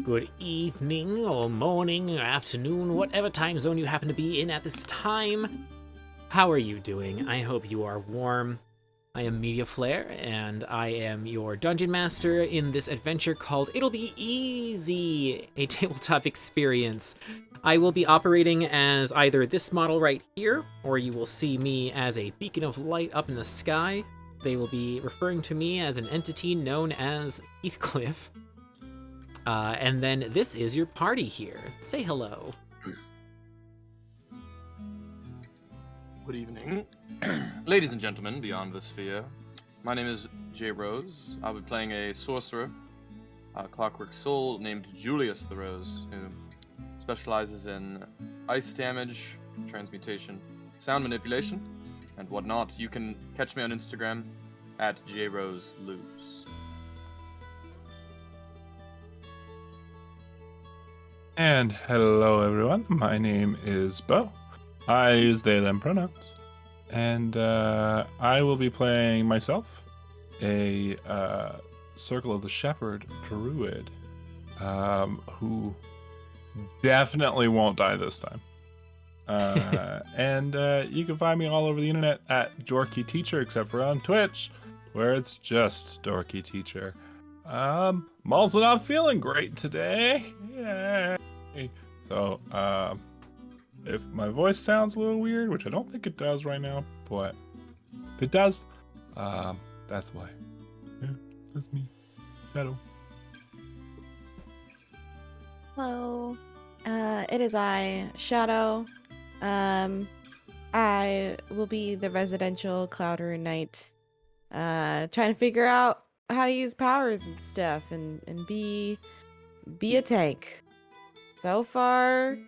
good evening, or morning, or afternoon, whatever time zone you happen to be in at this time. How are you doing? I hope you are warm. I am Media Flare, and I am your Dungeon Master in this adventure called It'll Be Easy, a tabletop experience. I will be operating as either this model right here, or you will see me as a beacon of light up in the sky. They will be referring to me as an entity known as Heathcliff. And then this is your party here. Say hello. Good evening. Ladies and gentlemen beyond the sphere. My name is Jay Rose. I'll be playing a sorcerer, a clockwork soul named Julius the Rose, who specializes in ice damage, transmutation, sound manipulation, and whatnot. You can catch me on Instagram at jroseloops. And hello everyone, my name is Bo. I use they them pronouns. And I will be playing myself, a Circle of the Shepherd druid, who definitely won't die this time. And you can find me all over the internet at Dorky Teacher, except for on Twitch, where it's just Dorky Teacher. I'm also not feeling great today. Yay. So, if my voice sounds a little weird, which I don't think it does right now, but if it does, that's why. Yeah, that's me. Shadow. Hello. It is I, Shadow. I will be the residential Clouder Knight, trying to figure out how to use powers and stuff and be a tank. So far,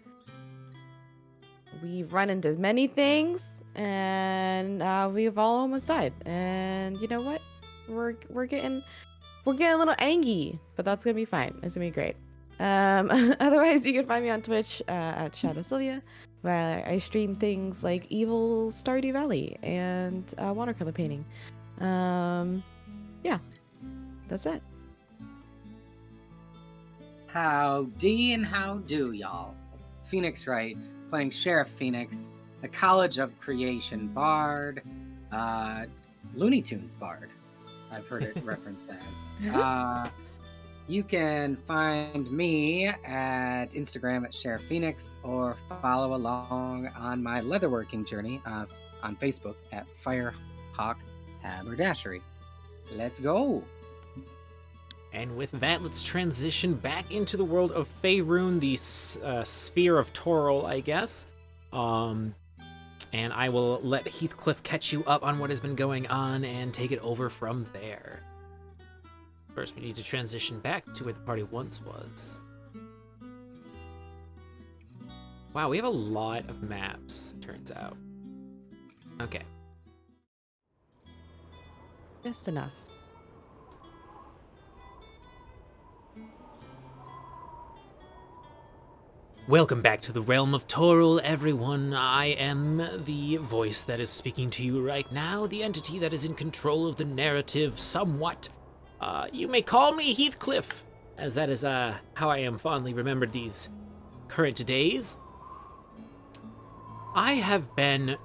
we've run into many things, and we've all almost died. And you know what? We're getting a little angry, but that's gonna be fine. It's gonna be great. Otherwise, you can find me on Twitch at Shadow Sylvia, where I stream things like Evil Stardew Valley and watercolor painting. Yeah, that's it. Howdy and how do, y'all? Phoenix Wright, playing Sheriff Phoenix, the College of Creation Bard, Looney Tunes Bard, I've heard it referenced as. You can find me at Instagram at Sheriff Phoenix, or follow along on my leatherworking journey on Facebook at Firehawk Haberdashery. Let's go! And with that, let's transition back into the world of Faerun, the sphere of Toril, I guess. And I will let Heathcliff catch you up on what has been going on and take it over from there. First, we need to transition back to where the party once was. Wow, we have a lot of maps, it turns out. Okay. Just enough. Welcome back to the realm of Toril, everyone. I am the voice that is speaking to you right now, the entity that is in control of the narrative somewhat. You may call me Heathcliff, as that is how I am fondly remembered these current days. I have been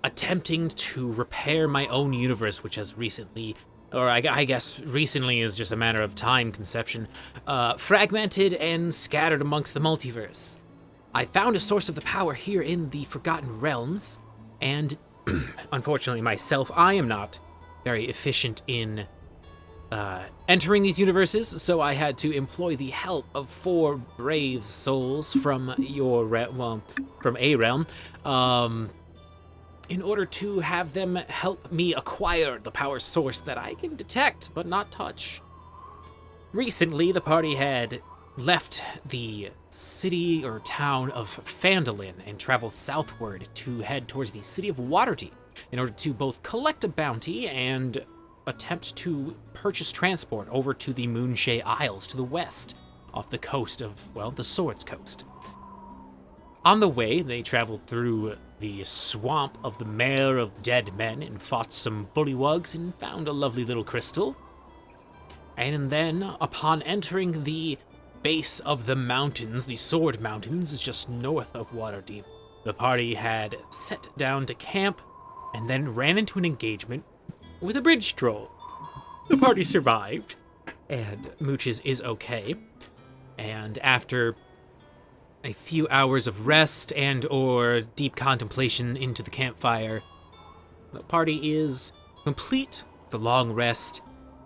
attempting to repair my own universe, which has recently, or I guess recently is just a matter of time conception, fragmented and scattered amongst the multiverse. I found a source of the power here in the Forgotten Realms, and unfortunately myself, I am not very efficient in entering these universes, so I had to employ the help of 4 brave souls from from a realm, in order to have them help me acquire the power source that I can detect but not touch. Recently, the party had left the city or town of Phandalin and traveled southward to head towards the city of Waterdeep in order to both collect a bounty and attempt to purchase transport over to the Moonshae Isles to the west, off the coast of, well, the Swords Coast. On the way, they traveled through the swamp of the Mare of Dead Men and fought some bullywugs and found a lovely little crystal. And then, upon entering the base of the mountains, the Sword Mountains, just north of Waterdeep, the party had set down to camp and then ran into an engagement with a bridge troll. The party survived, and Mooches is okay. And after a few hours of rest and or deep contemplation into the campfire, the party is complete, the long rest,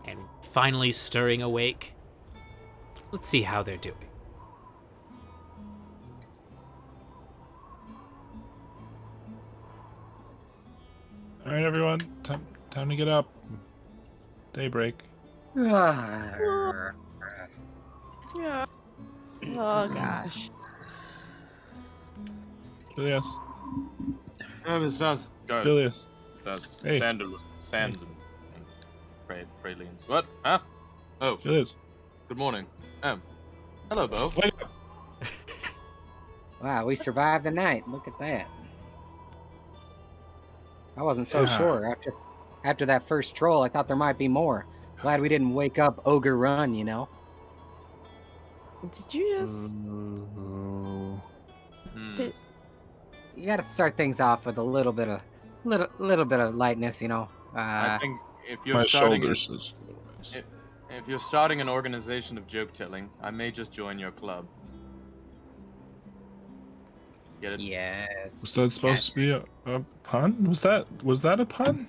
and finally stirring awake. Let's see how they're doing. All right, everyone, time to get up. Daybreak. Yeah. Oh gosh. Julius. It sounds good. Julius. That's Hey. sands and pralines. What? Huh? Oh, Julius. good morning. Hello, Bo. Wake up. Wow, we survived the night. Look at that. I wasn't so Yeah. sure. After that first troll, I thought there might be more. Glad we didn't wake up Ogre Run, you know? Did you just? Hmm. Did- You gotta start things off with a little bit of lightness, you know? I think if you're My starting shoulders is. if you're starting an organization of joke telling, I may just join your club. Get it? Yes. Was that supposed to be a pun? Was that a pun?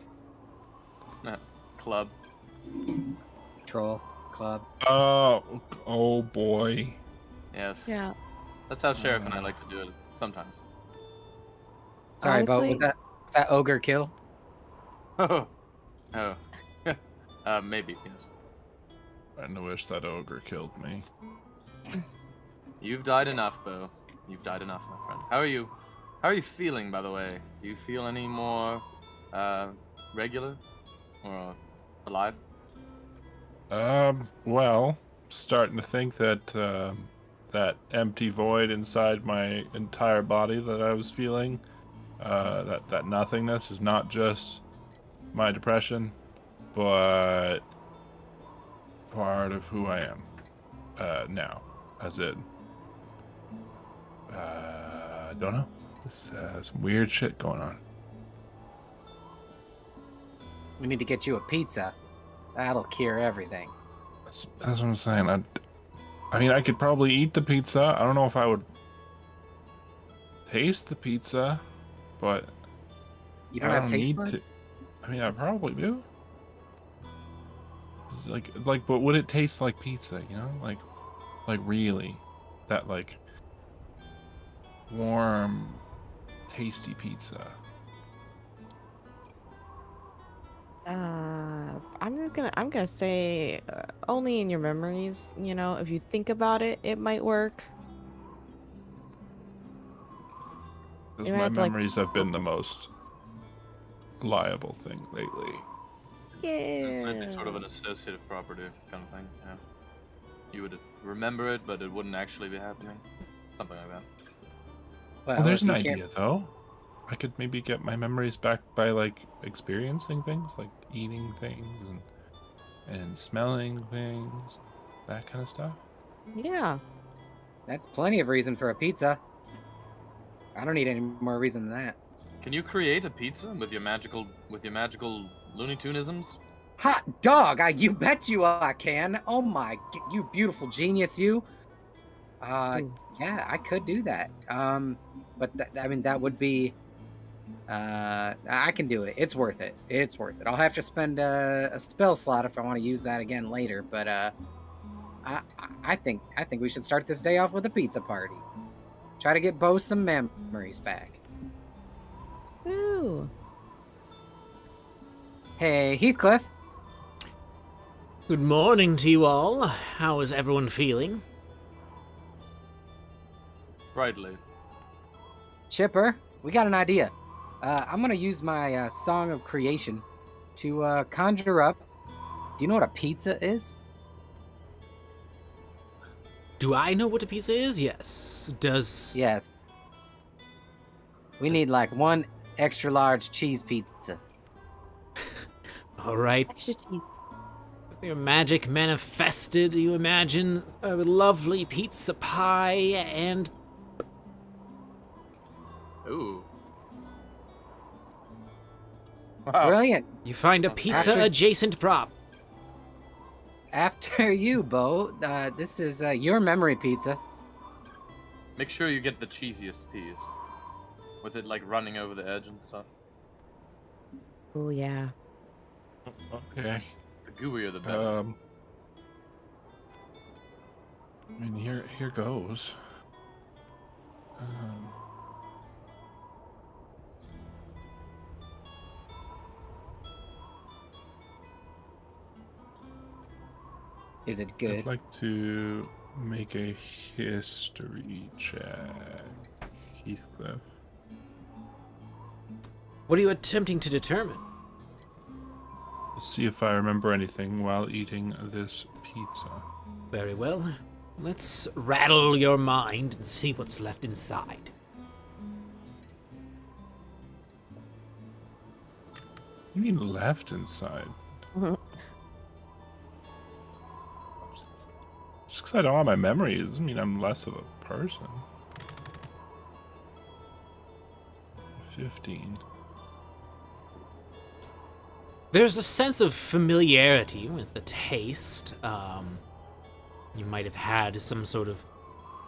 Club. Troll Club. Oh boy. Yes. Yeah. That's how Sheriff and I like to do it sometimes. Sorry, Bo. Honestly- Was that Ogre kill? Oh. Maybe, yes. I wish that ogre killed me. You've died enough, Bo. You've died enough, my friend. How are you? How are you feeling, by the way? Do you feel any more, regular? Or alive? Well, starting to think that that empty void inside my entire body that I was feeling, that nothingness is not just my depression, but part of who I am now. As in, I don't know. There's some weird shit going on. We need to get you a pizza. That'll cure everything. That's what I'm saying. I mean, I could probably eat the pizza. I don't know if I would taste the pizza, but You don't I have don't taste need buds? to. I mean, I probably do. But would it taste like pizza? You know, like really, that like warm, tasty pizza. I'm gonna say only in your memories. You know, if you think about it, it might work. Because You my have to, like, memories have been the most liable thing lately. It might Yeah. be sort of an associative property kind of thing, yeah. You would remember it, but it wouldn't actually be happening. Something like that. Well, there's if an you can't- idea though. I could maybe get my memories back by like experiencing things, like eating things and smelling things, that kind of stuff. Yeah. That's plenty of reason for a pizza. I don't need any more reason than that. Can you create a pizza with your magical Looney Tunesisms? Hot dog! You bet I can. Oh my, you beautiful genius, you. Ooh. Yeah, I could do that. But I mean, that would be. I can do it. It's worth it. It's worth it. I'll have to spend a spell slot if I want to use that again later. But I think we should start this day off with a pizza party. Try to get Bo some memories back. Ooh. Hey, Heathcliff. Good morning to you all. How is everyone feeling? Brightly. Chipper, we got an idea. I'm gonna use my song of creation to conjure up. Do you know what a pizza is? Do I know what a pizza is? Yes. Does... Yes. We need like one extra large cheese pizza. All right. Extra cheese. Your magic manifested, you imagine, a lovely pizza pie and Ooh. Wow. Brilliant. you find a pizza adjacent prop. After you, Bo. This is your memory pizza. Make sure you get the cheesiest piece. With it like running over the edge and stuff. Oh yeah. Okay. The gooier the better. I mean, here goes. Is it good? I'd like to make a history check. Heathcliff. What are you attempting to determine? Let's see if I remember anything while eating this pizza. Very well. Let's rattle your mind and see what's left inside. You mean left inside? Just because I don't have my memory doesn't mean I'm less of a person. 15. There's a sense of familiarity with the taste. You might have had some sort of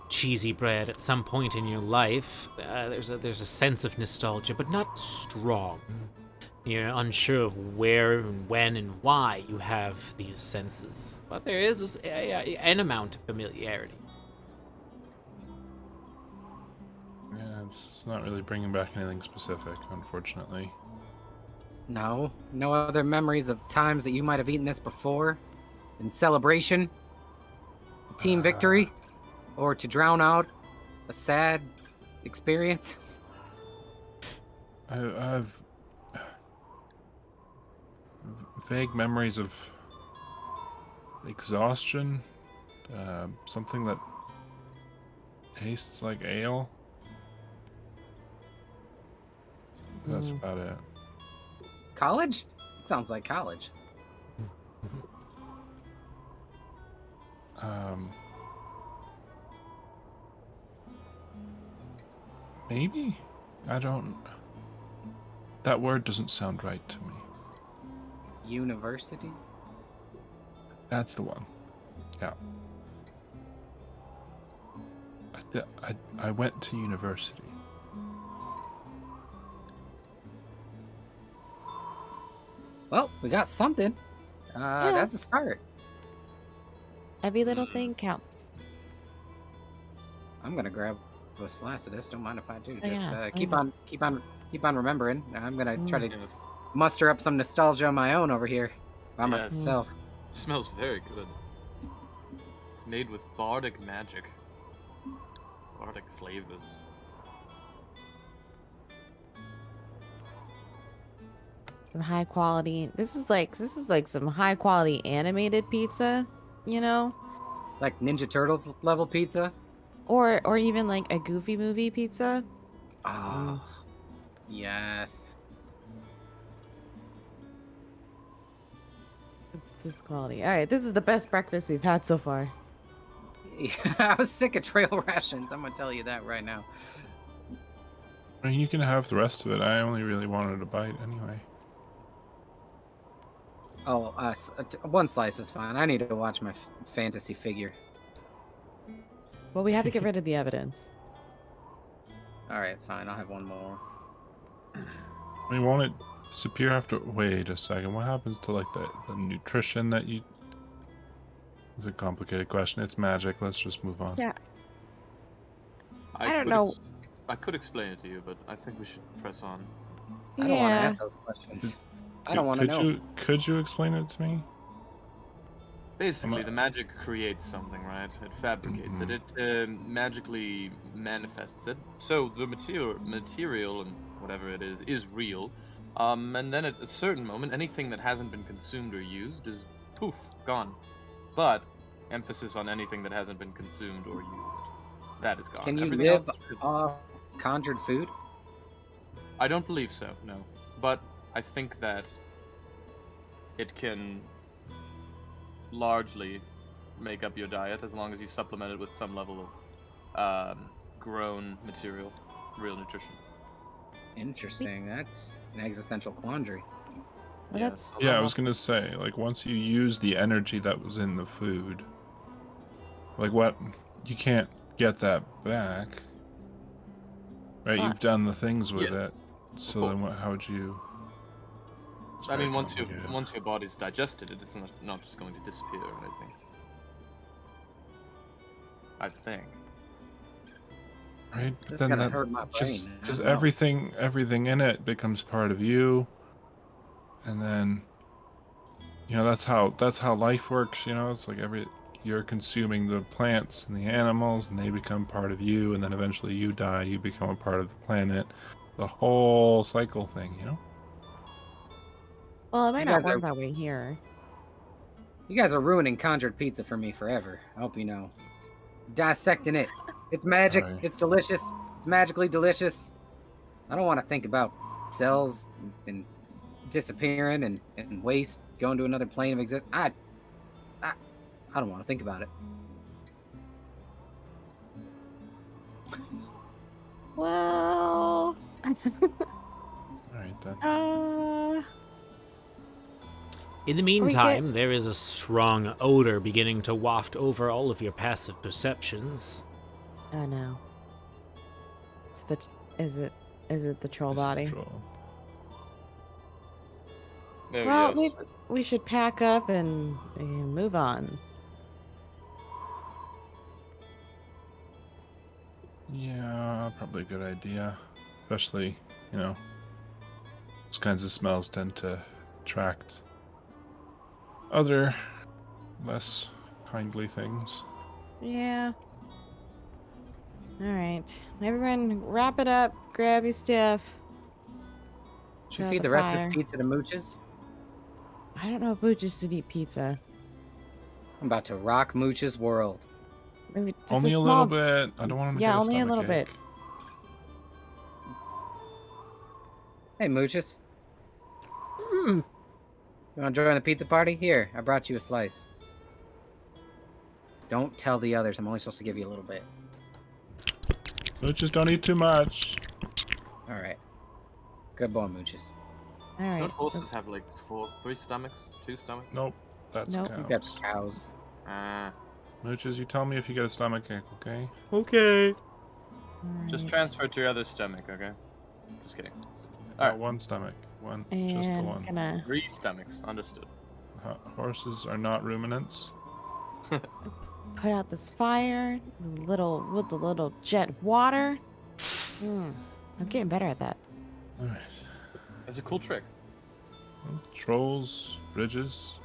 cheesy bread at some point in your life. There's a sense of nostalgia, but not strong. You're unsure of where and when and why you have these senses, but there is an amount of familiarity. Yeah, it's not really bringing back anything specific, unfortunately. No other memories of times that you might have eaten this before? In celebration? Team victory? Or to drown out a sad experience? I've vague memories of exhaustion, something that tastes like ale. That's about it. College? Sounds like college. Maybe? I don't... That word doesn't sound right to me. University? That's the one. Yeah. I went to university. Well, we got something. That's a start. Every little thing counts. I'm gonna grab a slice of this. Don't mind if I do. Oh, Just yeah. keep on remembering. I'm gonna try to Yeah. muster up some nostalgia of my own over here by Yes. myself. Smells very good. It's made with bardic magic. Bardic flavors. Some high quality. This is like some high quality animated pizza, you know, Like Ninja Turtles level pizza. or even like a Goofy movie pizza. Oh, yes. It's this quality. All right, this is the best breakfast we've had so far. I was sick of trail rations. I'm gonna tell you that right now. I mean, you can have the rest of it. I only really wanted a bite anyway. Oh, one slice is fine. I need to watch my fantasy figure. Well, we have to get rid of the evidence. All right, fine. I'll have one more. I mean, won't it disappear after... Wait a second. What happens to, like, the nutrition that you... It's a complicated question. It's magic. Let's just move on. Yeah. I don't could know. I could explain it to you, but I think we should press on. I don't want to Yeah. ask those questions. I don't want to know. Could you explain it to me? Basically, the magic creates something, right? It fabricates it. It magically manifests it. So the material and whatever it is real. And then at a certain moment, anything that hasn't been consumed or used is poof, gone. But emphasis on anything that hasn't been consumed or used. That is gone. Can you Everything live else is- off conjured food? I don't believe so, no. But I think that it can largely make up your diet as long as you supplement it with some level of grown material, real nutrition. Interesting. That's an existential quandary. Well, that's although Yeah, I not- was gonna say, like, once you use the energy that was in the food, like, what? You can't get that back. Right? Well, You've done the things with Yeah, it. So course. then what, how would you... It's I very mean, once complicated. your body's digested it, it's not just going to disappear or anything. I think. Right? But This is then gonna that, hurt my brain. because I don't know. everything in it becomes part of you, and then that's how life works. It's like you're consuming the plants and the animals, and they become part of you, and then eventually you die, you become a part of the planet, the whole cycle thing. well, it might You not guys work are- that way here. You guys are ruining conjured pizza for me forever. I hope you know. Dissecting it. It's magic. Sorry. It's delicious. It's magically delicious. I don't want to think about cells and disappearing and waste going to another plane of existence. I don't want to think about it. Well, All right then. In the meantime, there is a strong odor beginning to waft over all of your passive perceptions. oh no. Is it the troll This is body? troll. There Well, he maybe is. we should pack up and move on. Yeah, probably a good idea. Especially, those kinds of smells tend to attract other less kindly things. Yeah. All right, everyone, wrap it up. Grab your stuff. Should we Build feed a the rest of fire. this pizza to mooches? I don't know if Booch should eat pizza. I'm about to rock Mooch's world. Maybe just Only a small... little bit. I don't want him to Yeah, get only a little stomachache. bit. Hey, Mooches. Hmm. You want to join the pizza party? Here, I brought you a slice. Don't tell the others. I'm only supposed to give you a little bit. So just don't eat too much. All right. Good boy, Mooches. All right. Don't horses have like three stomachs? Two stomachs? Nope. That's Nope. I think cows. that's cows. Ah. Mooches, you tell me if you get a stomachache, okay? Okay. Just Alright. transfer to your other stomach, okay? Just kidding. Got one stomach. One. Just the And one. gonna 3 stomachs, understood. Horses are not ruminants. let's put out this fire. With the little jet of water. I'm getting better at that. Alright. It's a cool trick. Well, trolls, bridges.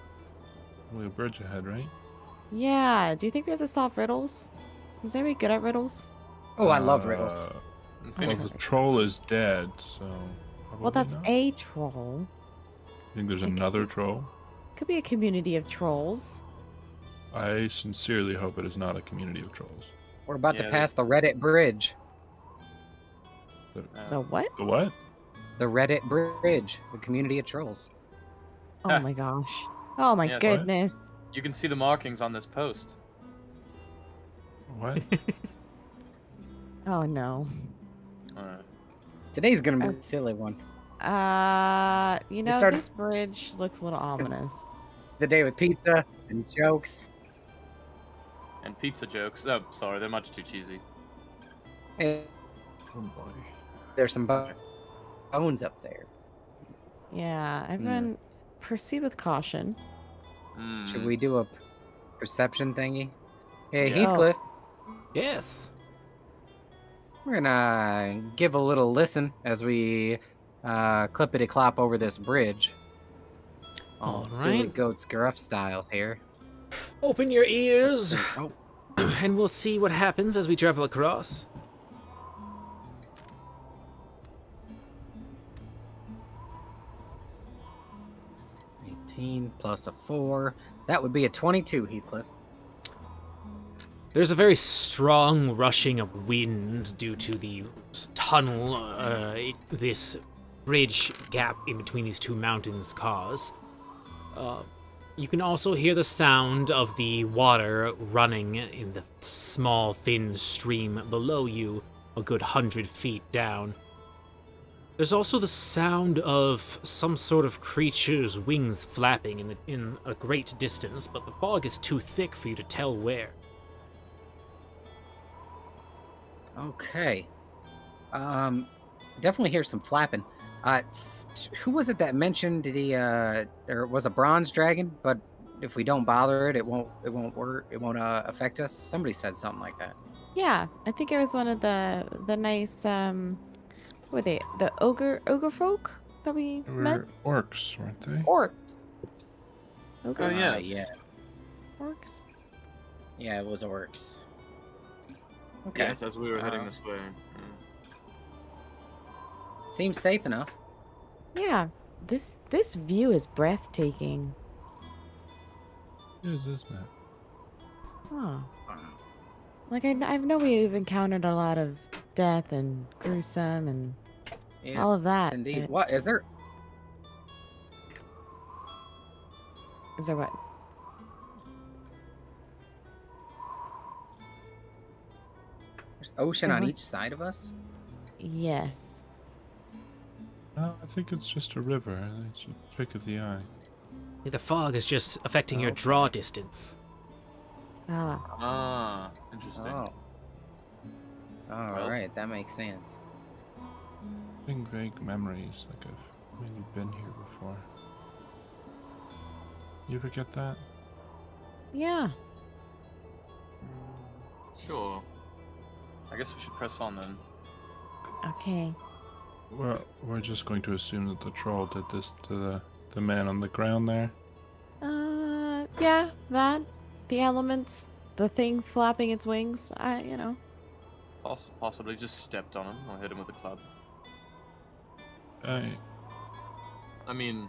Only a bridge ahead, right? Yeah. Do you think we have to solve riddles? Is anybody good at riddles? Oh, I love riddles. In Well, Phoenix, the troll is dead, so. Well, that's probably not. a troll. You think there's it could another be- troll? Could be a community of trolls. I sincerely hope it is not a community of trolls. We're about Yeah, to they- pass the Reddit bridge. The what? The what? The Reddit bridge. The community of trolls. Oh my gosh. Oh my Yes. What? goodness. you can see the markings on this post. What? Oh no. Alright. Today's gonna be Oh. a silly one. You know, started- this bridge looks a little ominous. The day with pizza and jokes. And pizza jokes. Oh, sorry, they're much too cheesy. And Oh boy. there's some bones up there. Yeah, everyone proceed with caution. Mm. Should we do a perception thingy? Hey, Yeah. Heathcliff, Yes. we're gonna give a little listen as we clippity clop over this bridge. All Billy right. Goat's gruff style here. Open your ears, Oh, and we'll see what happens as we travel across. +18 plus a 4. That would be a 22, Heathcliff. There's a very strong rushing of wind due to the tunnel this bridge gap in between these two mountains cause. You can also hear the sound of the water running in the small, thin stream below you, a good 100 feet down. There's also the sound of some sort of creature's wings flapping in a great distance, but the fog is too thick for you to tell where. Okay. Definitely hear some flapping. Who was it that mentioned there was a bronze dragon, but if we don't bother it, it won't work. It won't affect us. Somebody said something like that. Yeah, I think it was one of the nice what were they? The ogre folk that we They met? were orcs, weren't they? Orcs. Oh, Ogres? yes. Yes. Orcs? Yeah, it was orcs. Okay. Yes, as we were heading this way. Seems safe enough. Yeah. This view is breathtaking. It is, isn't it? Huh. Like I know we've encountered a lot of death and gruesome and Yes, all of that. indeed. but- What is there? Is there what? There's ocean on what? each side of us. Yes. No, I think it's just a river. It's a trick of the eye. The fog is just affecting your Okay. draw distance. Ah. Ah, interesting. Oh. All Well. right, that makes sense. Having vague memories, like I've maybe been here before. You ever get that? Yeah. Sure. I guess we should press on then. Okay. Well, we're just going to assume that the troll did this to the man on the ground there. Yeah, that. The elements, the thing flapping its wings. Possibly just stepped on him or hit him with a club. I mean,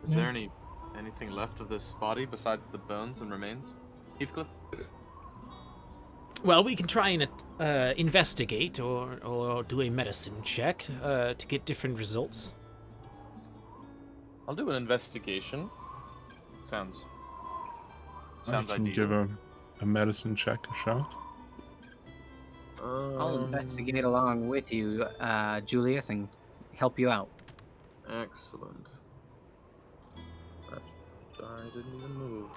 is Yeah. there anything left of this body besides the bones and remains? Heathcliff? Well, we can try and investigate or do a medicine check to get different results. I'll do an investigation. Sounds I can ideal. give a medicine check a shot. I'll investigate along with you, Julius, and help you out. Excellent. That die didn't even move.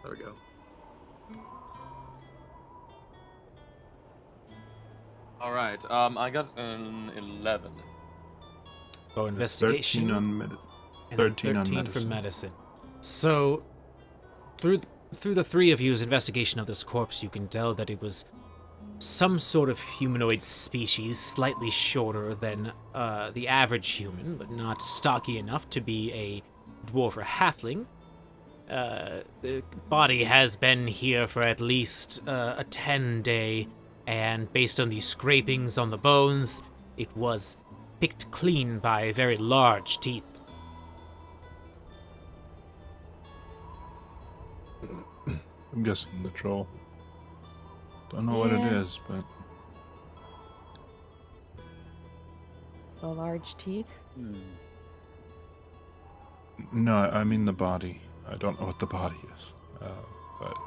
There we go. Alright, I got an 11. So investigation 13 on medicine. and then 13 on 13 for medicine. medicine. So, through the three of you's investigation of this corpse, you can tell that it was some sort of humanoid species, slightly shorter than the average human, but not stocky enough to be a dwarf or halfling. The body has been here for at least a 10-day, and based on the scrapings on the bones, it was picked clean by very large teeth. I'm guessing the troll. Don't know what it Yeah. is, but The large teeth. Hmm. no, I mean the body. I don't know what the body is, but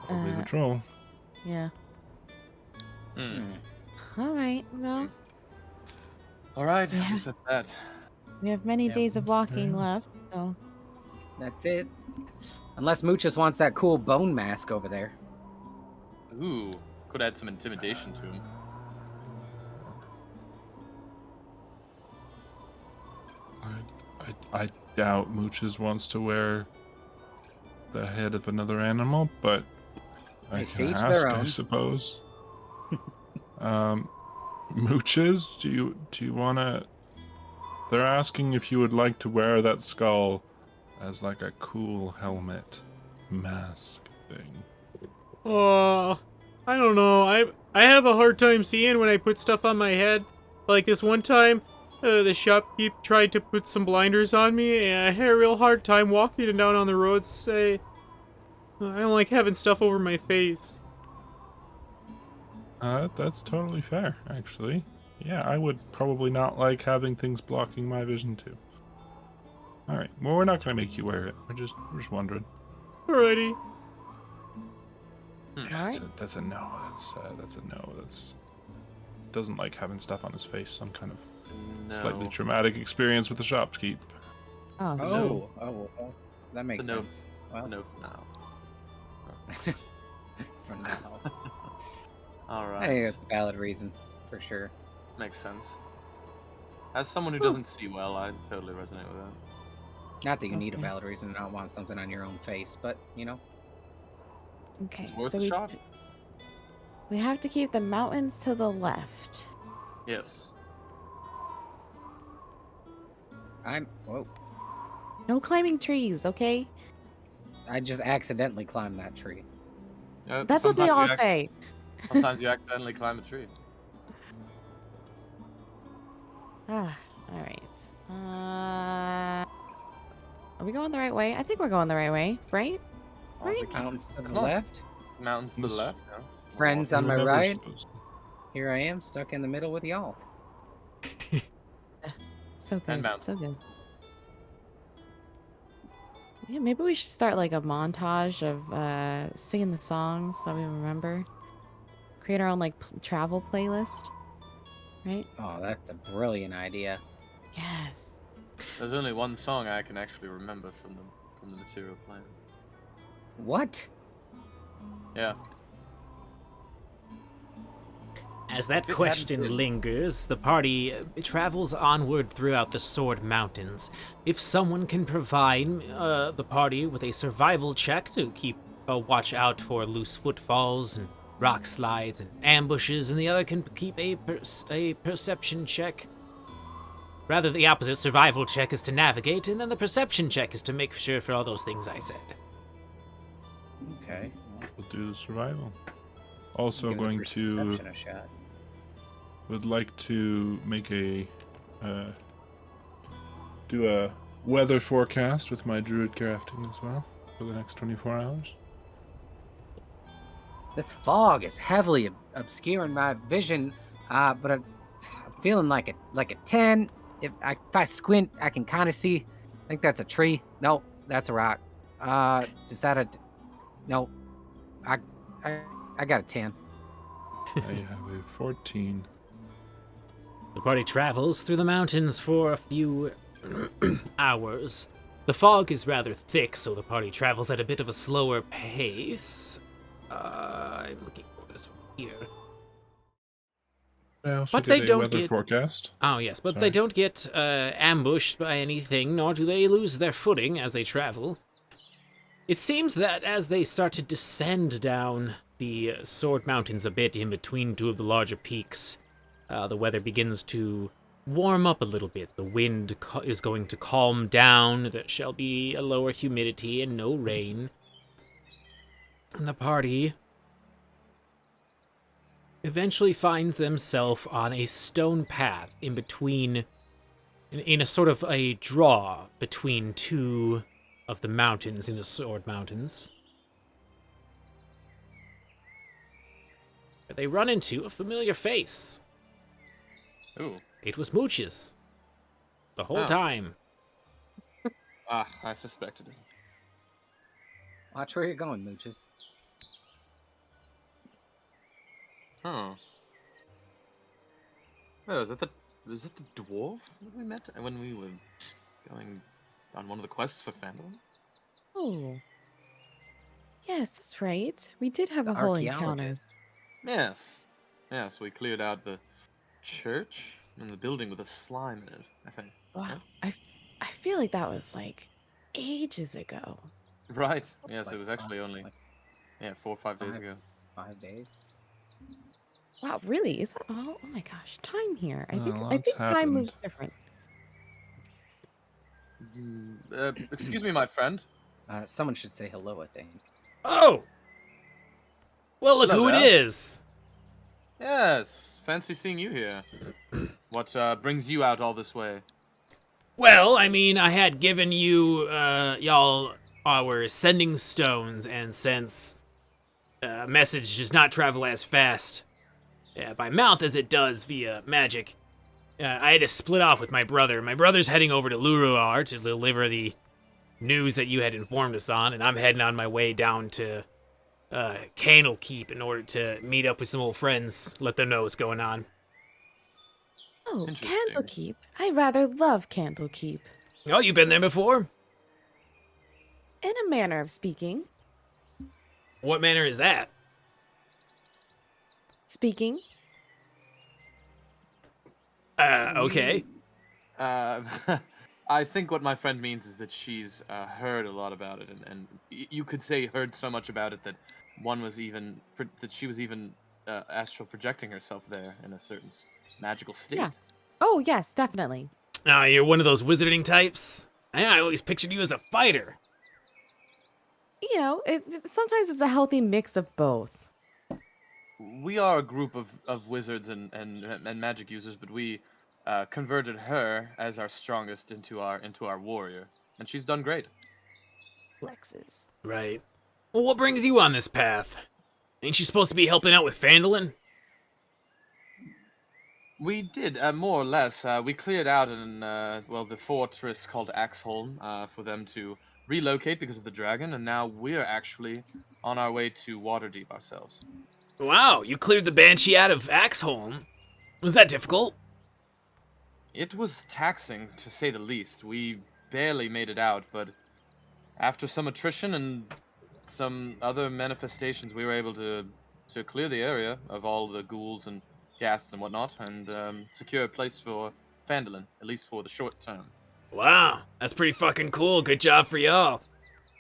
probably the Uh, troll. Yeah. Hmm. All right. Well, Alright, Yeah. I guess that's that. we have many Yeah. days of walking Yeah. left, so That's it. Unless Moochus wants that cool bone mask over there. Ooh, could add some intimidation to him. I doubt Mooches wants to wear the head of another animal, but I Hey, can to each ask, their I own. suppose. Mooches, do you wanna? They're asking if you would like to wear that skull as like a cool helmet mask thing. I don't know. I have a hard time seeing when I put stuff on my head. Like this one time, the shopkeep tried to put some blinders on me, and I had a real hard time walking down on the roads. I don't like having stuff over my face. That's totally fair, actually. Yeah, I would probably not like having things blocking my vision too. All right. Well, we're not gonna make you wear it. We're just wondering. Alrighty. All right. That's a no. That's a no. That's doesn't like having stuff on his face. Some kind of No. slightly traumatic experience with the shopkeep. Oh, No. Well, that makes It's a no. sense. It's Well, a no for now. for now. All right. I think that's a valid reason, for sure. Makes sense. As someone who Whew. doesn't see well, I totally resonate with that. Not that you need a Okay. valid reason to not want something on your own face, but, you know. Okay, It's worth so a shot. we have to keep the mountains to the left. Yes. Whoa. No climbing trees, okay? I just accidentally climbed that tree. Yeah, That's what they sometimes all you say. Sometimes you accidentally climb a tree. Ah, all right. Are we going the right way? I think we're going the right way, right? Oh, Right? we keep- Mountains to as the long as- left. Mountains to the This- left. Yeah. Friends We on were my never right. supposed to- Here I am, stuck in the middle with y'all. So good, mountains. so good. Yeah, maybe we should start like a montage of singing the songs that we remember. Create our own like travel playlist, right? Oh, that's a brilliant idea. Yes. There's only one song I can actually remember from the material plan. What? Yeah. As that If it hadn't question been- lingers, the party travels onward throughout the Sword Mountains. If someone can provide the party with a survival check to keep a watch out for loose footfalls and rock slides and ambushes, and the other can keep a perception check. Rather, the opposite survival check is to navigate, and then the perception check is to make sure for all those things I said. Okay. We'll do the survival. Also Give the going to perception a shot. would like to make a do a weather forecast with my druid crafting as well for the next 24 hours. This fog is heavily obscuring my vision, but I'm feeling like a 10. If I squint, I can kind of see. I think that's a tree. No, that's a rock. Is that a? No, I got a 10. I have a 14. The party travels through the mountains for a few hours. The fog is rather thick, so the party travels at a bit of a slower pace. I'm looking for this one here. I also But get they a don't weather get- forecast. Oh, yes, but Sorry. they don't get ambushed by anything, nor do they lose their footing as they travel. It seems that as they start to descend down the Sword Mountains a bit in between two of the larger peaks, the weather begins to warm up a little bit. The wind is going to calm down. There shall be a lower humidity and no rain. And the party eventually finds themselves on a stone path in between, in a sort of a draw between two of the mountains in the Sword Mountains. They run into a familiar face. Ooh. It was Mooch's. The whole Oh. time. Ah, I suspected it. Watch where you're going, Mooches. Huh. Oh, is that the dwarf that we met when we were going on one of the quests for Fandom? Oh. Yes, that's right. We did have The a whole encounter. archaeologist. Yes. Yes, we cleared out the church and the building with a slime in it, I think. Wow. I feel like that was like ages ago. Right. Looks Yes, like it was actually five- only like 4 or 5 days five. ago. 5 days. Wow, really? Is that all? Oh my gosh, time here. I think lots time happened. moves different. Excuse me, my friend. Someone should say hello, I think. Oh! Well, look Hello who there. it is! Yes, fancy seeing you here. What brings you out all this way? Well, I mean, I had given you, y'all our sending stones, and since message does not travel as fast by mouth as it does via magic. I had to split off with my brother. My brother's heading over to Luruar to deliver the news that you had informed us on, and I'm heading on my way down to Candlekeep in order to meet up with some old friends, let them know what's going on. Oh, Interesting. Candlekeep. I rather love Candlekeep. Oh, you've been there before? In a manner of speaking. What manner is that? Speaking. Okay. I think what my friend means is that she's heard a lot about it, and you could say heard so much about it that she was even astral projecting herself there in a certain magical state. Yeah. Oh, yes, definitely. You're one of those wizarding types? I always pictured you as a fighter. You know, sometimes it's a healthy mix of both. We are a group of wizards and magic users, but we converted her as our strongest into our warrior, and she's done great. Flexes. Right. Well, what brings you on this path? Ain't you supposed to be helping out with Phandalin? We did, more or less. We cleared out the fortress called Axholm for them to relocate because of the dragon, and now we're actually on our way to Waterdeep ourselves. Wow, you cleared the Banshee out of Axholm. Was that difficult? It was taxing, to say the least. We barely made it out, but after some attrition and some other manifestations, we were able to clear the area of all the ghouls and ghasts and whatnot, and secure a place for Phandalin, at least for the short term. Wow, that's pretty fucking cool. Good job for y'all.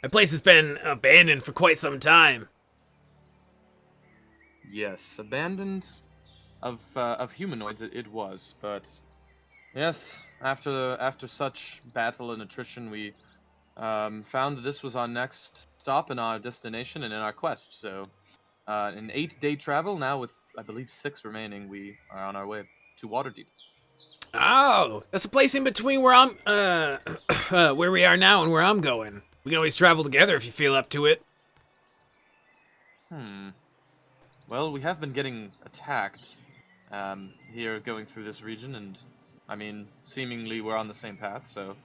That place has been abandoned for quite some time. Yes, abandoned of humanoids it was, but yes, after such battle and attrition, we found that this was our next stop in our destination and in our quest. So, an 8-day travel now with I believe 6 remaining, we are on our way to Waterdeep. Oh, that's a place in between where I'm, where we are now and where I'm going. We can always travel together if you feel up to it. Well, we have been getting attacked here going through this region, and I mean, seemingly we're on the same path, so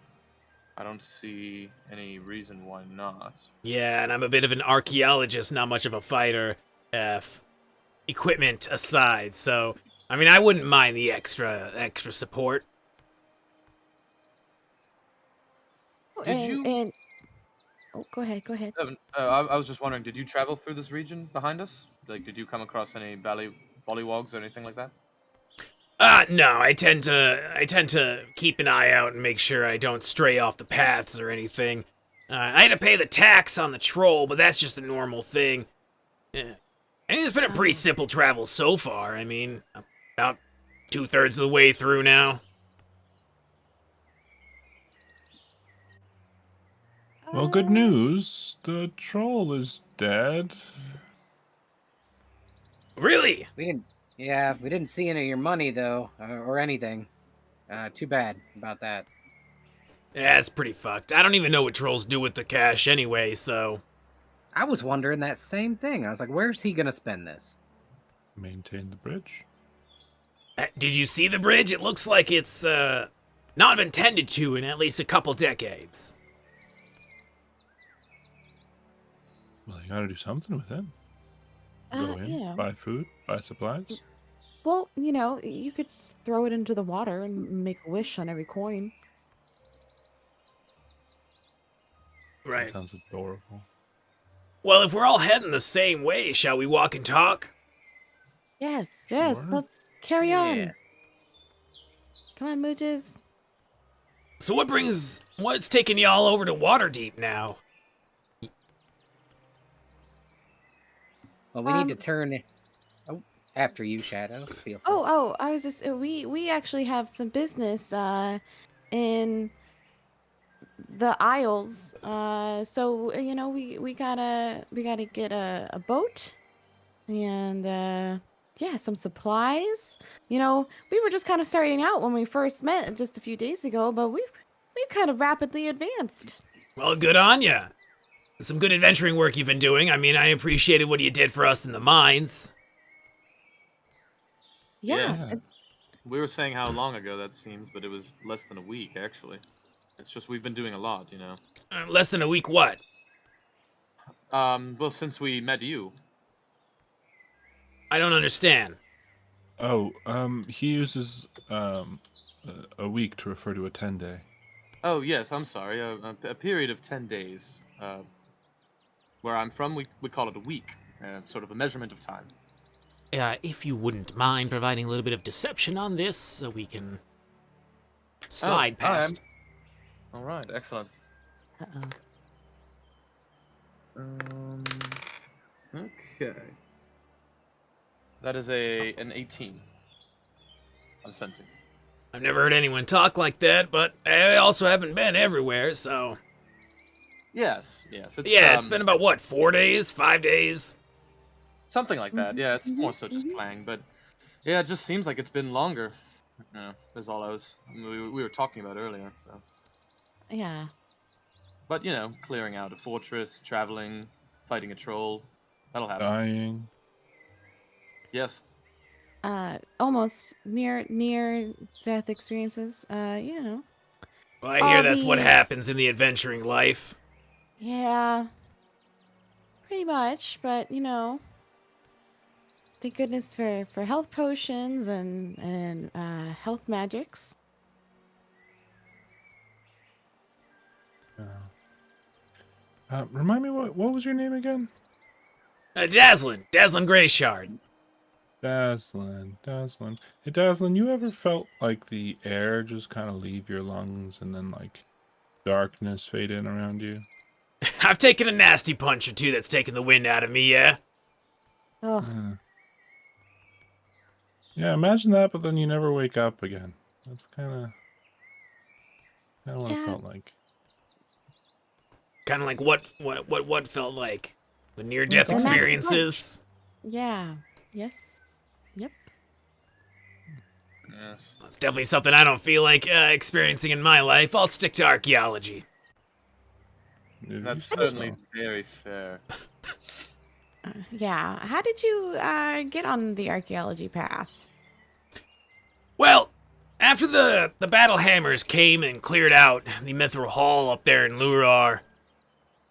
I don't see any reason why not. Yeah, and I'm a bit of an archaeologist, not much of a fighter, equipment aside, so, I mean, I wouldn't mind the extra support. Oh, go ahead. I was just wondering, did you travel through this region behind us? Like, did you come across any bollywogs or anything like that? No, I tend to keep an eye out and make sure I don't stray off the paths or anything. I had to pay the tax on the troll, but that's just a normal thing. Yeah. And it's been a pretty simple travel so far. I mean, about 2/3 of the way through now. Well, good news. The troll is dead. Really? We didn't see any of your money though, or anything. Too bad about that. Yeah, it's pretty fucked. I don't even know what trolls do with the cash anyway, so... I was wondering that same thing. I was like, where's he gonna spend this? Maintain the bridge. Did you see the bridge? It looks like it's, not been tended to in at least a couple decades. Well, you gotta do something with him. Go in, Yeah. buy food, buy supplies. Well, you know, you could just throw it into the water and make a wish on every coin. Right. That sounds adorable. Well, if we're all heading the same way, shall we walk and talk? Yes, Sure. let's carry on. Yeah. Come on, mooches. So what's taking y'all over to Waterdeep now? Well, we need to turn. Oh, after you, Shadow. Feel free. I was just we actually have some business in the Isles. So you know we gotta get a boat and yeah, some supplies. You know, we were just kind of starting out when we first met just a few days ago, but we've kind of rapidly advanced. Well, good on ya. Some good adventuring work you've been doing. I mean, I appreciated what you did for us in the mines. Yeah. Yes. We were saying how long ago that seems, but it was less than a week, actually. It's just we've been doing a lot, you know. Less than a week what? Well, since we met you. I don't understand. Oh, he uses a week to refer to a 10-day. Oh, yes, I'm sorry. A period of 10 days. Where I'm from, we call it a week. Sort of a measurement of time. If you wouldn't mind providing a little bit of deception on this, so we can slide past. Alright, excellent. Uh-oh. Okay. That is an 18. I'm sensing. I've never heard anyone talk like that, but I also haven't been everywhere, so... Yes. It's been about, what, 4 days? 5 days? Something like that. Yeah, it's more so just clang, but yeah, it just seems like it's been longer. Is all we were talking about earlier. So. Yeah. But clearing out a fortress, traveling, fighting a troll, that'll happen. Dying. Yes. Almost near death experiences. Well, I hear All that's what the- happens in the adventuring life. Yeah. Pretty much, but thank goodness for health potions and health magics. Remind me, what was your name again? Dazzlin Greyshard. Dazzlin. Hey, Dazzlin, you ever felt like the air just kind of leave your lungs and then like darkness fade in around you? I've taken a nasty punch or two that's taken the wind out of me, yeah? Oh, Yeah, imagine that, but then you never wake up again. That's kind of what it Yeah. felt like. Kind of like what felt like. The near-death The nasty punch. experiences. yeah. Yes. Yep. Yes. That's definitely something I don't feel like experiencing in my life. I'll stick to archaeology. That's certainly very fair. Yeah. How did you get on the archaeology path? Well, after the battle hammers came and cleared out the Mithril Hall up there in Lurar,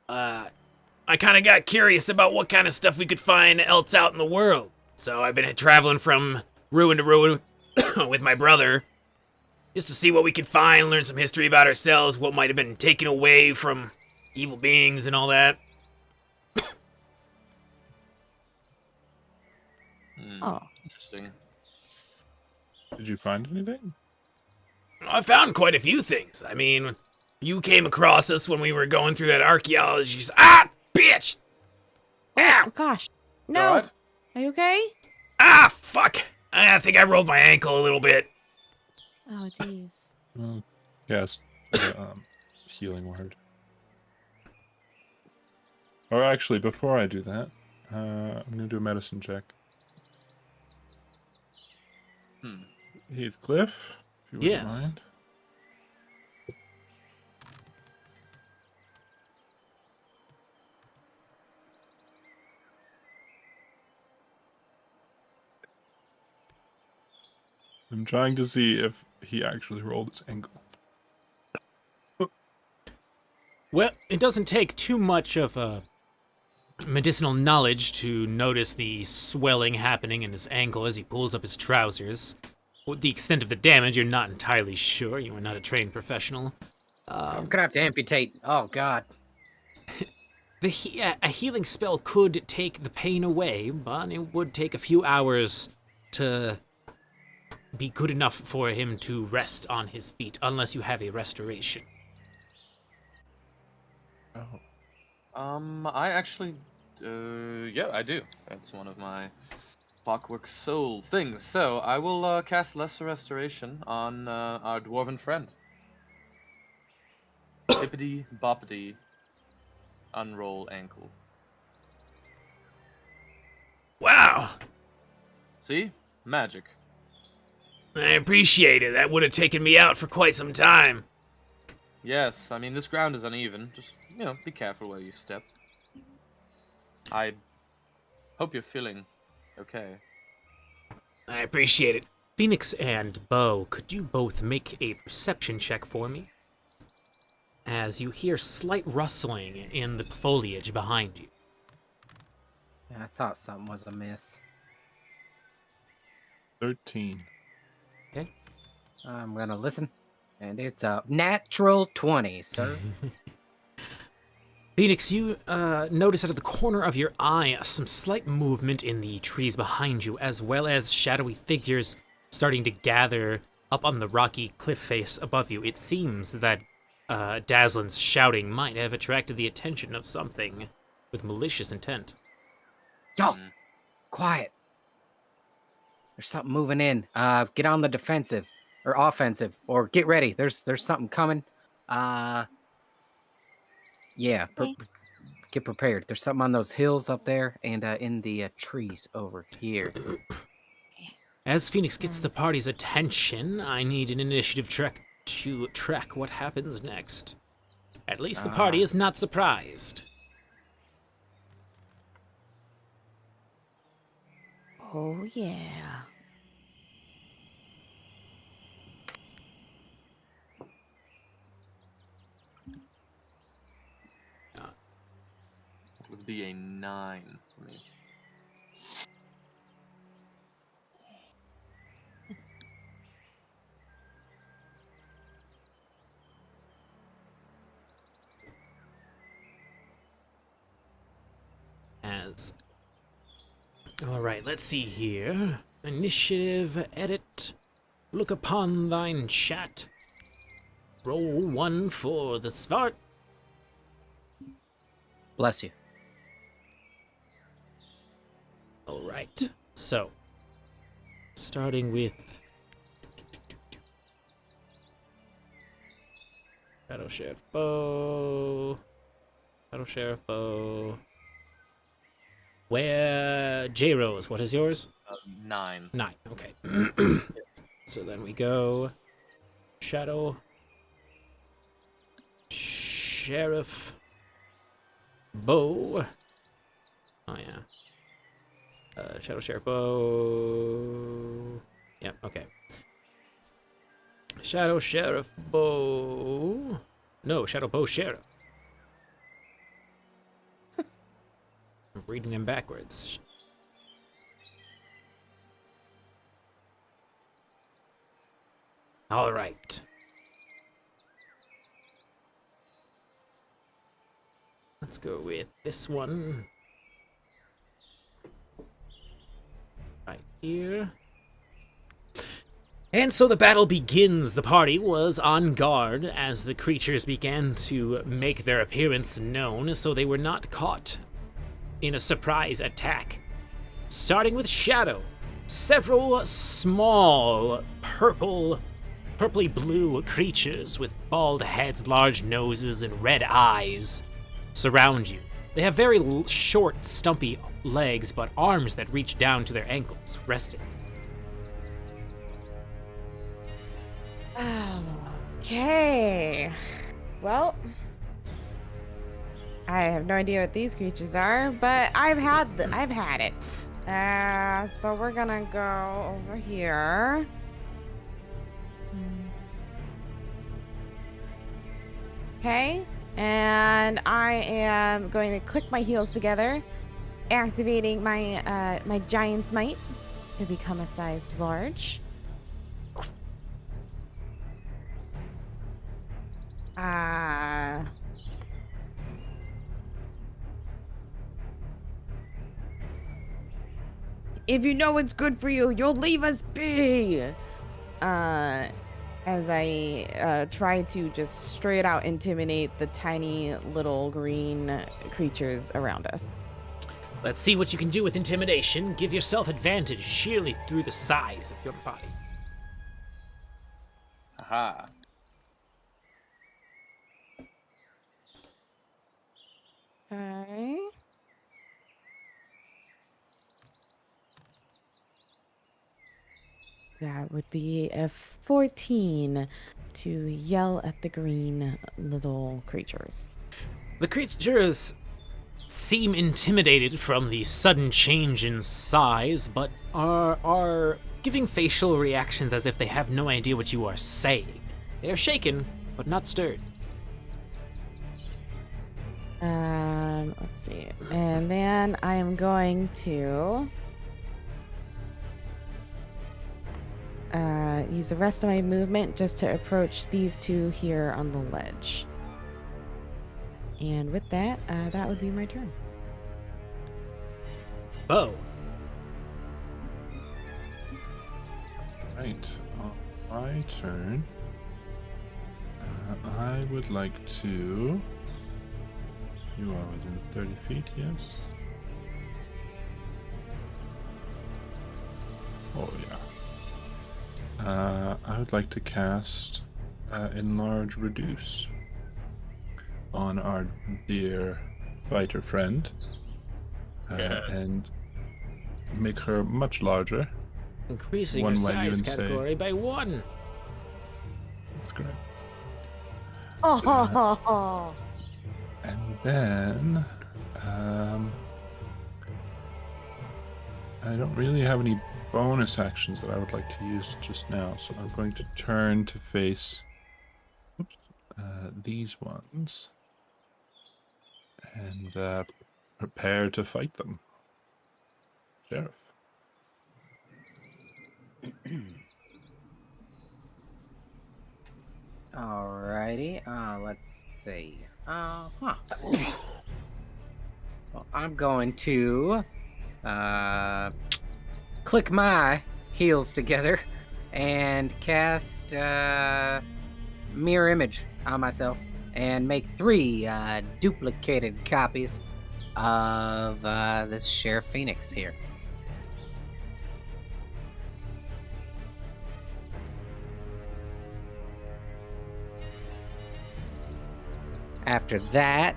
I kind of got curious about what kind of stuff we could find else out in the world. So I've been traveling from ruin to ruin with my brother, just to see what we could find, learn some history about ourselves, what might have been taken away from evil beings and all that. Oh. Interesting. Did you find anything? I found quite a few things. I mean, you came across us when we were going through that archaeology. Bitch! Ow! Oh gosh. You No. alright? Are you okay? Fuck! I think I rolled my ankle a little bit. Oh jeez. Yes. Healing word. Or actually, before I do that, I'm gonna do a medicine check. Heathcliff, if you wouldn't Yes. mind. I'm trying to see if he actually rolled his ankle. Well, it doesn't take too much of a medicinal knowledge to notice the swelling happening in his ankle as he pulls up his trousers. With the extent of the damage, you're not entirely sure. You are not a trained professional. I'm gonna have to amputate. Oh god. A healing spell could take the pain away, but it would take a few hours to be good enough for him to rest on his feet, unless you have a restoration. Oh. I actually, yeah, I do. That's one of my Clockwork Soul things. So I will cast Lesser Restoration on our dwarven friend. Hippity boppity, unroll ankle. Wow! See, magic. I appreciate it. That would have taken me out for quite some time. Yes, I mean this ground is uneven. Just be careful where you step. I hope you're feeling okay. I appreciate it. Phoenix and Bo, could you both make a perception check for me? As you hear slight rustling in the foliage behind you. Yeah, I thought something was amiss. 13. I'm gonna listen, and it's a natural 20, sir. Phoenix, you notice out of the corner of your eye some slight movement in the trees behind you, as well as shadowy figures starting to gather up on the rocky cliff face above you. It seems that Dazlin's shouting might have attracted the attention of something with malicious intent. Y'all, quiet. There's something moving in. Get on the defensive or offensive, or get ready. There's something coming. Yeah, get prepared. There's something on those hills up there and in the trees over here. As Phoenix gets the party's attention, I need an initiative check to track what happens next. At least the party is not surprised. Oh, yeah. It would be a 9 for me. Alright, let's see here. Initiative, edit, look upon thine chat. Roll 1 for the start. Bless you. Alright, so, starting with Shadow Sheriff Bow. Where J-Rose, what is yours? 9. 9, okay. So then we go Shadow Sheriff Bow. Oh yeah. Shadow Sheriff Bow. Yeah, okay. Shadow Sheriff Bow. No, Shadow Bow Sheriff. I'm reading them backwards. All right. Let's go with this one. Right here. And so the battle begins. The party was on guard as the creatures began to make their appearance known, so they were not caught in a surprise attack. Starting with Shadow, several small purpley blue creatures with bald heads, large noses, and red eyes surround you. They have very short, stumpy legs, but arms that reach down to their ankles, resting. Okay. Well, I have no idea what these creatures are, but I've had it. So we're gonna go over here. Okay, and I am going to click my heels together, activating my my Giant's Might to become a size large. If you know what's good for you, you'll leave us be. As I try to just straight out intimidate the tiny little green creatures around us. Let's see what you can do with intimidation. Give yourself advantage sheerly through the size of your body. Aha. Okay. That would be a 14 to yell at the green little creatures. The creatures seem intimidated from the sudden change in size, but are giving facial reactions as if they have no idea what you are saying. They are shaken, but not stirred. Let's see. And then I am going to use the rest of my movement just to approach these two here on the ledge. And with that, that would be my turn. Bo. Right. On my turn, I would like to. You are within 30 feet, yes? Oh, yeah. I would like to cast Enlarge Reduce on our dear fighter friend. Yes. And make her much larger. Increasing One your might size even say- category by 1. That's great. Oh, And then, I don't really have any bonus actions that I would like to use just now, so I'm going to turn to face these ones and prepare to fight them. Sheriff. Alrighty, let's see. Well, I'm going to click my heels together and cast mirror image on myself and make 3 duplicated copies of this Sheriff Phoenix here. After that,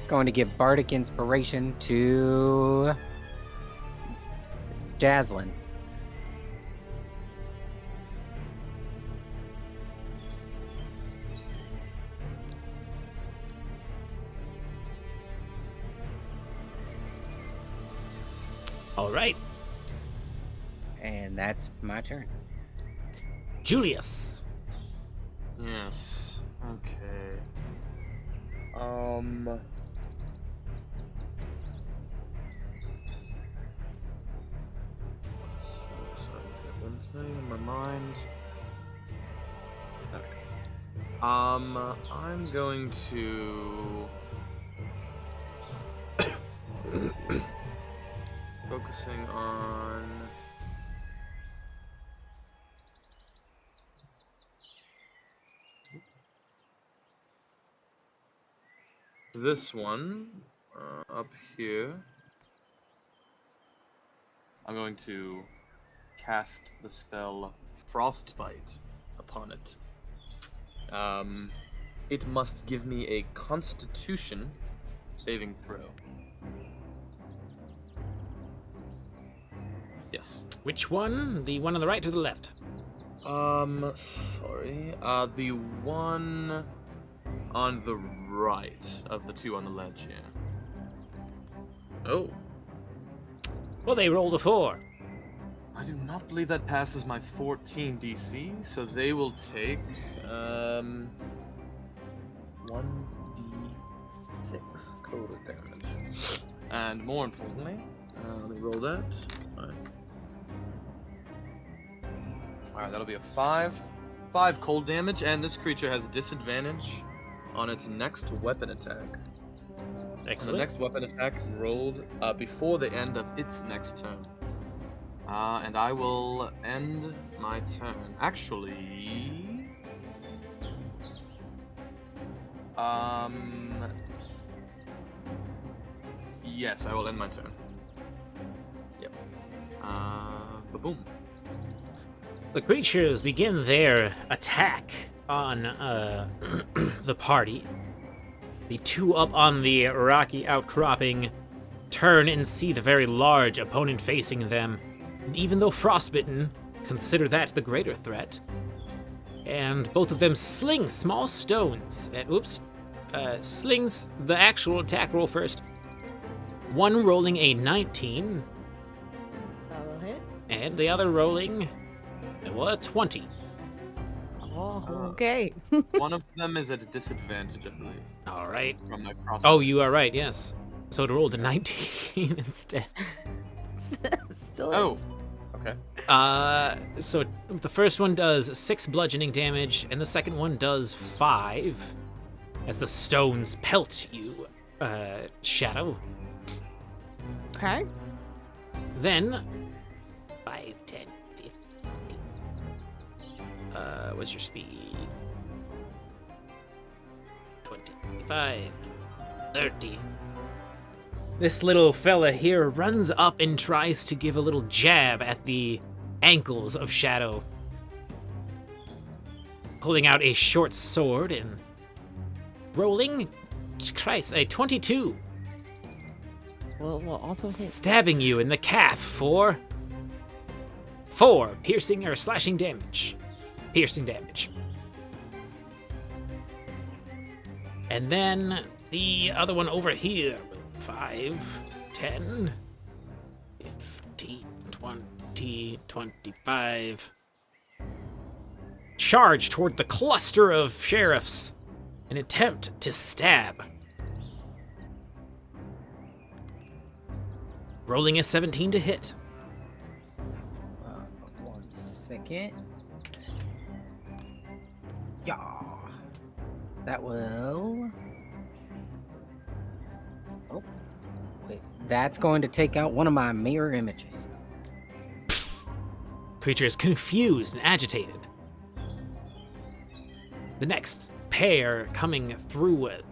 going to give Bardic Inspiration to Jaslyn. All right, And that's my turn. Julius. Yes. Okay. Sorry, I got one thing in my mind. Okay. I'm going to let's see. Focusing on this one up here. I'm going to cast the spell Frostbite upon it. It must give me a Constitution saving throw. Yes. Which one? The one on the right or the left? Sorry. The one on the right of the two on the ledge here. Oh. Well, they rolled a 4. I do not believe that passes my 14 DC, so they will take 1d6 cold damage. And more importantly, let me roll that. Alright, that'll be a 5. 5 cold damage, and this creature has disadvantage on its next weapon attack. Excellent. The next weapon attack rolled before the end of its next turn. And I will end my turn. Actually... Yes, I will end my turn. Yep. Ba-boom. The creatures begin their attack on the party. The two up on the rocky outcropping turn and see the very large opponent facing them. And even though frostbitten, consider that the greater threat. And both of them sling small stones. And slings the actual attack roll first. One rolling a 19, That will hit. and the other rolling a 20. Oh, okay. One of them is at a disadvantage, I believe, All right. from my frost. Oh, you are right, yes. So it rolled a 19 instead. Still Oh. is. Okay. So the first one does 6 bludgeoning damage, and the second one does 5, as the stones pelt you, Shadow. Okay. Then, 5, 10, 15. What's your speed? 25, 30. This little fella here runs up and tries to give a little jab at the ankles of Shadow, pulling out a short sword and rolling, Christ, a 22, Will also hit. stabbing you in the calf for 4 piercing or slashing damage. Piercing damage. And then the other one over here, 5, 10, 15, 20, 25. Charge toward the cluster of sheriffs. An attempt to stab. Rolling a 17 to hit. 1 second. Yeah. That will. Oh, wait. That's going to take out one of my mirror images. Creature is confused and agitated. The next pair coming through it.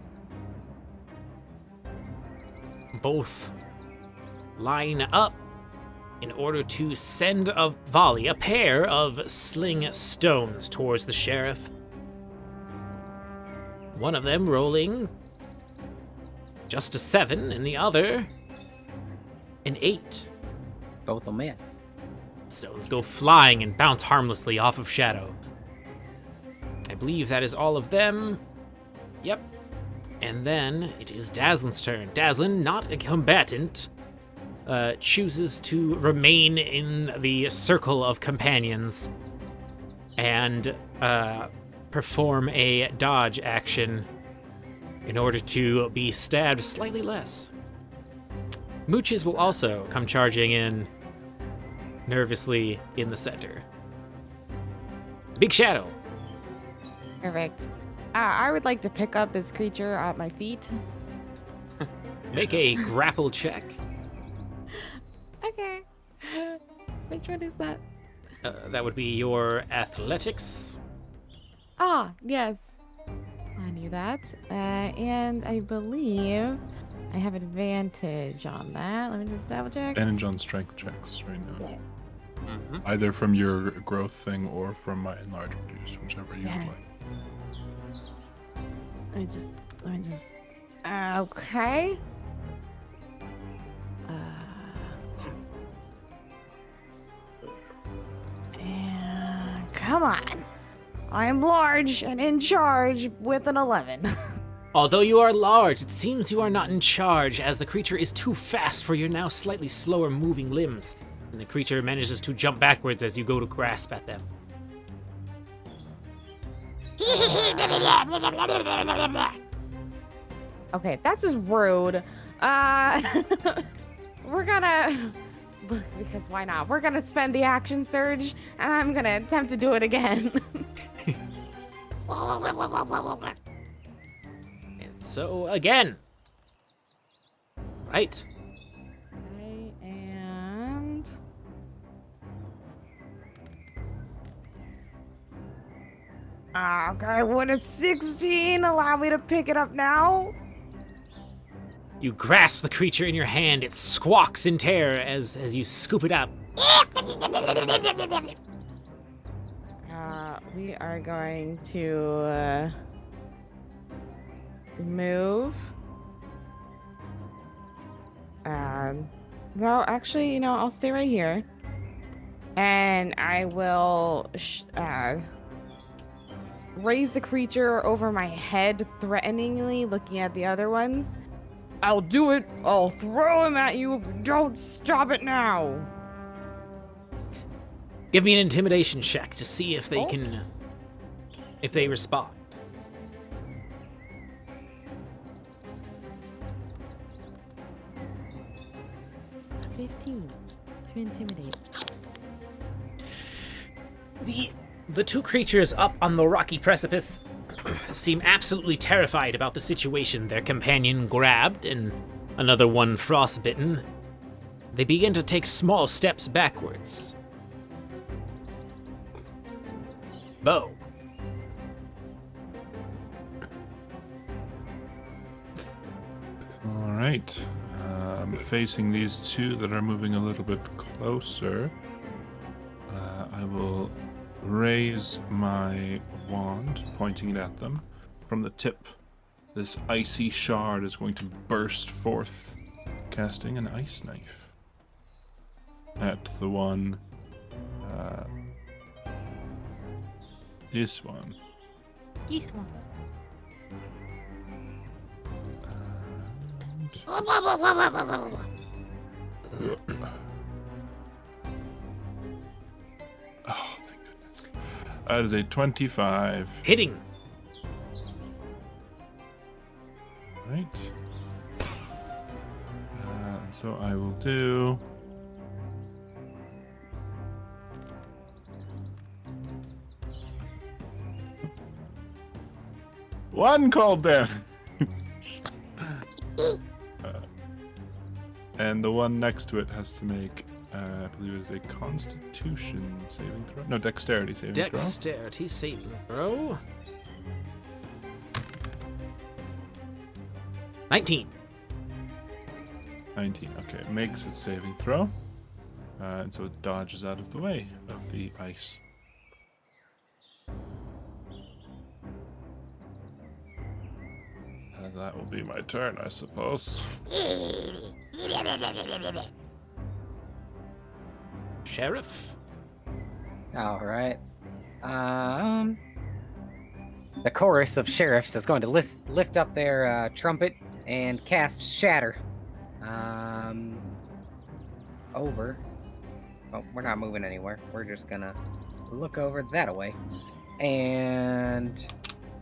Both line up in order to send a volley, a pair of sling stones towards the sheriff. One of them rolling just a 7, and the other an 8. Both will miss. Stones go flying and bounce harmlessly off of Shadow. I believe that is all of them. Yep. And then it is Dazzlin's turn. Dazzlin, not a combatant, chooses to remain in the circle of companions and perform a dodge action in order to be stabbed slightly less. Mooches will also come charging in nervously in the center. Big Shadow. Perfect. I would like to pick up this creature at my feet. Make a grapple check. Okay. Which one is that? That would be your athletics. Ah, yes. I knew that. And I believe I have advantage on that. Let me just double check. Advantage on strength checks right now. Yeah. Mm-hmm. Either from your growth thing or from my enlarge reduce, whichever you would Yes. like. Let me just. Okay. And come on. I am large and in charge with an 11. Although you are large, it seems you are not in charge, as the creature is too fast for your now slightly slower moving limbs, and the creature manages to jump backwards as you go to grasp at them. Okay, that's just rude. We're gonna, because why not? We're gonna spend the action surge, and I'm gonna attempt to do it again. And so, again. Right. Okay, and okay, what a 16. Allow me to pick it up now. You grasp the creature in your hand, it squawks in terror as you scoop it up. We are going to move. Well, actually, I'll stay right here. And I will raise the creature over my head, threateningly looking at the other ones. I'll do it. I'll throw him at you if you don't stop it now. Give me an intimidation check to see if they if they respond. To intimidate. The two creatures up on the rocky precipice seem absolutely terrified about the situation their companion grabbed and another one frostbitten. They begin to take small steps backwards. Bo. All right. Facing these two that are moving a little bit closer, I will raise my wand, pointing it at them. From the tip, this icy shard is going to burst forth, casting an ice knife at the one. This one. This one. Oh, thank goodness. That is a 25. Hitting. Right. So I will do. One cold damage. And the one next to it has to make, I believe it is a Constitution saving throw. No, Dexterity saving throw. Dexterity saving throw. 19. 19. Okay, it makes its saving throw. And so it dodges out of the way of the ice. And that will be my turn, I suppose. Sheriff. All right. The chorus of sheriffs is going to lift up their trumpet and cast Shatter. Over. Oh, we're not moving anywhere. We're just gonna look over that way. And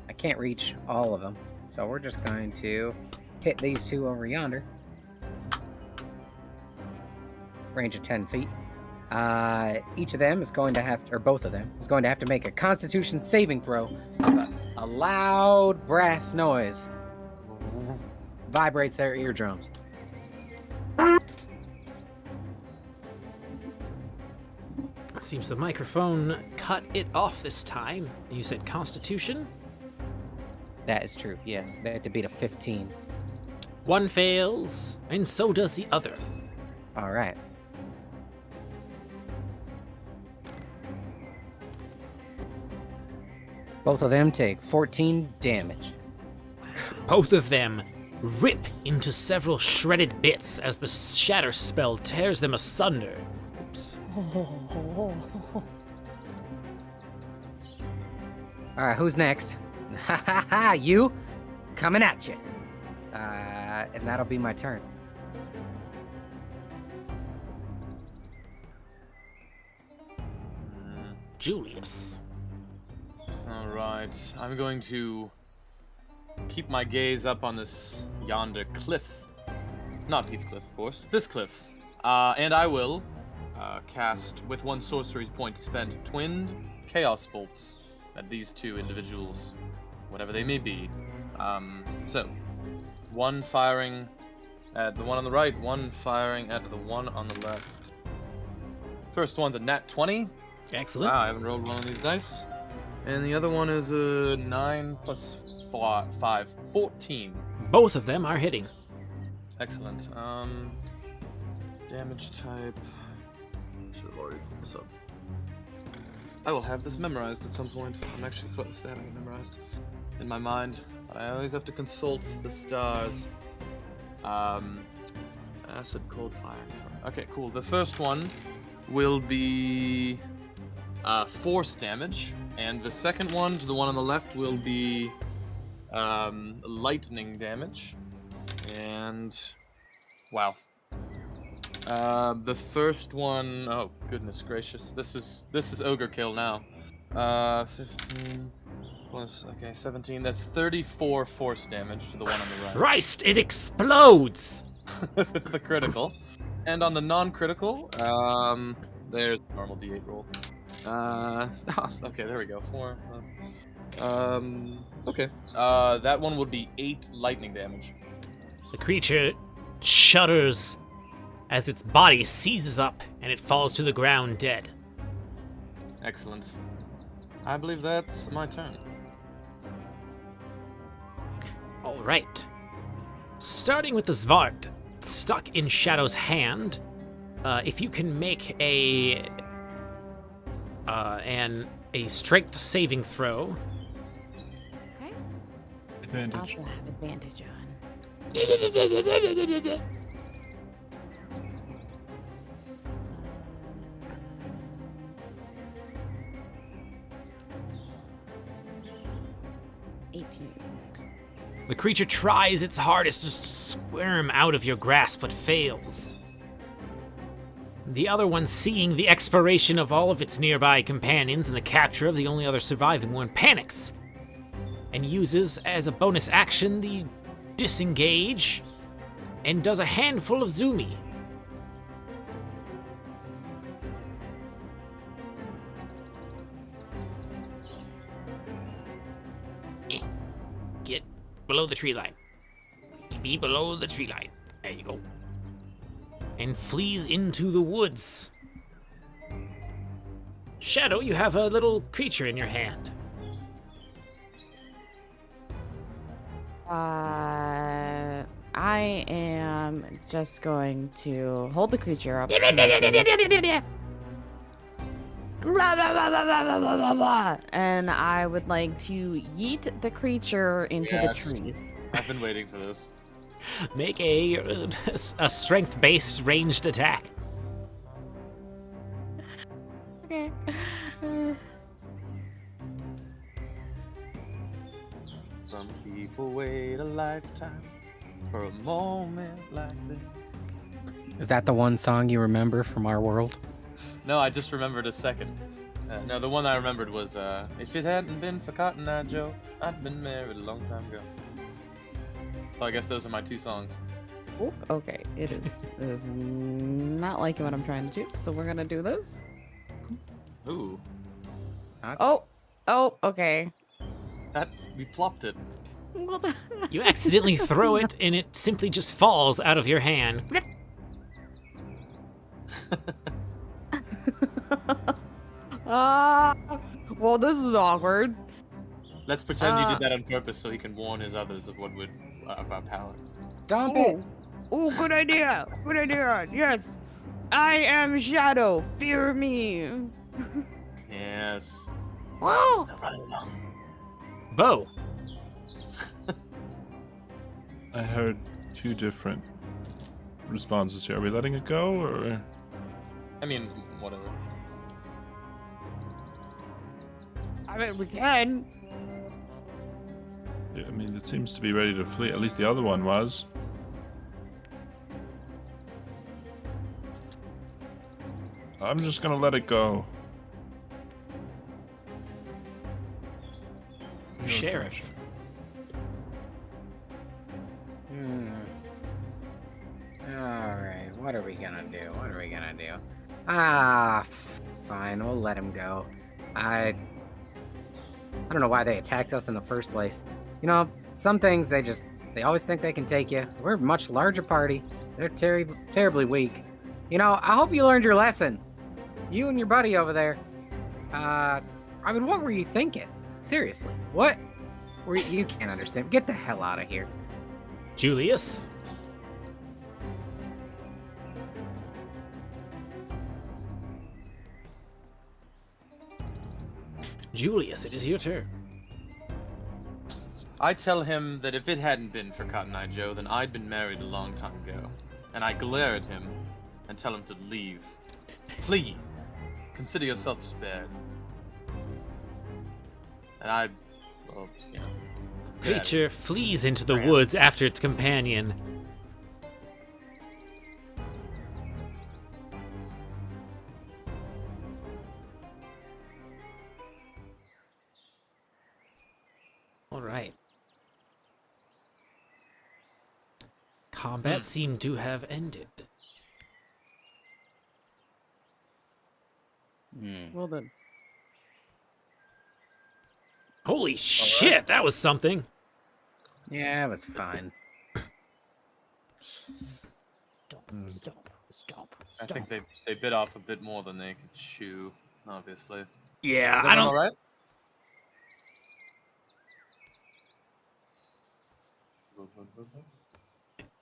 I can't reach all of them. So we're just going to hit these two over yonder. Range of 10 feet. Each of them is going to have, or both of them, is going to have to make a Constitution saving throw. A loud brass noise vibrates their eardrums. Seems the microphone cut it off this time. You said Constitution? That is true, yes. They had to beat a 15. One fails, and so does the other. All right. Both of them take 14 damage. Both of them rip into several shredded bits as the shatter spell tears them asunder. Oops. All right, who's next? Ha ha ha! You, coming at you. And that'll be my turn. Julius. Alright, I'm going to keep my gaze up on this yonder cliff. Not Heathcliff, of course. This cliff. And I will cast, with one sorcery point spent, twinned chaos bolts at these two individuals, whatever they may be. So, one firing at the one on the right, one firing at the one on the left. First one's a nat 20. Excellent. Wow, I haven't rolled one of these dice. And the other one is a 9 plus 5, 14. Both of them are hitting. Excellent. Damage type. Should have already pulled this up. I will have this memorized at some point. I'm actually close to having it memorized in my mind, but I always have to consult the stars. Acid, cold, fire. Okay, cool. The first one will be force damage, and the second one, to the one on the left, will be lightning damage. And wow. The first one, oh goodness gracious, this is ogre kill now. 15 plus, okay, 17. That's 34 force damage to the one on the right. Christ, it explodes! The critical, and on the non-critical, there's the normal D8 roll. Okay, there we go. 4. Okay. That one would be 8 lightning damage. The creature shudders as its body seizes up and it falls to the ground dead. Excellent. I believe that's my turn. All right. Starting with the Svart stuck in Shadow's hand, if you can make a strength saving throw. Okay. Advantage. Also have advantage on. 18. The creature tries its hardest to squirm out of your grasp, but fails. The other one, seeing the expiration of all of its nearby companions and the capture of the only other surviving one, panics and uses as a bonus action the disengage and does a handful of zoomy. Get below the tree line. Be below the tree line. There you go. And flees into the woods. Shadow, you have a little creature in your hand. I am just going to hold the creature up. And I would like to yeet the creature into the Yes. trees. I've been waiting for this. Make a strength-based ranged attack. Okay. Some people wait a lifetime for a moment like this. Is that the one song you remember from our world? No, I just remembered a second. No, the one I remembered was, if it hadn't been for Cotton Eye Joe, I'd been married a long time ago. So I guess those are my 2 songs. Oop, okay, it is not liking what I'm trying to do, so we're gonna do this. Ooh, Oh, okay. we plopped it. Well, You accidentally throw it, and it simply just falls out of your hand. Well, this is awkward. Let's pretend you did that on purpose so he can warn his others of of our power. Dump it! Oh, good idea. Good idea. Yes. I am Shadow. Fear me. Yes. Whoa. Now run along. Bo, I heard 2 different responses here. Are we letting it go, or? I mean, whatever. I mean, we can. Yeah, I mean, it seems to be ready to flee. At least the other one was. I'm just gonna let it go. Sheriff. Alright, what are we gonna do? Fine, we'll let him go. I don't know why they attacked us in the first place. You know, some things they always think they can take you. We're a much larger party. They're terribly weak. You know, I hope you learned your lesson. You and your buddy over there. I mean, what were you thinking? Seriously, what? You can't understand. Get the hell out of here. Julius. Julius, it is your turn. I tell him that if it hadn't been for Cotton Eye Joe, then I'd been married a long time ago. And I glare at him and tell him to leave. Flee. Consider yourself spared. And well, you know. get out of Creature flees into the Ram. woods after its companion, All right. Combat seemed to have ended. Well then. Holy shit, that was something. Yeah, it was fine. Stop. I think they bit off a bit more than they could chew, obviously. Is Yeah, I everyone don't. alright?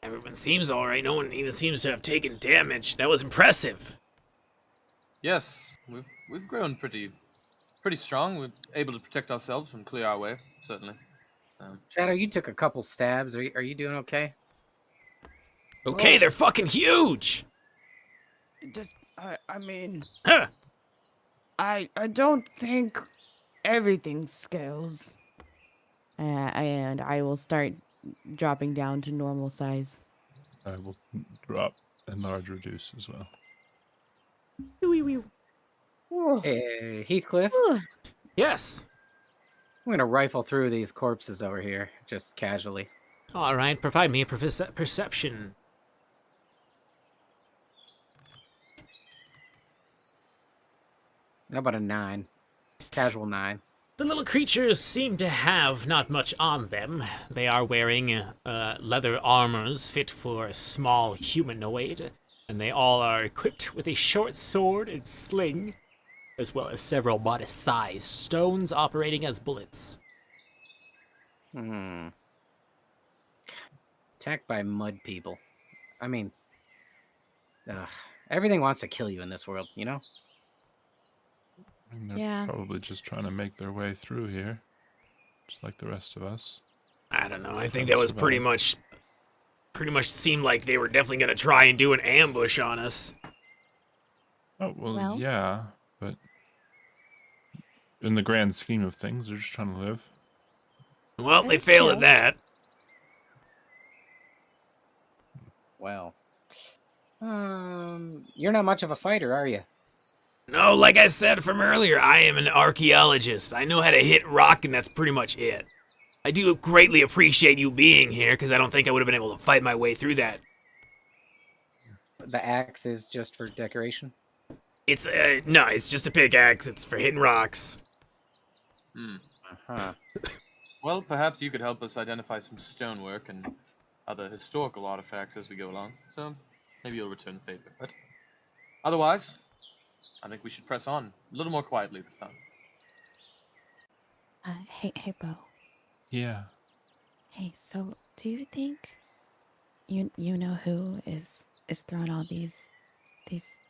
Everyone seems all right. No one even seems to have taken damage. That was impressive. Yes, we've grown pretty strong. We're able to protect ourselves and clear our way, certainly. Shadow, you took a couple stabs. Are you doing okay? Okay, they're fucking huge. I mean, Huh. I don't think everything scales. And I will start dropping down to normal size. I will drop and large reduce as well. Hey, Heathcliff, Yes. I'm gonna rifle through these corpses over here, just casually. All right, provide me a perception. How about a 9? Casual 9. The little creatures seem to have not much on them. They are wearing leather armors fit for a small humanoid, and they all are equipped with a short sword and sling, as well as several modest-sized stones operating as bullets. Attacked by mud people. I mean, everything wants to kill you in this world, you know? I mean, they're Yeah. probably just trying to make their way through here, just like the rest of us. I don't know. I think Trying that to was pretty survive. much seemed like they were definitely going to try and do an ambush on us. Oh, Well- yeah, but in the grand scheme of things, they're just trying to live. Well, they That's failed true. at that. Well. You're not much of a fighter, are you? No, like I said from earlier, I am an archaeologist. I know how to hit rock, and that's pretty much it. I do greatly appreciate you being here, because I don't think I would have been able to fight my way through that. The axe is just for decoration? It's, no, it's just a pickaxe. It's for hitting rocks. Uh-huh. Well, perhaps you could help us identify some stonework and other historical artifacts as we go along. So maybe you'll return the favor. But otherwise, I think we should press on a little more quietly this time. Hey, Bo. Yeah. Hey, so do you think you know who is throwing all these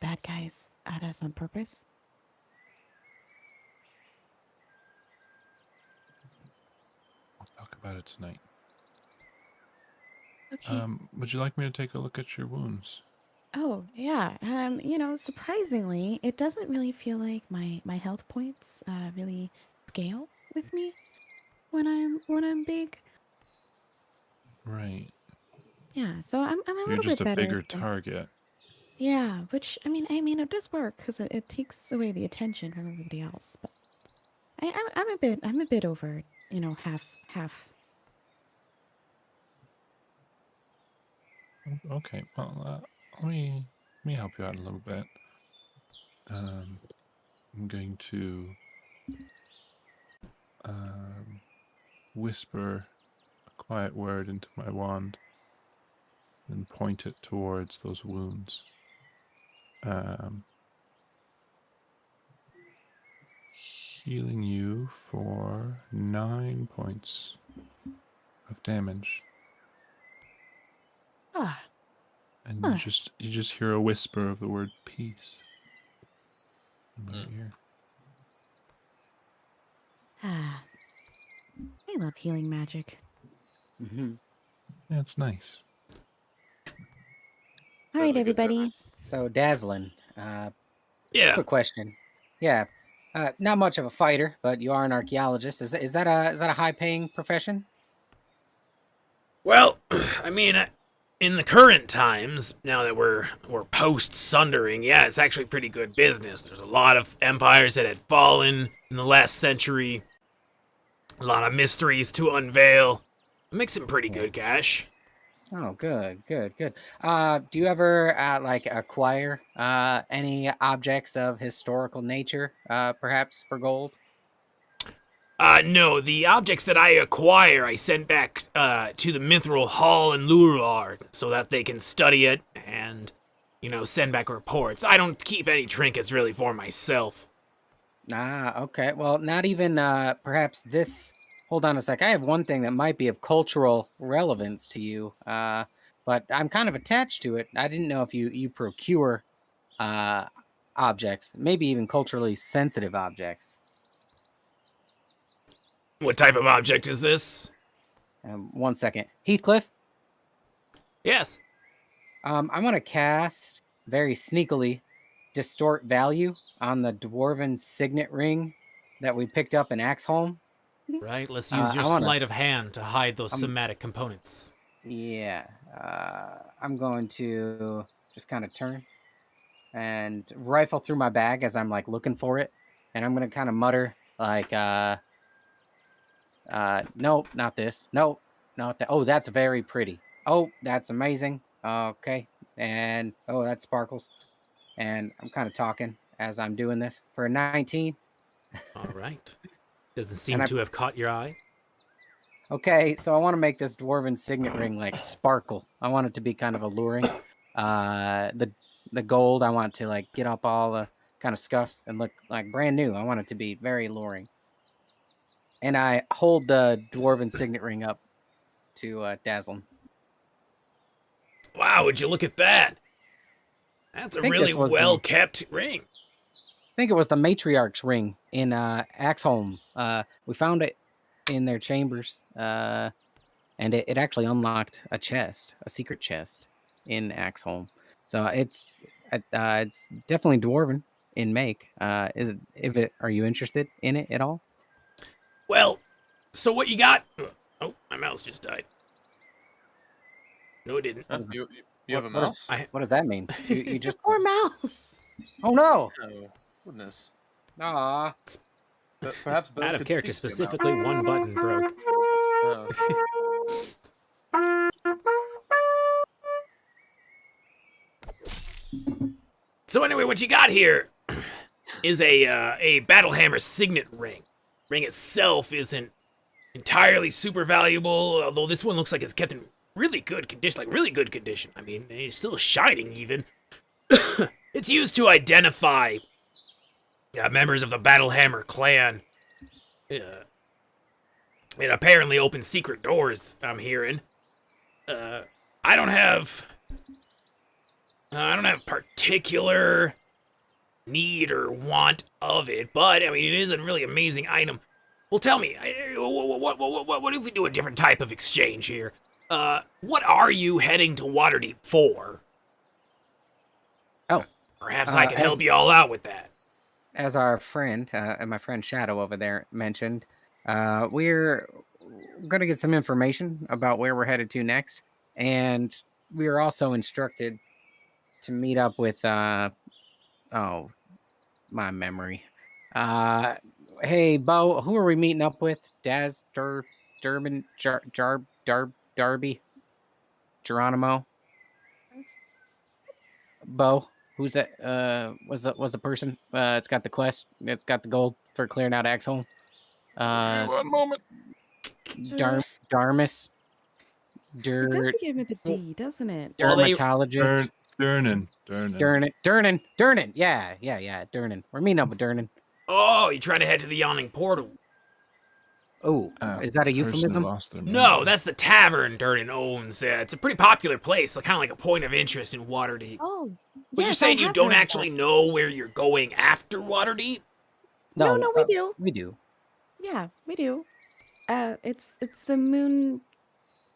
bad guys at us on purpose? We'll talk about it tonight. Okay. Would you like me to take a look at your wounds? Oh, yeah. Surprisingly, it doesn't really feel like my health points really scale with me when I'm big. Right. Yeah, so I'm a You're little just bit a better. bigger than- target. Yeah, which I mean it does work because it takes away the attention from everybody else. But I'm a bit over, half. Okay. Well, let me help you out a little bit. I'm going to whisper a quiet word into my wand and point it towards those wounds. Healing you for 9 points of damage. Ah, And Huh. you just hear a whisper of the word peace in my ear. I love healing magic. Mm-hmm. Yeah, it's nice. All right, Certainly good everybody. beverage. So, Dazzlin, Yeah. quick question. Yeah, not much of a fighter, but you are an archaeologist. Is that a high-paying profession? Well, I mean, in the current times, now that we're post-sundering, yeah, it's actually pretty good business. There's a lot of empires that had fallen in the last century. A lot of mysteries to unveil. Make some pretty good cash. Oh, good. Do you ever like acquire any objects of historical nature, perhaps for gold? No, the objects that I acquire, I send back to the Mithril Hall in Lurard so that they can study it and, send back reports. I don't keep any trinkets really for myself. Ah, okay. Well, not even perhaps this. Hold on a sec. I have one thing that might be of cultural relevance to you, but I'm kind of attached to it. I didn't know if you procure uh, objects, maybe even culturally sensitive objects. What type of object is this? 1 second, Heathcliff. Yes. I want to cast very sneakily distort value on the dwarven signet ring that we picked up in Axholm. Right, let's use your sleight of hand to hide those somatic components. Yeah, I'm going to just kind of turn and rifle through my bag as I'm like looking for it, and I'm gonna kind of mutter like, nope, not this, nope, not that. Oh, that's very pretty. Oh, that's amazing. Okay, and oh, that sparkles, and I'm kind of talking as I'm doing this for a 19. All right. Doesn't seem And I- to have caught your eye. Okay, so I want to make this dwarven signet ring like sparkle. I want it to be kind of alluring. The gold, I want to like get up all the kind of scuffs and look like brand new. I want it to be very alluring. And I hold the dwarven signet ring up to dazzle him. Wow, would you look at that? That's a think really this was the- well-kept ring. I think it was the matriarch's ring in Axholm. We found it in their chambers, and it actually unlocked a chest, a secret chest in Axholm. So it's definitely dwarven in make. Are you interested in it at all? Well, so what you got? Oh, my mouse just died. No, it didn't. Huh? You have a What- mouse? What does that mean? You just Poor mouse. oh no! Oh, goodness. Aw. But perhaps Bo Out of could character, speak to your mouse. specifically one button broke. Oh. So anyway, what you got here is a Battlehammer signet ring. Ring itself isn't entirely super valuable, although this one looks like it's kept in really good condition, like really good condition. I mean, it's still shining even. It's used to identify members of the Battlehammer clan. It apparently opens secret doors, I'm hearing. I don't have particular need or want of it, but I mean, it is a really amazing item. Well, tell me, what if we do a different type of exchange here? What are you heading to Waterdeep for? Oh, Perhaps I can help you all out with that. as our friend and my friend Shadow over there mentioned, we're gonna get some information about where we're headed to next, and we are also instructed to meet up with oh, my memory. Hey Bo, who are we meeting up with? Daz, Durbin, Darby, Geronimo, Bo. Who's that? Was the person? It's got the quest. It's got the gold for clearing out Axholm. One moment. Darmus. It does Dirt. begin with a D, doesn't it? Well, they- Dermatologist. Durnan. Durnan. Yeah. Durnan. We're meeting up with Durnan. Oh, you're trying to head to the Yawning Portal. Oh, is that a euphemism? No, that's the tavern Durden owns. It's a pretty popular place, kind of like a point of interest in Waterdeep. Oh, But you're yes, saying I you have don't heard of actually know where you're going after Waterdeep? No, we do. We do. Yeah, we do. It's the moon.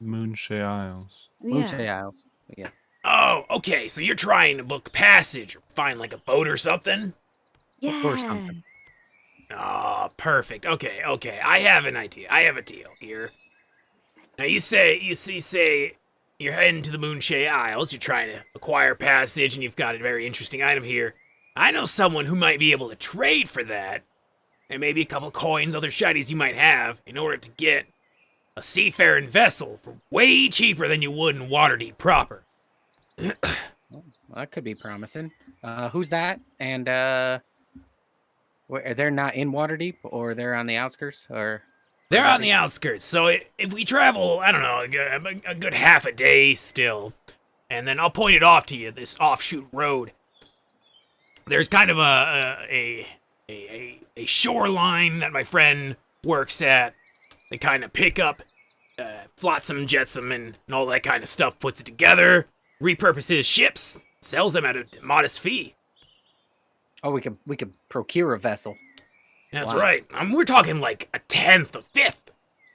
Moonshay Isles. Moonshay Yeah. Isles. Yeah. Oh, okay, so you're trying to book passage or find like a boat or something? Yeah. Or something. Oh, perfect. Okay. I have an idea. I have a deal here. Now you say you're heading to the Moonshay Isles, you're trying to acquire passage, and you've got a very interesting item here. I know someone who might be able to trade for that. and maybe a couple coins, other shinies you might have, in order to get a seafaring vessel for way cheaper than you would in Waterdeep proper. Well, that could be promising. Who's that? And they're not in Waterdeep, or they're on the outskirts, or They're on the outskirts, so if we travel, I don't know, a good half a day still, and then I'll point it off to you, this offshoot road. There's kind of a shoreline that my friend works at. They kind of pick up flotsam, jetsam, and all that kind of stuff, puts it together, repurposes ships, sells them at a modest fee. Oh, we could procure a vessel. That's Wow. right. We're talking like a tenth, a fifth,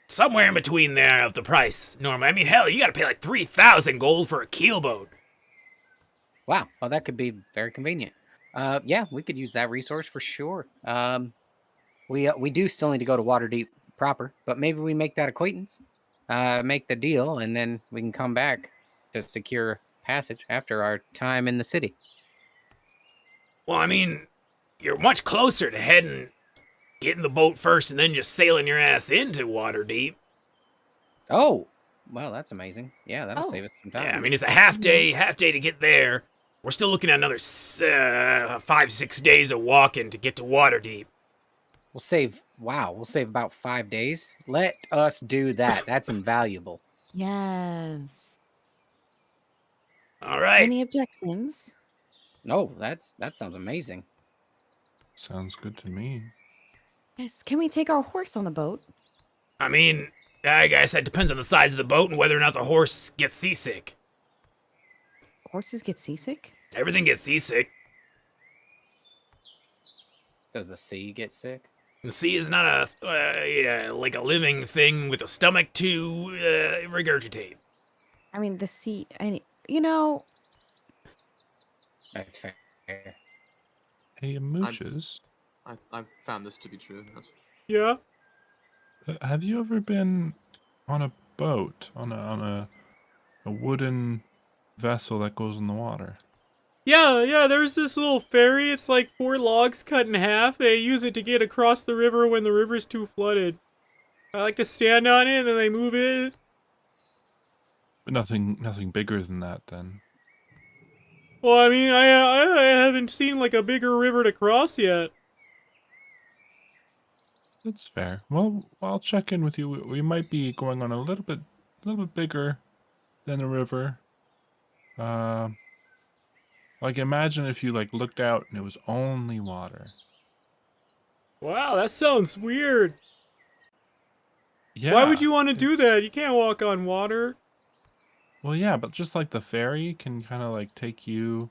somewhere in between there of the price normally. I mean, hell, you gotta pay like 3,000 gold for a keelboat. Wow. Well, that could be very convenient. Yeah, we could use that resource for sure. We do still need to go to Waterdeep proper, but maybe we make that acquaintance, make the deal, and then we can come back to secure passage after our time in the city. Well, I mean, you're much closer to getting the boat first and then just sailing your ass into Waterdeep. Oh, well, that's amazing. Yeah, that'll Oh. save us some time. Yeah, I mean, it's a half day to get there. We're still looking at another 5-6 days of walking to get to Waterdeep. We'll save about 5 days. Let us do that. That's invaluable. Yes. All right. Any objections? No, that sounds amazing. Sounds good to me. Yes. Can we take our horse on the boat? I mean, I guess that depends on the size of the boat and whether or not the horse gets seasick. Horses get seasick? Everything gets seasick. Does the sea get sick? The sea is not like a living thing with a stomach to regurgitate. I mean, the sea. You know, That's fair. Hey, Mooches, I've found this to be true. Yes. Yeah. have you ever been on a boat, on a wooden vessel that goes in the water? Yeah, there's this little ferry. It's like 4 logs cut in half. They use it to get across the river when the river's too flooded. I like to stand on it and then they move it. But nothing bigger than that, then. Well, I mean, I haven't seen like a bigger river to cross yet. That's fair. Well, I'll check in with you. We might be going on a little bit bigger than a river. Like imagine if you like looked out and it was only water. Wow, that sounds weird. Yeah. Why would you want to do it's- that? You can't walk on water. Well, yeah, but just like the ferry can kind of like take you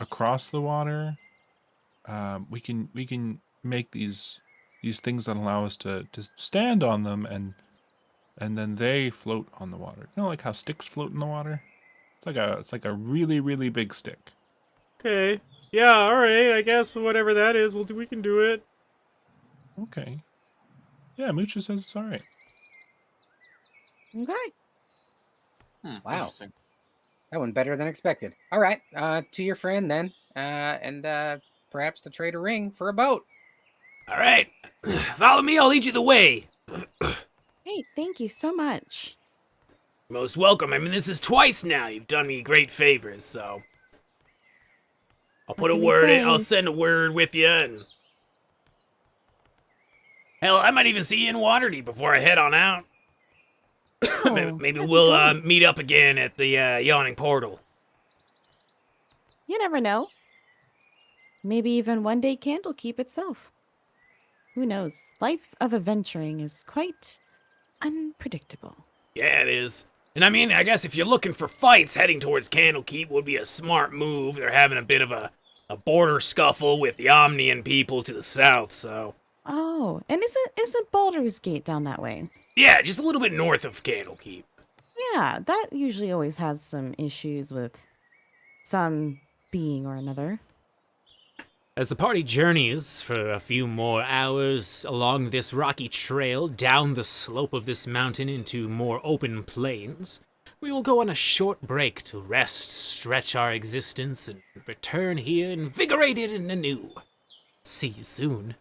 across the water. We can make these things that allow us to stand on them and then they float on the water. You know, like how sticks float in the water. It's like a really really big stick. Okay. Yeah, alright, I guess whatever that is, we can do it. Okay. Yeah, Moocha says it's all right. okay. Wow. Interesting. That went better than expected. All right, to your friend then, and perhaps to trade a ring for a boat. Alright. Follow me, I'll lead you the way. Hey, thank you so much. Most welcome. I mean, this is twice now. You've done me great favors, so I'll put What a can we word in. say? I'll send a word with you, and hell, I might even see you in Waterdeep before I head on out. Maybe that'd be we'll great. meet up again at the yawning portal. You never know. Maybe even one day Candlekeep itself. Who knows? Life of adventuring is quite unpredictable. Yeah, it is. And I mean, I guess if you're looking for fights, heading towards Candlekeep would be a smart move. They're having a bit of a border scuffle with the Omnian people to the south, so Oh, and isn't Baldur's Gate down that way? yeah, just a little bit north of Candlekeep. Yeah, that usually always has some issues with some being or another. As the party journeys for a few more hours along this rocky trail down the slope of this mountain into more open plains, we will go on a short break to rest, stretch our existence, and return here invigorated and anew. See you soon.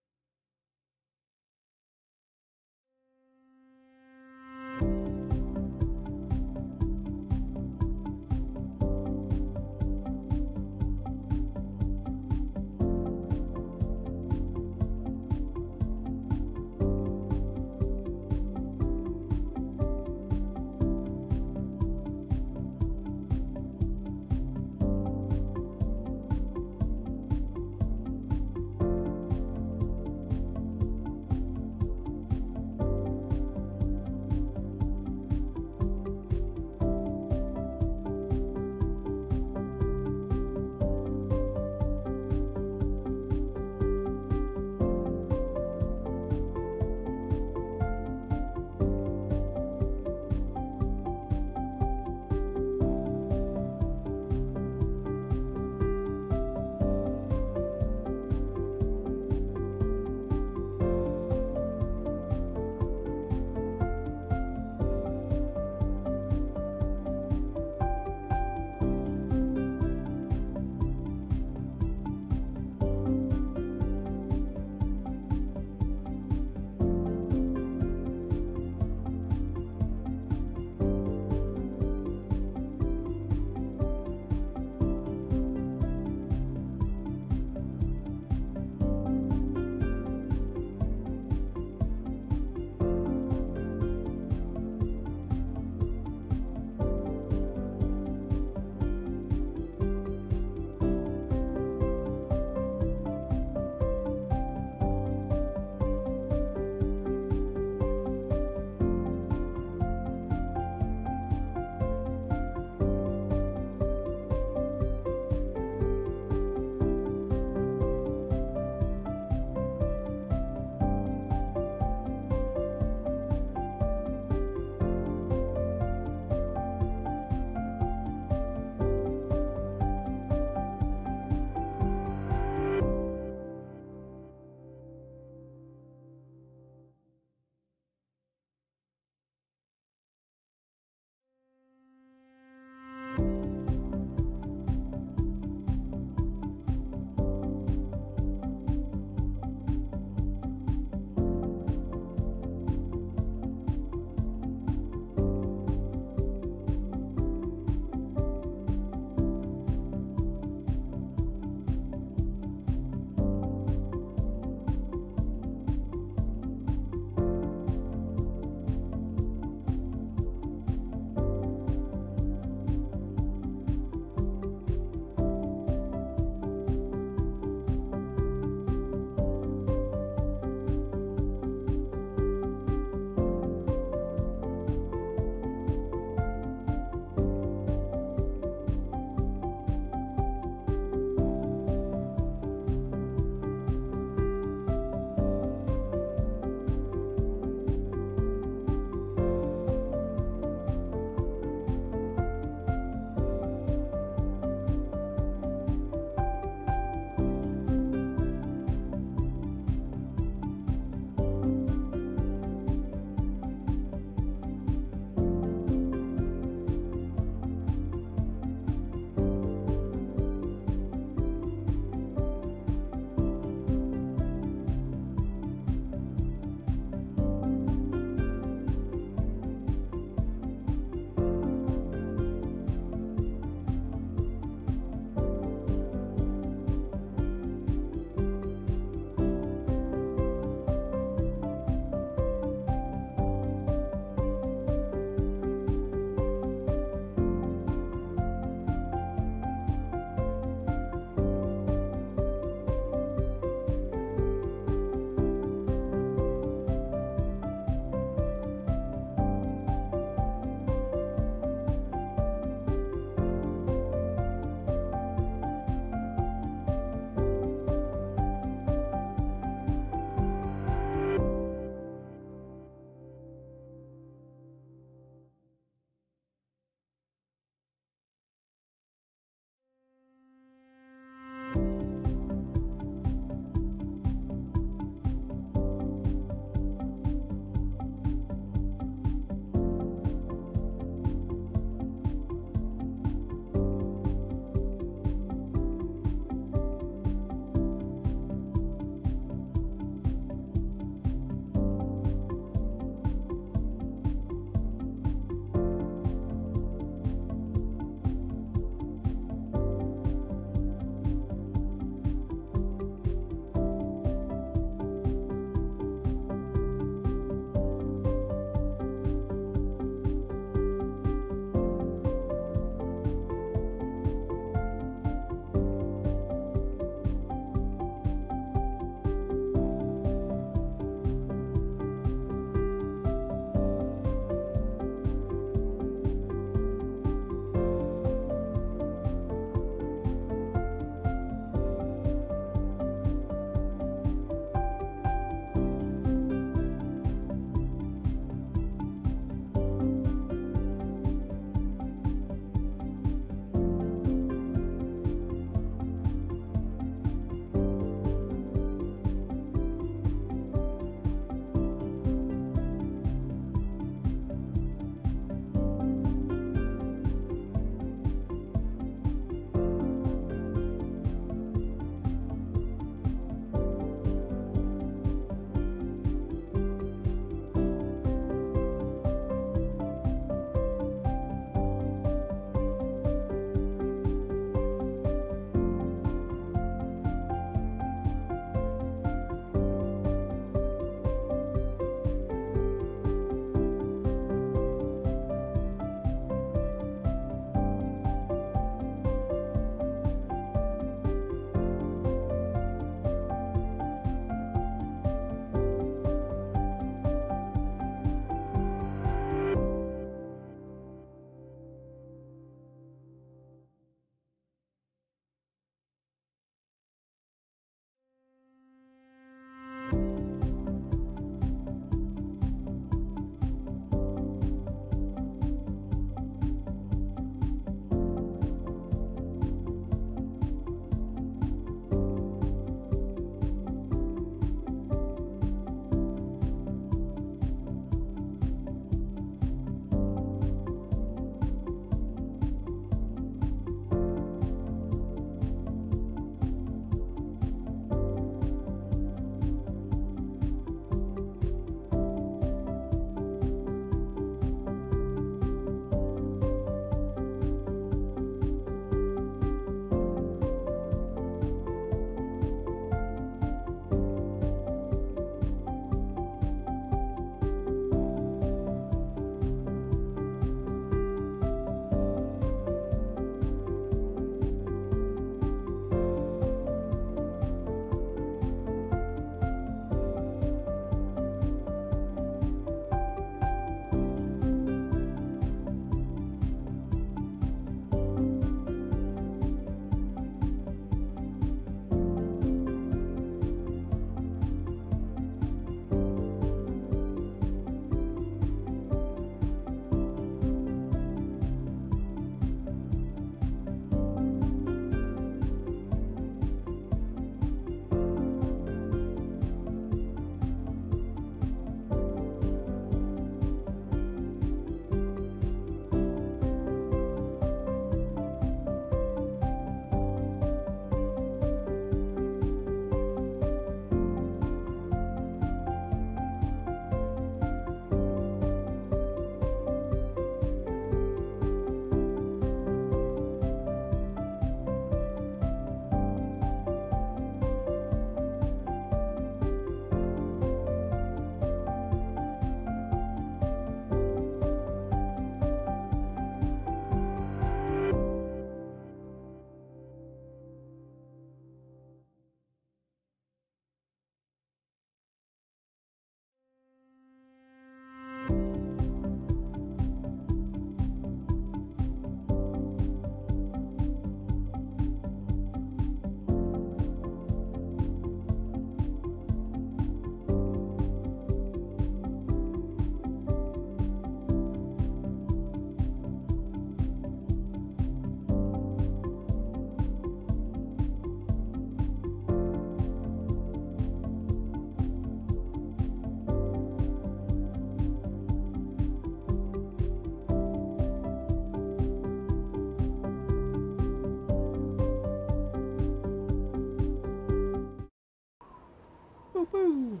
Boo boo.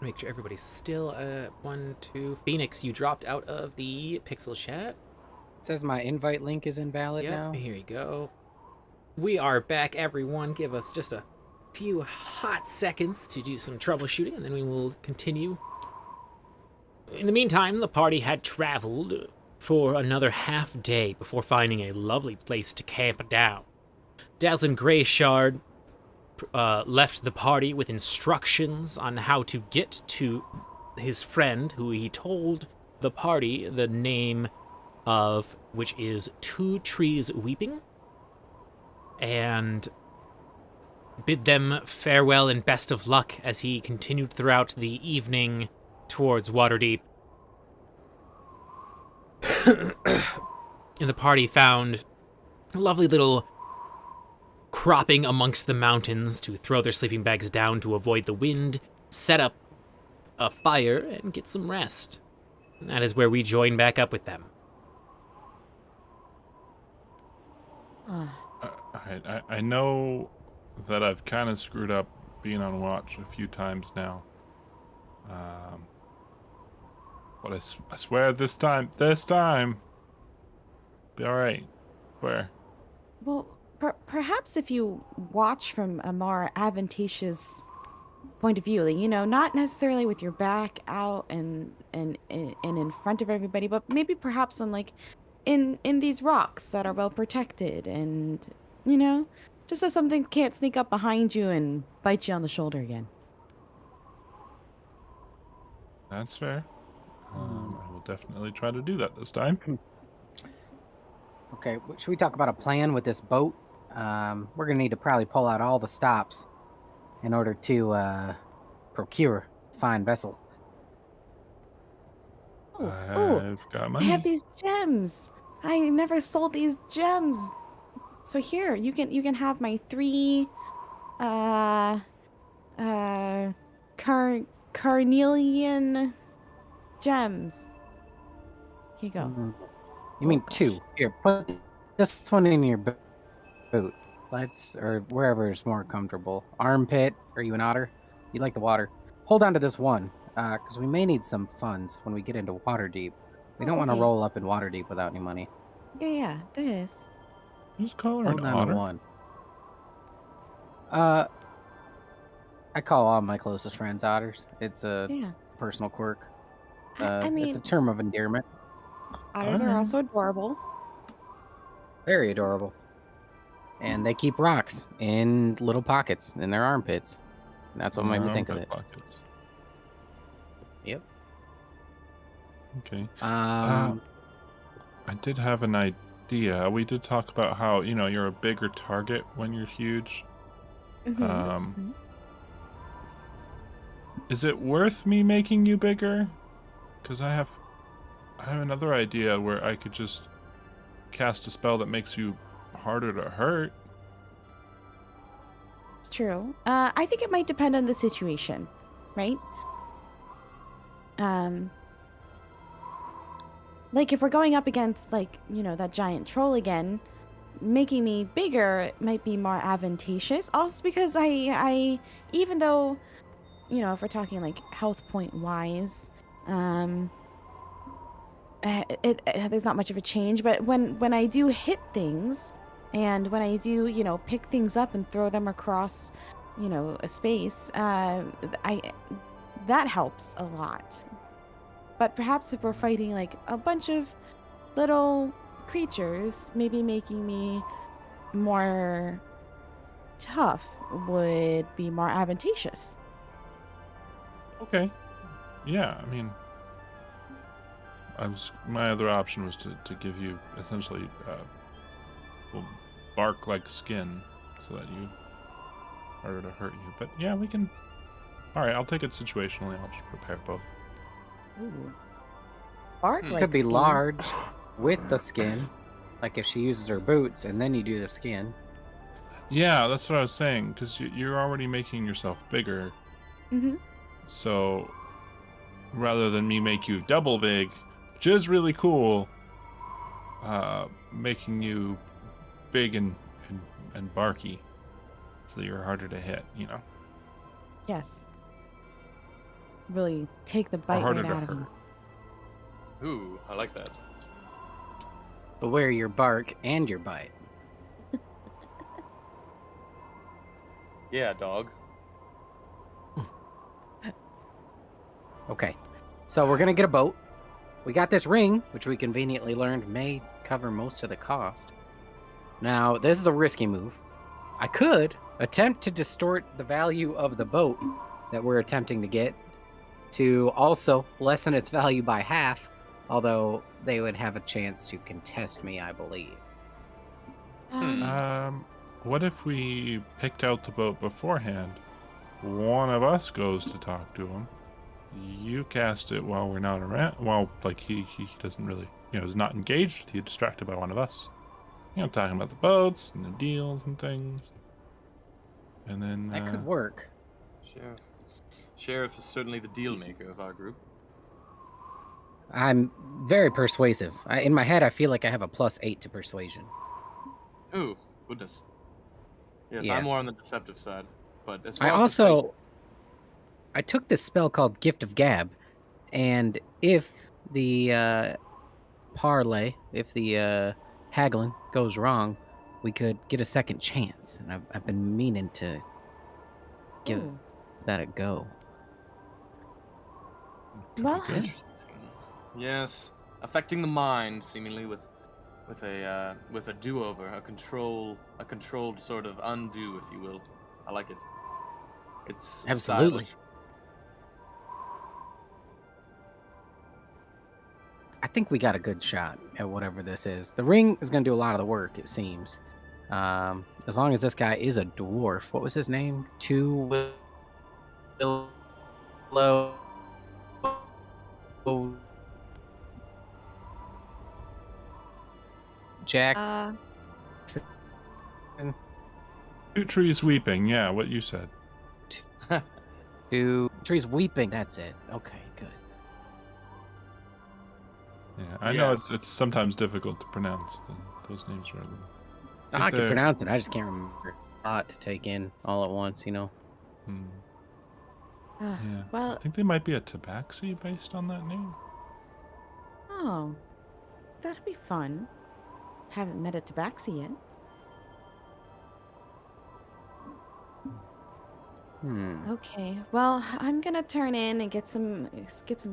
Make sure everybody's still 1, 2. Phoenix, you dropped out of the Pixel chat. It says my invite link is invalid Yep, now. here you go. We are back, everyone. Give us just a few hot seconds to do some troubleshooting, and then we will continue. In the meantime, the party had traveled for another half day before finding a lovely place to camp down. Dazzling Greyshard left the party with instructions on how to get to his friend, who he told the party the name of which is Two Trees Weeping, and bid them farewell and best of luck as he continued throughout the evening towards Waterdeep. And the party found a lovely little cropping amongst the mountains to throw their sleeping bags down to avoid the wind, set up a fire, and get some rest. And that is where we join back up with them. I know that I've kind of screwed up being on watch a few times now. But I swear this time, be all right. Swear. Well, perhaps if you watch from a more advantageous point of view, like, you know, not necessarily with your back out and in front of everybody, but maybe perhaps on like in these rocks that are well protected, and you know, just so something can't sneak up behind you and bite you on the shoulder again. That's fair. I will definitely try to do that this time. Okay, should we talk about a plan with this boat? We're gonna need to probably pull out all the stops in order to procure a fine vessel. Oh, I've got I money. have these gems. I never sold these gems. So here, you can have my 3 carnelian gems. Here you go. You mean gosh. 2? Here, put this one in your boot. Or wherever is more comfortable. Armpit? Are you an otter? You like the water? Hold on to this one, because we may need some funds when we get into Waterdeep. We don't want to Okay. roll up in Waterdeep without any money. Yeah, this. Just call her Hold an on otter. to one. I call all my closest friends otters. It's a Yeah. personal quirk. I It's mean, a term of endearment. otters are also adorable. Very adorable. And they keep rocks in little pockets in their armpits. That's what made me think of it. Pockets. Yep. Okay. Um, I did have an idea. We did talk about how, you know, you're a bigger target when you're huge. Mhm. Is it worth me making you bigger? Because I have another idea where I could just cast a spell that makes you harder to hurt. It's true. I think it might depend on the situation, right? Like if we're going up against, like, you know, that giant troll again, making me bigger might be more advantageous. Also because I even though, you know, if we're talking like health point wise, there's not much of a change, but when I do hit things, and when I do, you know, pick things up and throw them across, you know, a space, that helps a lot. But perhaps if we're fighting like a bunch of little creatures, maybe making me more tough would be more advantageous. Okay. Yeah, I mean, my other option was to give you essentially well, bark-like skin so that you harder to hurt you. But yeah, we can. All right, I'll take it situationally. I'll just prepare both. Ooh. Bark it like could be skin. large with the skin. Like if she uses her boots and then you do the skin. Yeah, that's what I was saying. Because you're already making yourself bigger. Mm-hmm. So rather than me make you double big, which is really cool, making you big and barky, so you're harder to hit. You know. Yes. Really take the Or bite harder right to out of him. hurt. Ooh, I like that. Beware your bark and your bite. Yeah, dog. Okay. So we're gonna get a boat. We got this ring, which we conveniently learned may cover most of the cost. Now, this is a risky move. I could attempt to distort the value of the boat that we're attempting to get to also lessen its value by half, although they would have a chance to contest me, I believe. What if we picked out the boat beforehand? One of us goes to talk to him. You cast it while we're not around. Well, like he doesn't really, is not engaged with you, distracted by one of us. Talking about the boats and the deals and things. And then That could work. Sheriff. Sheriff is certainly the deal maker of our group. I'm very persuasive. In my head, I feel like I have a +8 to persuasion. Ooh, goodness. Yes, Yeah. I'm more on the deceptive side. But as I far as persuasion, I took this spell called Gift of Gab, and if the if the haggling goes wrong, we could get a second chance. And I've been meaning to give Ooh. that a go. could Well, be good. interesting. Yes, affecting the mind seemingly with a do-over, a controlled sort of undo, if you will. I like it. It's Absolutely. stylish. I think we got a good shot at whatever this is. The ring is going to do a lot of the work, it seems. As long as this guy is a dwarf. What was his name? Willow Jack. Two trees weeping. Yeah, what you said. Two trees weeping. That's it. Okay, good. Yeah, I know Yes. it's sometimes difficult to pronounce. Those names are a little. I can they're- pronounce it. I just can't remember. A lot to take in all at once, Hmm. ah, Yeah. well, I think they might be a tabaxi based on that name. oh, that'd be fun. Haven't met a tabaxi yet. Okay, well, I'm gonna turn in and get some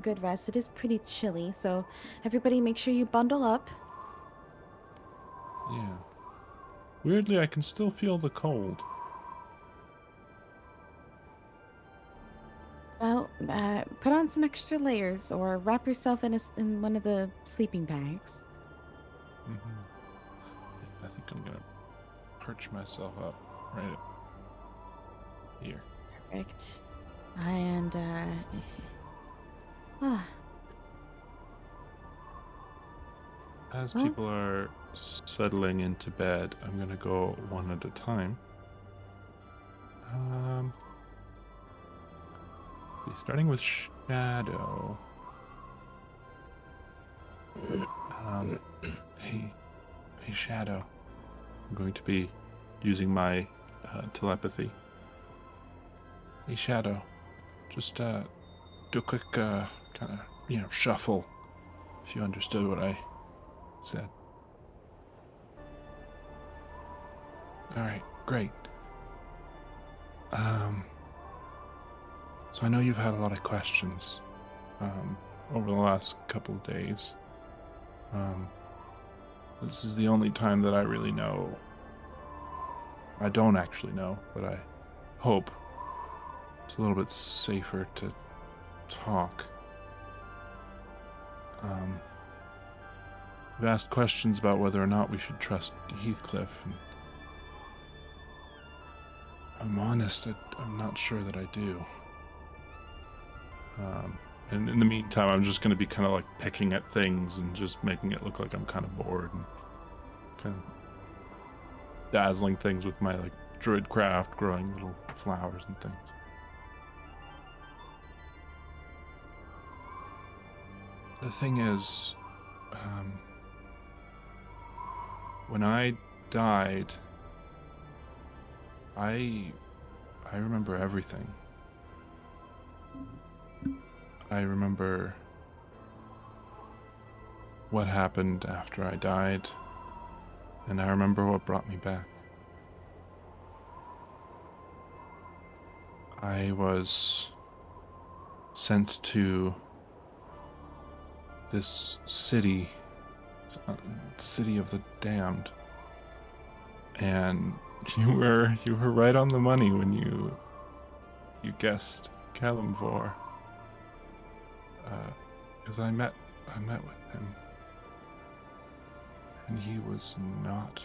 good rest. It is pretty chilly, so everybody make sure you bundle up. Yeah. Weirdly, I can still feel the cold. Well, put on some extra layers or wrap yourself in one of the sleeping bags. I think I'm gonna perch myself up right here. Perfect. And ah, As Well- people are settling into bed, I'm gonna go one at a time. Starting with Shadow. Hey, Shadow. I'm going to be using my telepathy. Hey, Shadow. Just do a quick kind of shuffle. If you understood what I said. All right, great. So I know you've had a lot of questions over the last couple of days. This is the only time that I really know. I don't actually know, but I hope it's a little bit safer to talk. I've asked questions about whether or not we should trust Heathcliff, and I'm honest, I'm not sure that I do. And in the meantime, I'm just going to be kind of like picking at things and just making it look like I'm kind of bored and kind of dazzling things with my like druid craft, growing little flowers and things. The thing is, when I died, I remember everything. I remember what happened after I died, and I remember what brought me back. I was sent to this city, the city of the damned, and you were right on the money when you guessed Kalimvor, because I met with him, and he was not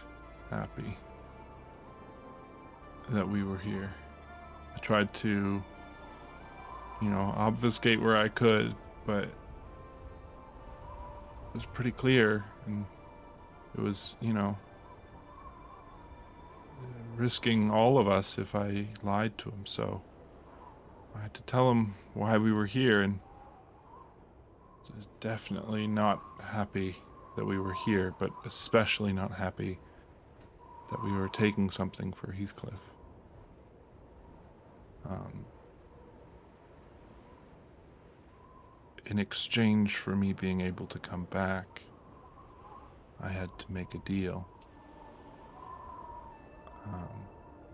happy that we were here. I tried to, obfuscate where I could, but it was pretty clear, and it was, risking all of us if I lied to him, so I had to tell him why we were here, and he was definitely not happy that we were here, but especially not happy that we were taking something for Heathcliff. In exchange for me being able to come back, I had to make a deal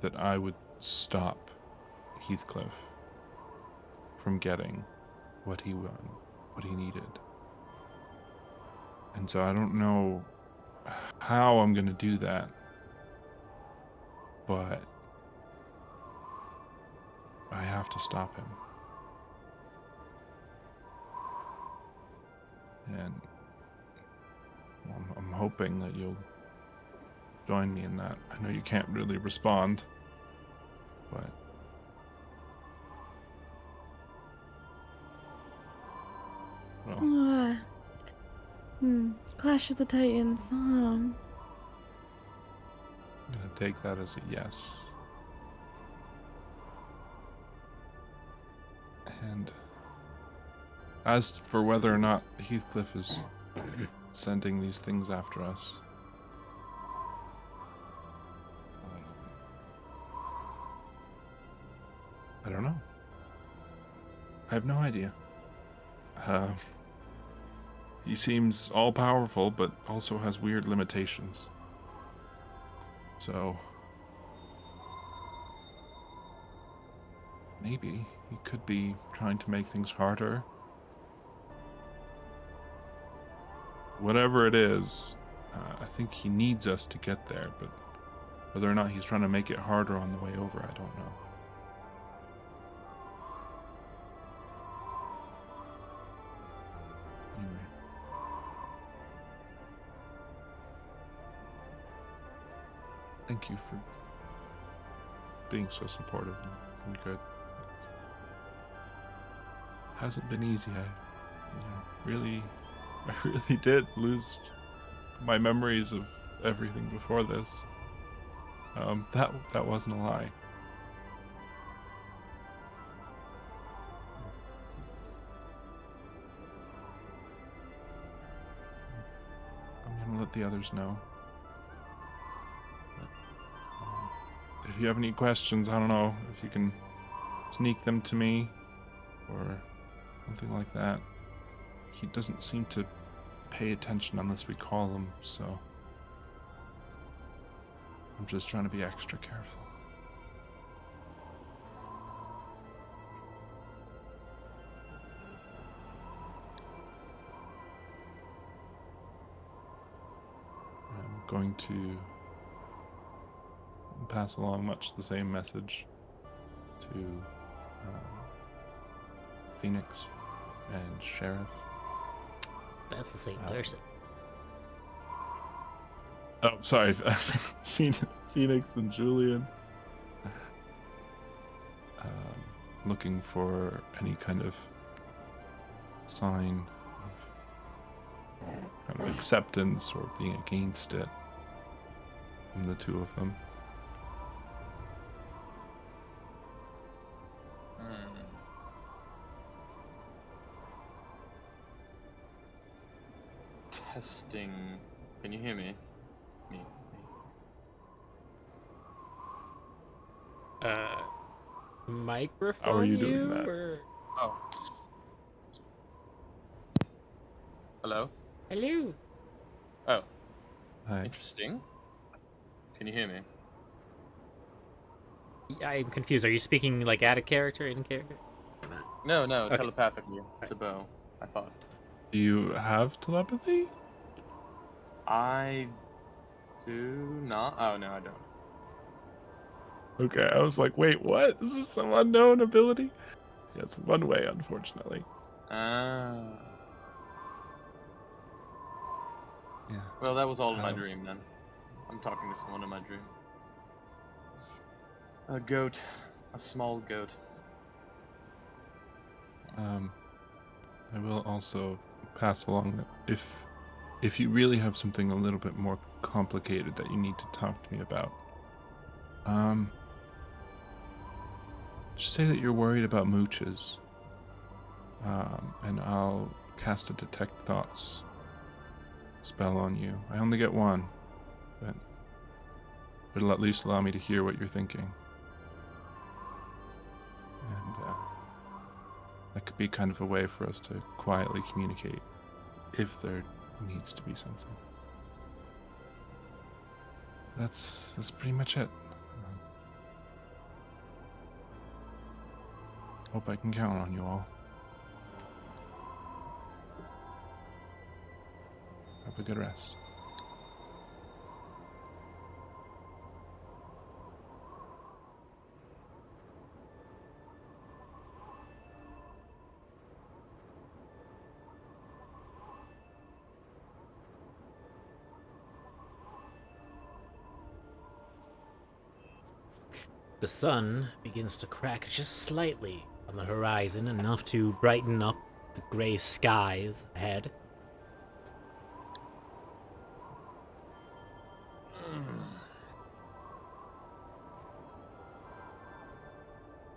that I would stop Heathcliff from getting what he needed. And so I don't know how I'm going to do that, but I have to stop him. And I'm hoping that you'll join me in that. I know you can't really respond, but well, Clash of the Titans. I'm gonna take that as a yes. And as for whether or not Heathcliff is sending these things after us, I don't know. I have no idea. He seems all-powerful, but also has weird limitations. So maybe he could be trying to make things harder. Whatever it is, I think he needs us to get there, but whether or not he's trying to make it harder on the way over, I don't know. Anyway. Thank you for being so supportive and good. It hasn't been easy. I really did lose my memories of everything before this. That wasn't a lie. I'm gonna let the others know. But, if you have any questions, I don't know if you can sneak them to me or something like that. He doesn't seem to pay attention unless we call him, so I'm just trying to be extra careful. I'm going to pass along much the same message to Phoenix and Sheriff. That's the same person. Oh, sorry. Phoenix and Julian. Looking for any kind of sign of kind of acceptance or being against it from the two of them. Testing. Can you hear me? Me. Microphone. How are you doing that? Or... Oh. Hello? Hello. Oh, Hi. interesting. Can you hear me? I'm confused. Are you speaking like out of character, in character? No, no, Okay. telepathically to Bo, I thought. Do you have telepathy? I do not. Oh, no, I don't. Okay, I was like, wait, what? Is this some unknown ability? Yeah, it's one way, unfortunately. Ah. Yeah. Well, that was all in my Um, dream then. I'm talking to someone in my dream. A goat. A small goat. I will also pass along that if you really have something a little bit more complicated that you need to talk to me about, um, just say that you're worried about mooches, and I'll cast a detect thoughts spell on you. I only get one, but it'll at least allow me to hear what you're thinking. And that could be kind of a way for us to quietly communicate if there needs to be something. That's pretty much it. Hope I can count on you all. Have a good rest. The sun begins to crack just slightly on the horizon, enough to brighten up the gray skies ahead.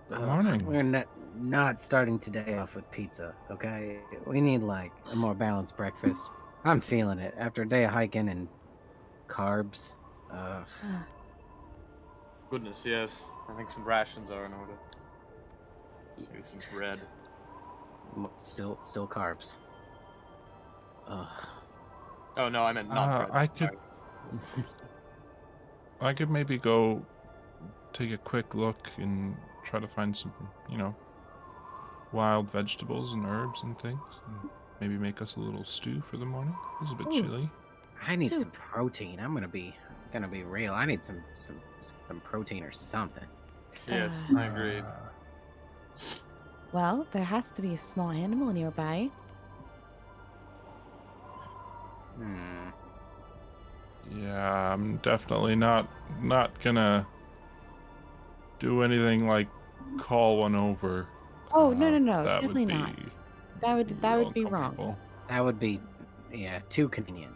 Morning. We're not starting today off with pizza, okay? We need like a more balanced breakfast. I'm feeling it after a day of hiking and carbs. Goodness, yes. I think some rations are in order. Maybe some bread. Still carbs. Ugh. Oh no, I meant not bread. I could Sorry. I could maybe go take a quick look and try to find some, wild vegetables and herbs and things, and maybe make us a little stew for the morning. It's a bit Ooh. chilly. I need some Soup. protein. I'm gonna be real. I need some protein or something. Yes, I agree. Well, there has to be a small animal nearby. Hmm. Yeah, I'm definitely not gonna do anything like call one over. Oh, no, That would definitely be not. That real would be wrong. uncomfortable. That would be, yeah, too convenient.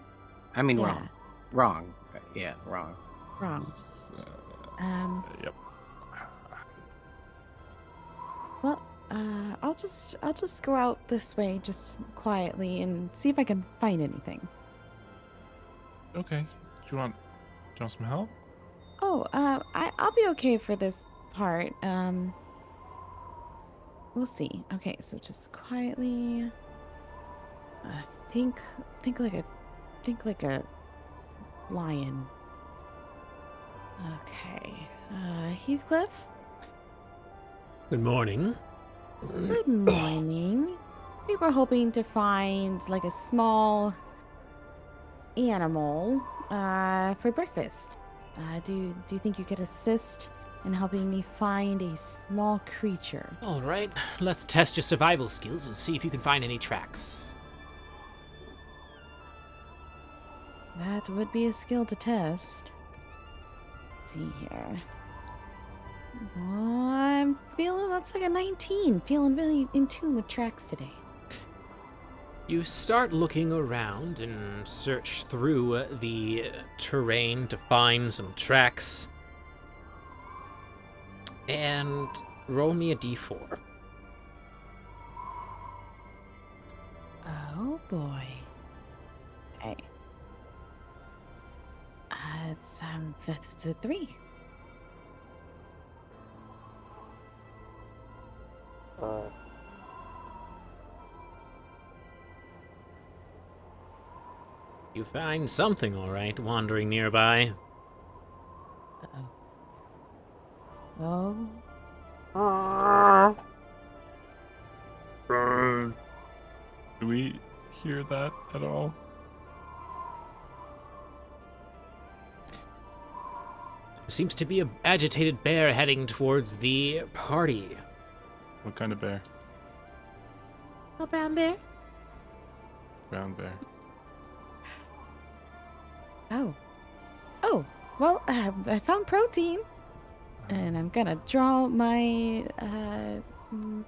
I mean, Yeah. wrong. Wrong. Yeah, wrong. Wrong. Yep. Well, I'll just go out this way just quietly and see if I can find anything. Okay. Do you want some help? Oh, I'll be okay for this part. We'll see. Okay, so just quietly. Think like a lion. Okay. Heathcliff. Good morning. Good morning. We were hoping to find like a small animal for breakfast. Do you think you could assist in helping me find a small creature? All right, let's test your survival skills and see if you can find any tracks. That would be a skill to test. Let's see here. Oh, I'm feeling that's like a 19. Feeling really in tune with tracks today. You start looking around and search through the terrain to find some tracks. And roll me a d4. Oh boy. Okay. It's a 3. You find something, all right, wandering nearby. Oh. Do we hear that at all? There seems to be an agitated bear heading towards the party. What kind of bear? A brown bear? Brown bear. Oh. Oh. Well, I found protein. And I'm gonna draw my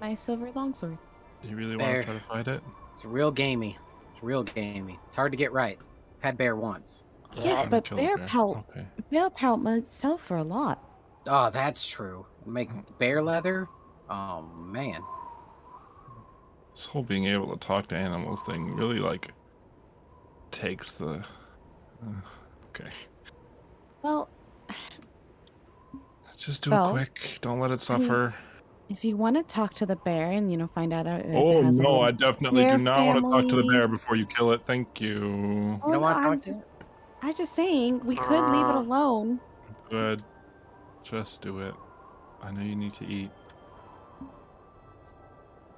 my silver longsword. You really want Bear. to try to fight it? It's real gamey. It's real gamey. It's hard to get right. I've had bear once. Yes, Gonna but kill the bear pelt Okay. might sell for a lot. Oh, that's true. Make bear leather? Oh, man. This whole being able to talk to animals thing really like takes the. Okay. Well, Just do Well, it quick. Don't let it I mean, suffer. if you want to talk to the bear and find out if Oh it has a no, little I definitely do bear not want to talk to the family. bear before you kill it. Thank you. You Oh, don't no, want to talk to it? I'm just saying we could leave it alone. Good. Just do it. I know you need to eat.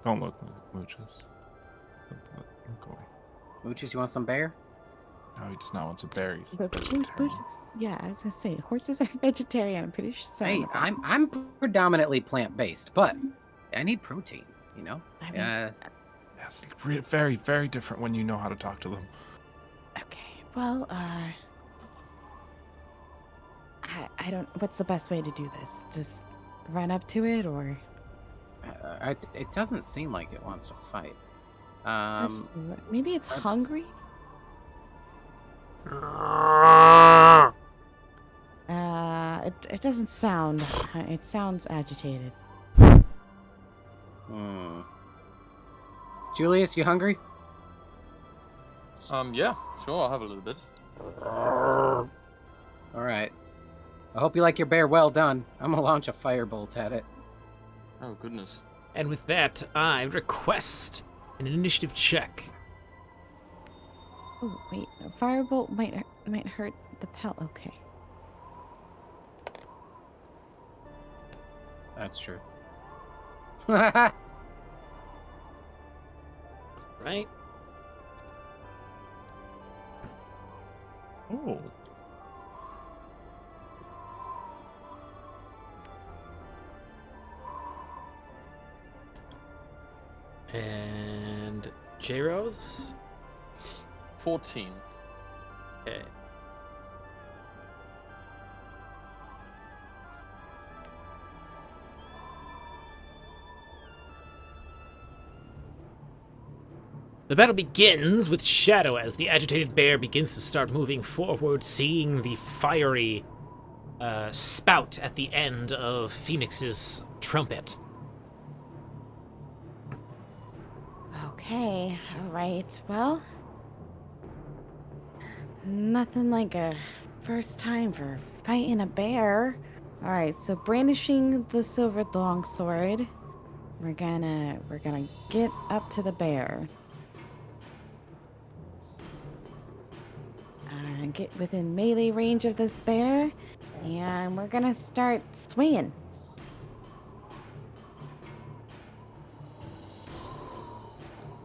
Don't look, Mooches. Look away. Mooches, you want some bear? No, he does not want some berries. But yeah, I was gonna say horses are vegetarian. I'm pretty sure. Hey, I'm predominantly plant-based, but I need protein, you know? I mean, Yes, very, very different when you know how to talk to them. okay. Well, I don't. What's the best way to do this? Just run up to it, or It doesn't seem like it wants to fight. maybe it's let's- hungry. It doesn't sound. It sounds agitated. Julius, you hungry? Yeah, sure, I'll have a little bit. All right. I hope you like your bear well done. I'm gonna launch a firebolt at it. Oh, goodness. And with that, I request an initiative check. Oh wait, a firebolt might hurt the pelt. Okay. That's true. Right? Oh. And J-Rose? 14. Okay. The battle begins with Shadow as the agitated bear begins to start moving forward, seeing the fiery spout at the end of Phoenix's trumpet. Okay. All right. Well, nothing like a first time for fighting a bear. All right. So brandishing the silver longsword, we're gonna get up to the bear. Get within melee range of this bear, and we're gonna start swinging.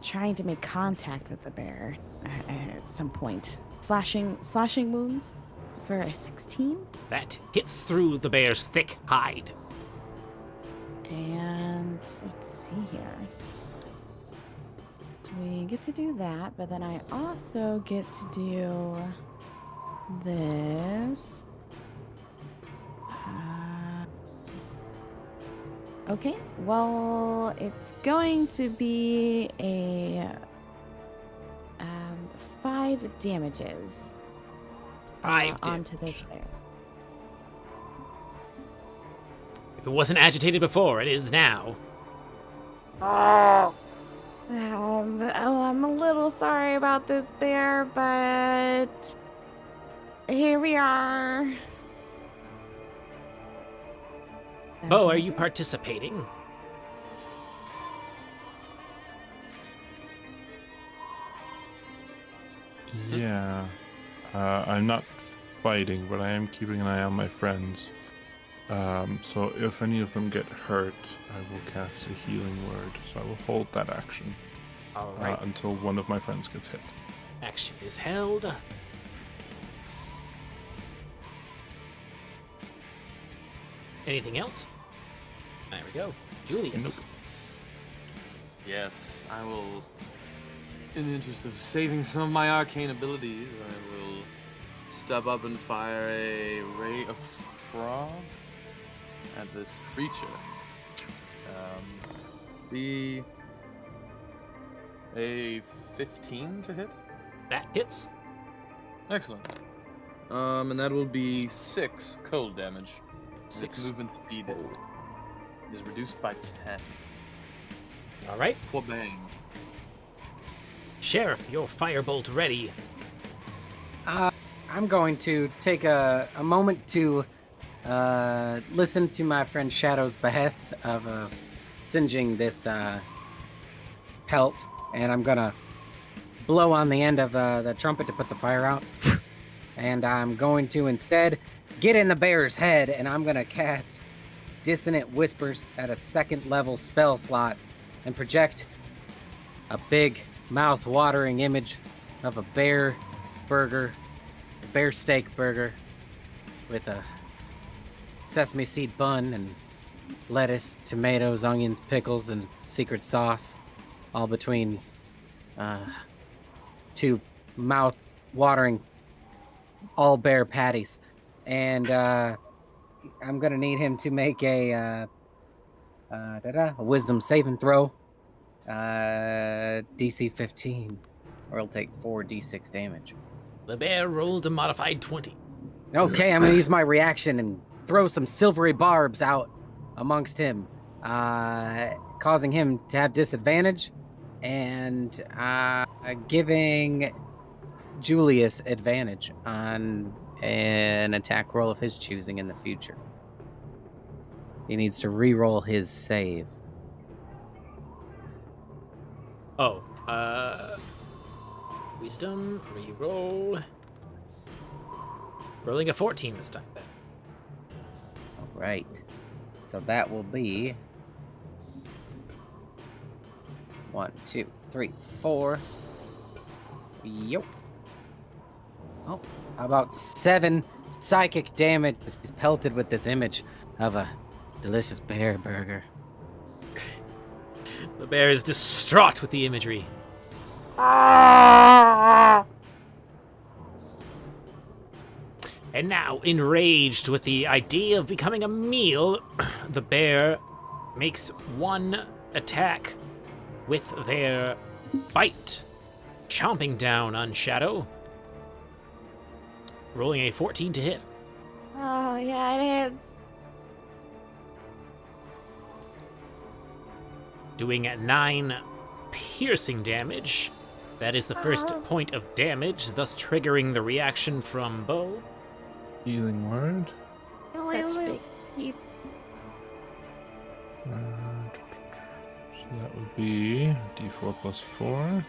Trying to make contact with the bear at some point. Slashing wounds for a 16. That hits through the bear's thick hide. And let's see here. We get to do that, but then I also get to do this. Okay, well, it's going to be a 5 damages 5 onto damage. this bear. If it wasn't agitated before, it is now. I'm a little sorry about this bear, but here we are. Bo, are you participating? Yeah. I'm not fighting, but I am keeping an eye on my friends. So if any of them get hurt, I will cast a healing word. So I will hold that action All right. until one of my friends gets hit. Action is held. Anything else? There we go. Julius. Nope. Yes, I will. In the interest of saving some of my arcane abilities, I will step up and fire a ray of frost at this creature. Be a 15 to hit. That hits. Excellent. And that will be 6 cold damage. And 6. its movement speed is reduced by 10. All right. For bang. Sheriff, your firebolt ready. I'm going to take a moment to listen to my friend Shadow's behest of singeing this pelt, and I'm gonna blow on the end of the trumpet to put the fire out. And I'm going to instead get in the bear's head, and I'm gonna cast Dissonant Whispers at a 2nd level spell slot and project a big mouth-watering image of a bear steak burger with a sesame seed bun and lettuce, tomatoes, onions, pickles, and secret sauce, all between 2 mouth-watering all bear patties. And I'm gonna need him to make a wisdom saving throw, DC 15, or he'll take 4d6 damage. The bear rolled a modified 20. Okay, I'm gonna use my reaction and throw some silvery barbs out amongst him, causing him to have disadvantage, and giving Julius advantage on an attack roll of his choosing in the future. He needs to re-roll his save. Oh, wisdom, re-roll. Rolling a 14 this time, then. All right. So that will be 1, 2, 3, 4. Yep. Oh, how about 7 psychic damage as he's pelted with this image of a delicious bear burger. The bear is distraught with the imagery. And now, enraged with the idea of becoming a meal, the bear makes one attack with their bite, chomping down on Shadow. Rolling a 14 to hit. Oh, yeah, it is. Doing 9 piercing damage. That is the first point of damage, thus triggering the reaction from Bo. Healing word. Such big teeth. So that would be d4 plus 4.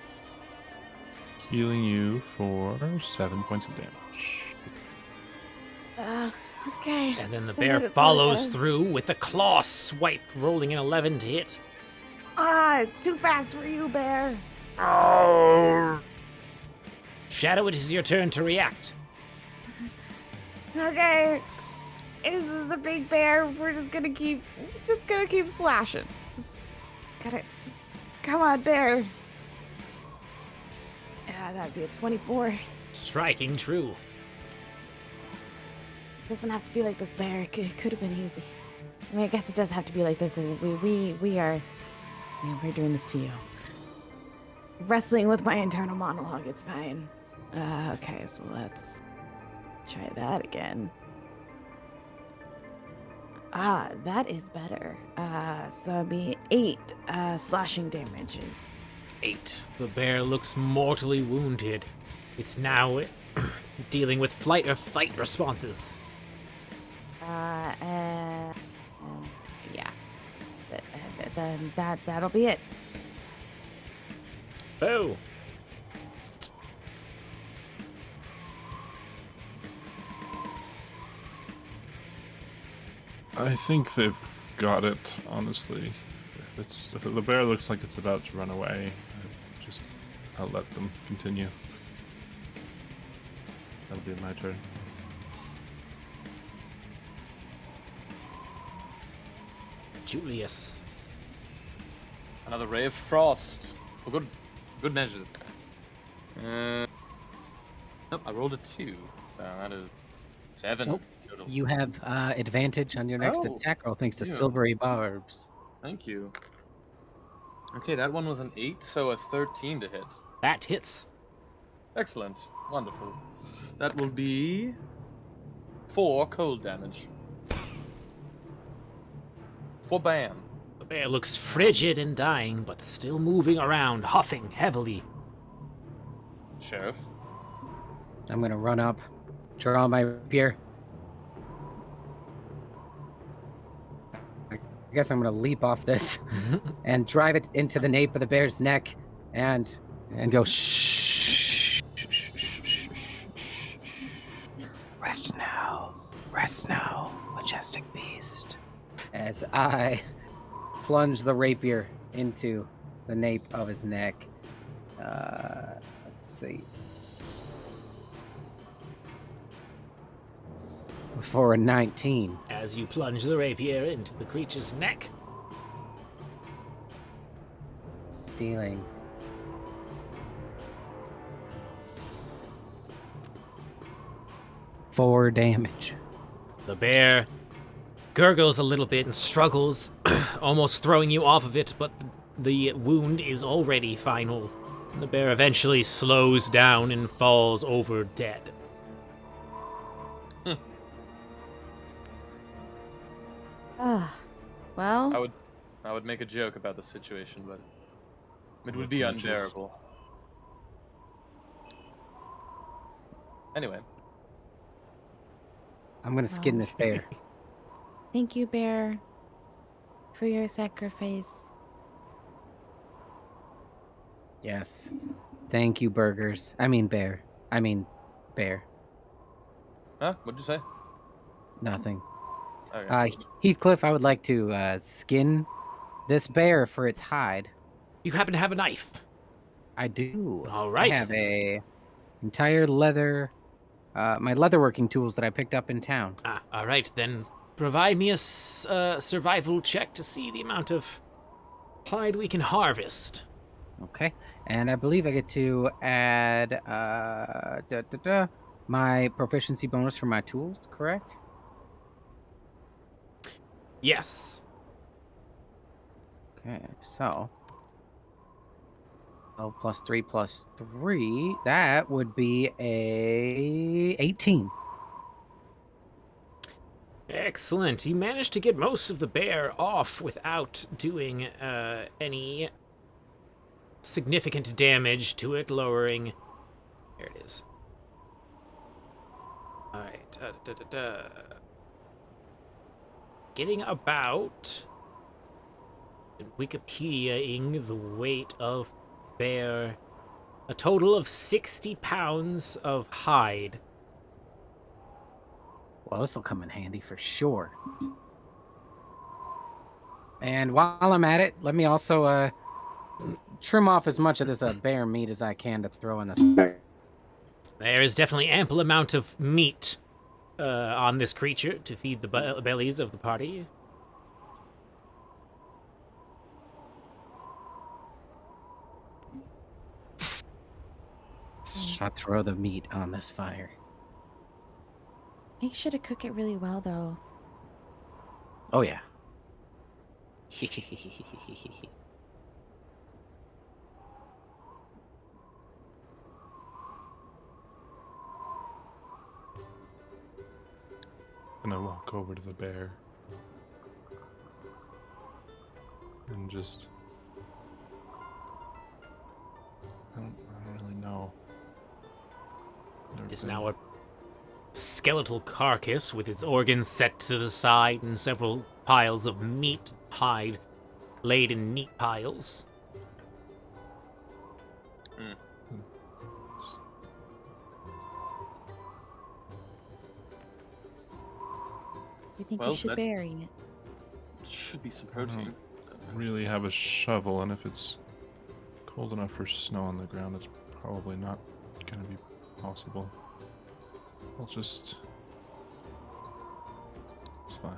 Healing you for 7 points of damage. Okay. And then the Then bear let it follows slow down. through with a claw swipe, rolling an 11 to hit. Too fast for you, bear. Shadow, it is your turn to react. Okay. This is a big bear. We're just gonna keep slashing. Come on, bear. Yeah, that'd be a 24. Striking true. Doesn't have to be like this, bear. It could have been easy. I mean, I guess it does have to be like this. We're doing this to you. Wrestling with my internal monologue. It's fine. Okay, so let's try that again. That is better. So it'll be 8 slashing damages. 8. The bear looks mortally wounded. It's now dealing with flight or fight responses. Yeah. Then that'll be it. Bo. I think they've got it, honestly. If the bear looks like it's about to run away, I'll let them continue. That'll be my turn. Julius. Another ray of frost for good measures. Nope, I rolled a 2, so that is 7 Nope. total. You have advantage on your next Oh, attack roll thanks to yeah. silvery barbs. Thank you. Okay, that one was an 8, so a 13 to hit. That hits. Excellent. Wonderful. That will be 4 cold damage. For Bam. The bear looks frigid and dying, but still moving around, huffing heavily. Sheriff. I'm gonna run up, draw my rapier. I guess I'm gonna leap off this and drive it into the nape of the bear's neck, and go shh. Rest now, majestic beast. As I plunge the rapier into the nape of his neck. Let's see. For a 19. As you plunge the rapier into the creature's neck. Dealing 4 damage. The bear gurgles a little bit and struggles, almost throwing you off of it, but the wound is already final. The bear eventually slows down and falls over dead. Well, I would make a joke about the situation, but it would be Which is- unbearable. Anyway, I'm gonna skin this bear. thank you, bear, for your sacrifice. Yes. Thank you, burgers. I mean bear. huh? What'd you say? Nothing. Okay. Heathcliff, I would like to skin this bear for its hide. You happen to have a knife. I do. All right. I have a entire leather, my leatherworking tools that I picked up in town. All right, then provide me a survival check to see the amount of hide we can harvest. Okay. And I believe I get to add my proficiency bonus for my tools, correct? Yes. Okay, so 12 plus 3 plus 3, that would be a 18. Excellent. You managed to get most of the bear off without doing any significant damage to it, lowering... There it is. All right. Getting about... Wikipedia-ing the weight of bear. A total of 60 pounds of hide. Well, this will come in handy for sure. And while I'm at it, let me also trim off as much of this bear meat as I can to throw in this. There is definitely ample amount of meat on this creature to feed the bellies of the party. I throw the meat on this fire. Make sure to cook it really well, though. Oh yeah. And I walk over to the bear and just I don't really know. Never Is been- now a skeletal carcass with its organs set to the side and several piles of meat hide laid in neat piles. You think Well, we should that- bury it? Should be some protein. Really have a shovel, and if it's cold enough for snow on the ground, it's probably not going to be possible. I'll just... It's fine.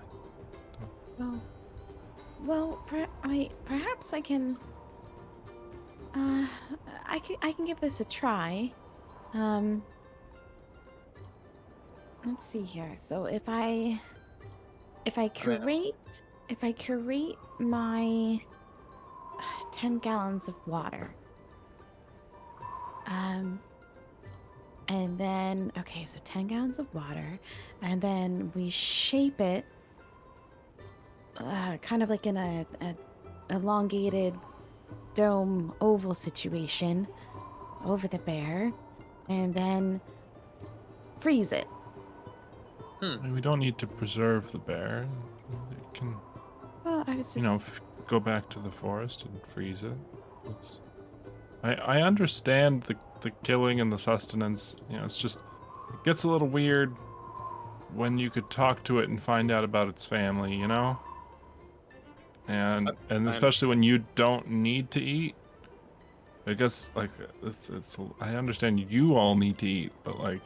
Perhaps I can. I can give this a try. Let's see here. So if I curate my 10 gallons of water, and then okay, so 10 gallons of water, and then we shape it, kind of like in a elongated dome oval situation over the bear, and then freeze it. I mean, we don't need to preserve the bear. It can, Well, I was just, go back to the forest and freeze it. I understand the killing and the sustenance. It's just, it gets a little weird when you could talk to it and find out about its family, And especially when you don't need to eat. I guess, like, I understand you all need to eat, but, like,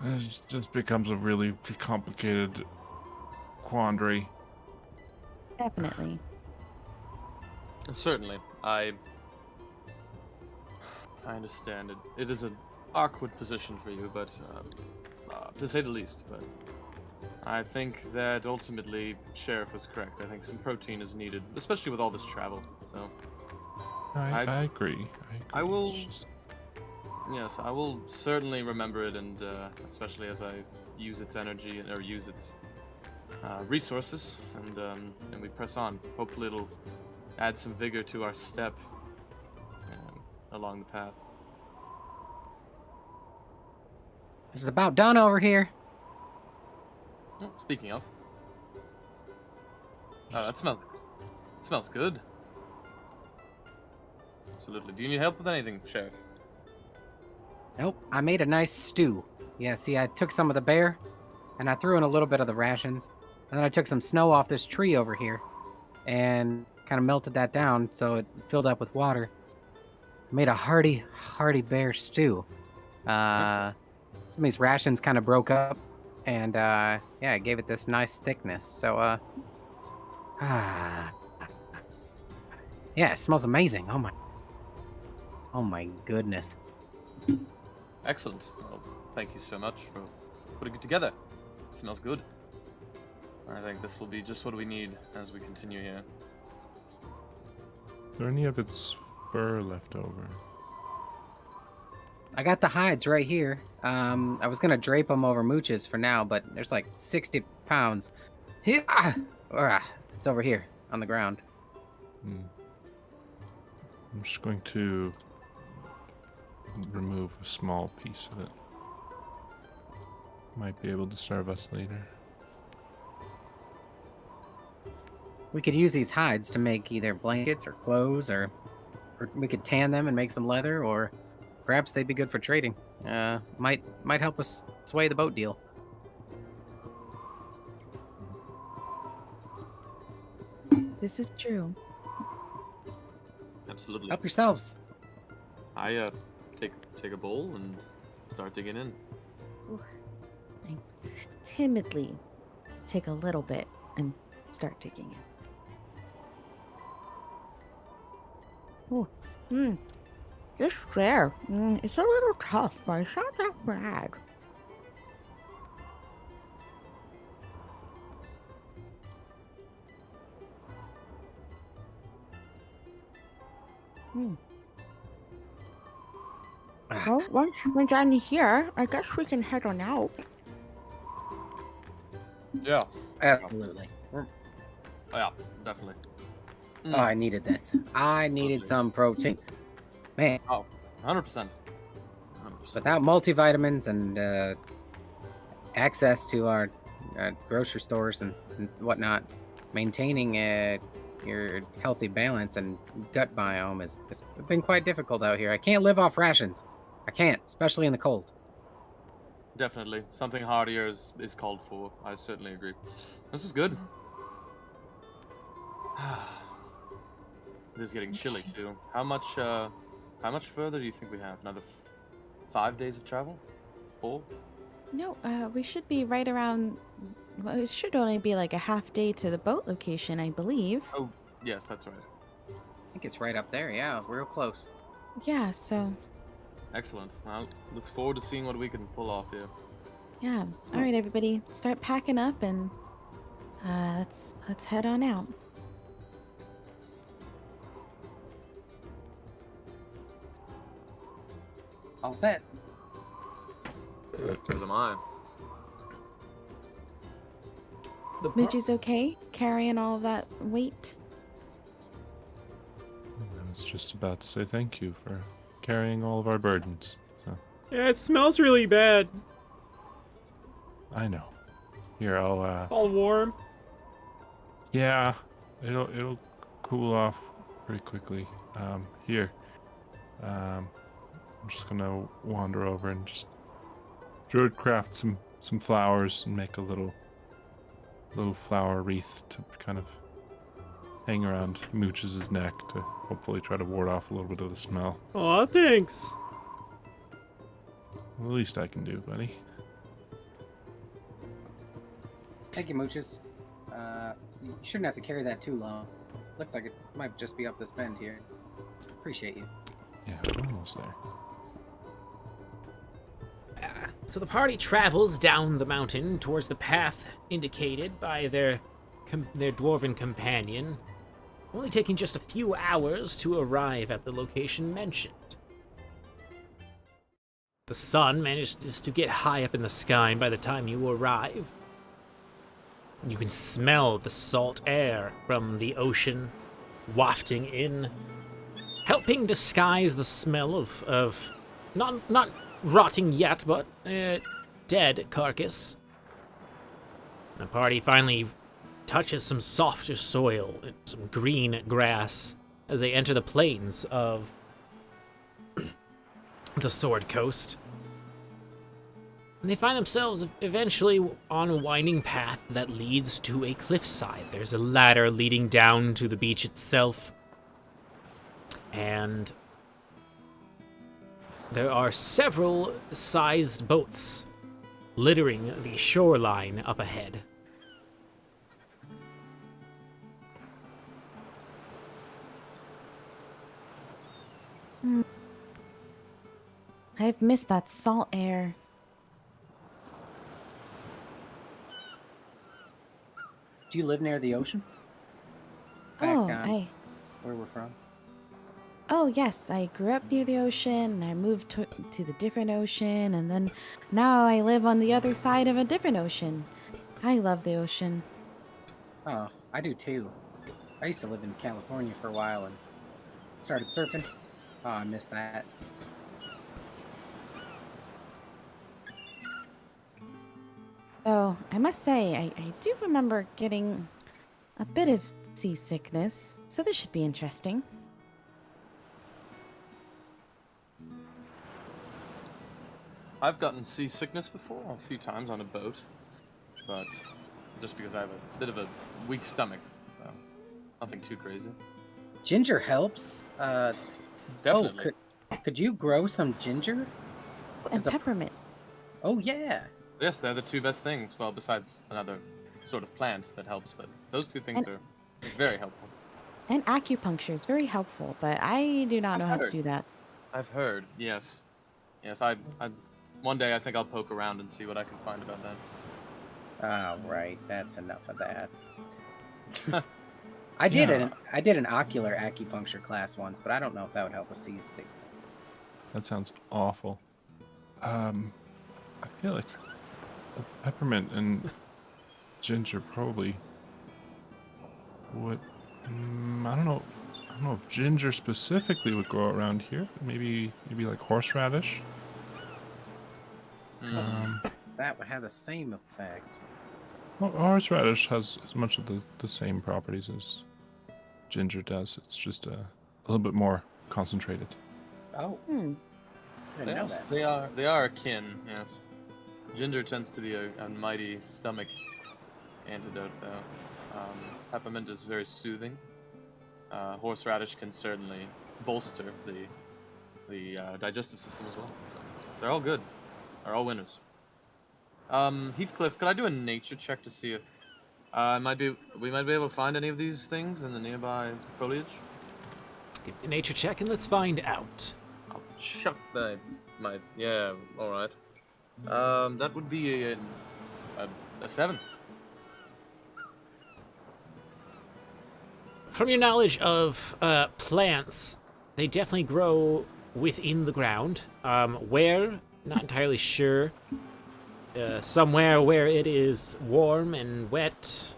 it just becomes a really complicated quandary. definitely. Certainly, I understand it. It is an awkward position for you, but to say the least. But I think that ultimately, Sheriff was correct. I think some protein is needed, especially with all this travel. So I agree. I will- It's just- yes, I will certainly remember it, and especially as I use its energy or use its resources, and we press on. Hopefully, it'll add some vigor to our step along the path. This is about done over here. Oh, speaking of, that smells good. Absolutely. Do you need help with anything, Sheriff? Nope, I made a nice stew. Yeah, see, I took some of the bear, and I threw in a little bit of the rations, and then I took some snow off this tree over here, and kind of melted that down so it filled up with water. Made a hearty bear stew. Some of these rations kind of broke up, and yeah, I gave it this nice thickness. So, yeah, it smells amazing. Oh my goodness. Excellent. Well, thank you so much for putting it together. It smells good. I think this will be just what we need as we continue here. Is there any of its fur left over? I got the hides right here. I was gonna drape them over Mooch's for now, but there's like 60 pounds. It's over here on the ground. I'm just going to remove a small piece of it. Might be able to serve us later. We could use these hides to make either blankets or clothes, or we could tan them and make some leather, or perhaps they'd be good for trading. Might help us sway the boat deal. This is true. Absolutely. Help yourselves. I take a bowl and start digging in. I timidly take a little bit and start digging in. Oh, just there. It's a little tough, but it's not that bad. Well, once we're done here, I guess we can head on out. Yeah. Absolutely. Oh, yeah, definitely. Oh, I needed this. I needed Absolutely. some protein. Man, 100%. without multivitamins and access to our grocery stores and whatnot, maintaining your healthy balance and gut biome has been quite difficult out here. I can't live off rations. I can't, especially in the cold. Definitely. Something heartier is called for. I certainly agree. This was good. This is getting chilly too. How much further do you think we have? Another 5 days of travel? 4? No, we should be right around. Well, it should only be like a half day to the boat location, I believe. Oh, yes, that's right. I think it's right up there. Yeah, real close. Yeah, so Excellent. Well, looks forward to seeing what we can pull off here. yeah. All right, everybody, start packing up and let's head on out. All set. As am I. Smoochie's okay carrying all of that weight. I was just about to say thank you for carrying all of our burdens. So Yeah, it smells really bad. I know. Here, I'll All warm. yeah, it'll cool off pretty quickly. Here. I'm just gonna wander over and just druid craft some flowers and make a little flower wreath to kind of hang around Mooch's neck to hopefully try to ward off a little bit of the smell. Aw, thanks. Well, the least I can do, buddy. Thank you, Mooches. You shouldn't have to carry that too long. Looks like it might just be up this bend here. Appreciate you. Yeah, we're almost there. So the party travels down the mountain towards the path indicated by their dwarven companion, only taking just a few hours to arrive at the location mentioned. The sun manages to get high up in the sky, and by the time you arrive, you can smell the salt air from the ocean wafting in, helping disguise the smell of not rotting yet, but dead carcass. The party finally touches some softer soil and some green grass as they enter the plains of the Sword Coast. And they find themselves eventually on a winding path that leads to a cliffside. There's a ladder leading down to the beach itself, and there are several sized boats littering the shoreline up ahead. I've missed that salt air. Do you live near the ocean? Oh, Where we're from? Oh, yes, I grew up near the ocean, and I moved to the different ocean, and then now I live on the other side of a different ocean. I love the ocean. Oh, I do too. I used to live in California for a while and started surfing. Oh, I miss that. Oh, I must say, I do remember getting a bit of seasickness, so this should be interesting. I've gotten seasickness before, a few times on a boat, but just because I have a bit of a weak stomach, so nothing too crazy. Ginger helps. Definitely. Oh, could you grow some ginger? And As a- peppermint. Oh, yeah. Yes, they're the two best things. Well, besides another sort of plant that helps, but those two things are very helpful. And acupuncture is very helpful, but I do not know how to do that. I've heard, yes. Yes, I one day I think I'll poke around and see what I can find about that. Oh, right. That's enough of that. I did an ocular acupuncture class once, but I don't know if that would help with seasickness. That sounds awful. I feel like peppermint and ginger probably would. I don't know. I don't know if ginger specifically would grow around here. Maybe like horseradish. That would have the same effect. Well, horseradish has as much of the same properties as ginger does. It's just a little bit more concentrated. Oh, Hmm. I didn't know Yes, that. they are akin, yes. Ginger tends to be a mighty stomach antidote, though. Peppermint is very soothing. Horseradish can certainly bolster the digestive system as well. So they're all good. They're all winners. Heathcliff, could I do a nature check to see if we might be able to find any of these things in the nearby foliage? Give me a nature check and let's find out. I'll chuck yeah, all right. That would be a 7. From your knowledge of plants, they definitely grow within the ground. Where? Not entirely sure. Somewhere where it is warm and wet.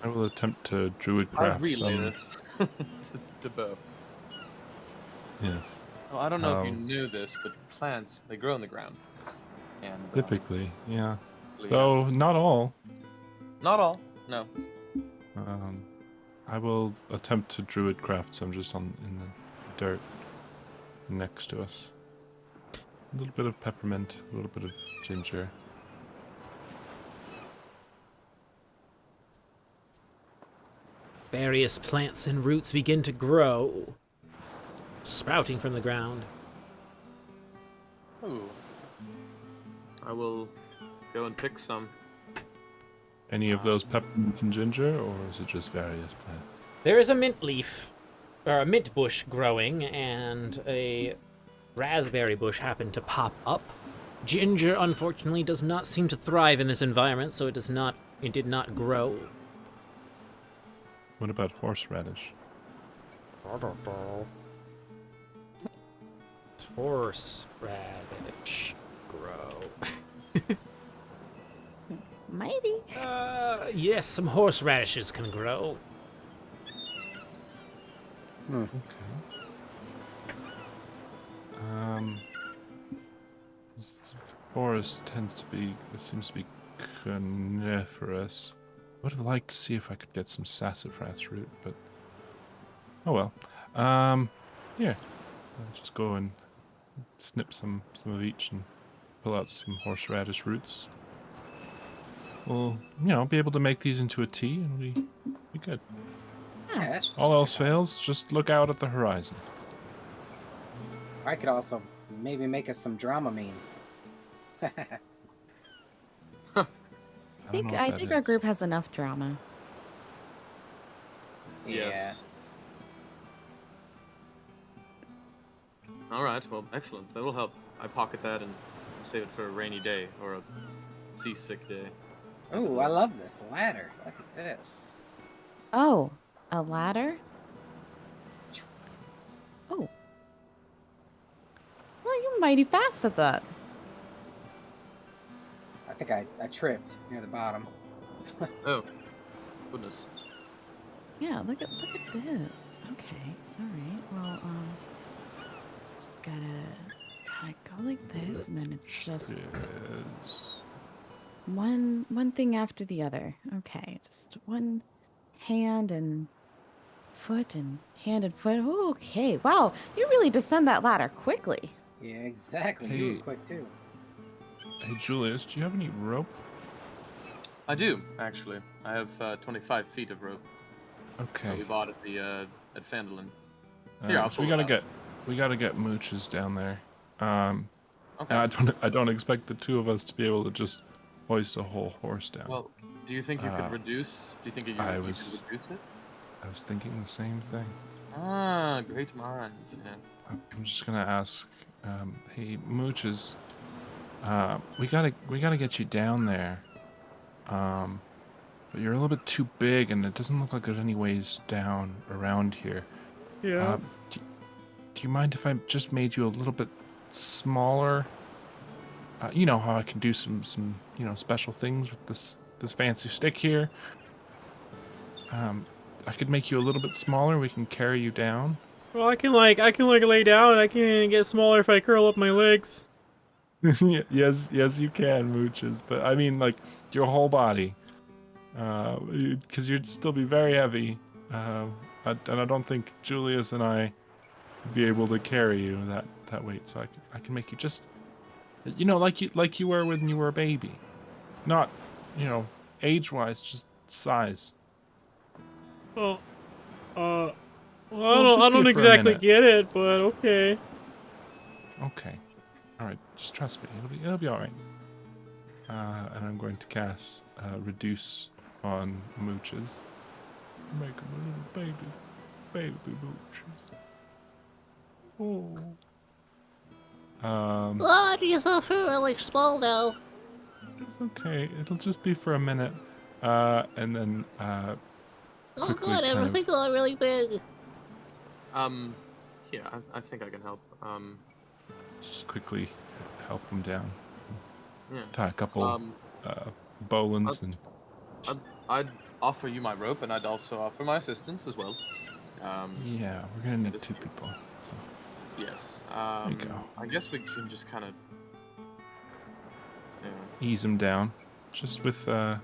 I will attempt to druid I'll craft relay some. this to Bo. Yes. Well, I don't know if you knew this, but plants, they grow in the ground. And Typically, yeah. yes. Though not all. Not all, no. I will attempt to druid craft some just in the dirt next to us. A little bit of peppermint, a little bit of ginger. Various plants and roots begin to grow, sprouting from the ground. Ooh. I will go and pick some. Any of those peppermint and ginger, or is it just various plants? There is a mint leaf, or a mint bush growing, and a raspberry bush happened to pop up. Ginger, unfortunately, does not seem to thrive in this environment, so it did not grow. What about horseradish? Horseradish grow. Maybe. Yes, some horseradishes can grow. Okay. This forest seems to be coniferous. Would have liked to see if I could get some sassafras root, but oh well. Here, I'll just go and snip some of each and pull out some horseradish roots. We'll, be able to make these into a tea, and we'll be good. Yeah, that's All else fails, just look out at the horizon. I could also maybe make us some Dramamine. I think our group has enough drama. Yes. Alright, well, excellent. That will help. I pocket that and save it for a rainy day, or a seasick day. Oh, I love this ladder. Look at this. Oh, a ladder? Oh. Well, you're mighty fast at that. I think I tripped near the bottom. Oh, goodness. Yeah, look at this. Okay, all right. Well, just gotta go like this, and then it's just Yes. one thing after the other. Okay, just one hand and foot and hand and foot. Ooh, okay, wow, you really descend that ladder quickly. Yeah, exactly. You Hey. were quick too. Hey Julius, do you have any rope? I do, actually. I have 25 feet of rope that Okay. we bought at the at Fandolin. Here, I'll So pull we it gotta out. get mooches down there. Okay. I don't expect the two of us to be able to just hoist a whole horse down. Well, do you think you could reduce? Do you think you could reduce it? I was thinking the same thing. Ah, great minds. Yeah. I'm just gonna ask, hey mooches, we gotta get you down there. But you're a little bit too big, and it doesn't look like there's any ways down around here. Yeah. Do you mind if I just made you a little bit smaller? You know how I can do some special things with this fancy stick here. I could make you a little bit smaller. We can carry you down. Well, I can lay down. I can get smaller if I curl up my legs. yes, you can, mooches. But I mean, like your whole body, because you'd still be very heavy. And I don't think Julius and I would be able to carry you that that weight, so I can make you just, like you were when you were a baby, not, age-wise, just size. Oh, well, Well, just I don't do it for a exactly minute. get it, but okay. Okay. All right. Just trust me. It'll be all right. And I'm going to cast reduce on mooches. Make them a little baby mooches. Oh. Oh, you feel really small now. It's okay. It'll just be for a minute. And then Oh quickly god, kind of- everything got really big. Yeah, I think I can help. just quickly help them down. Yeah. Tie a couple bowlines and I'd offer you my rope, and I'd also offer my assistance as well. yeah, we're gonna need is 2 people. So Yes. you go. I guess we can just kind of. Ease them down, just with Yeah.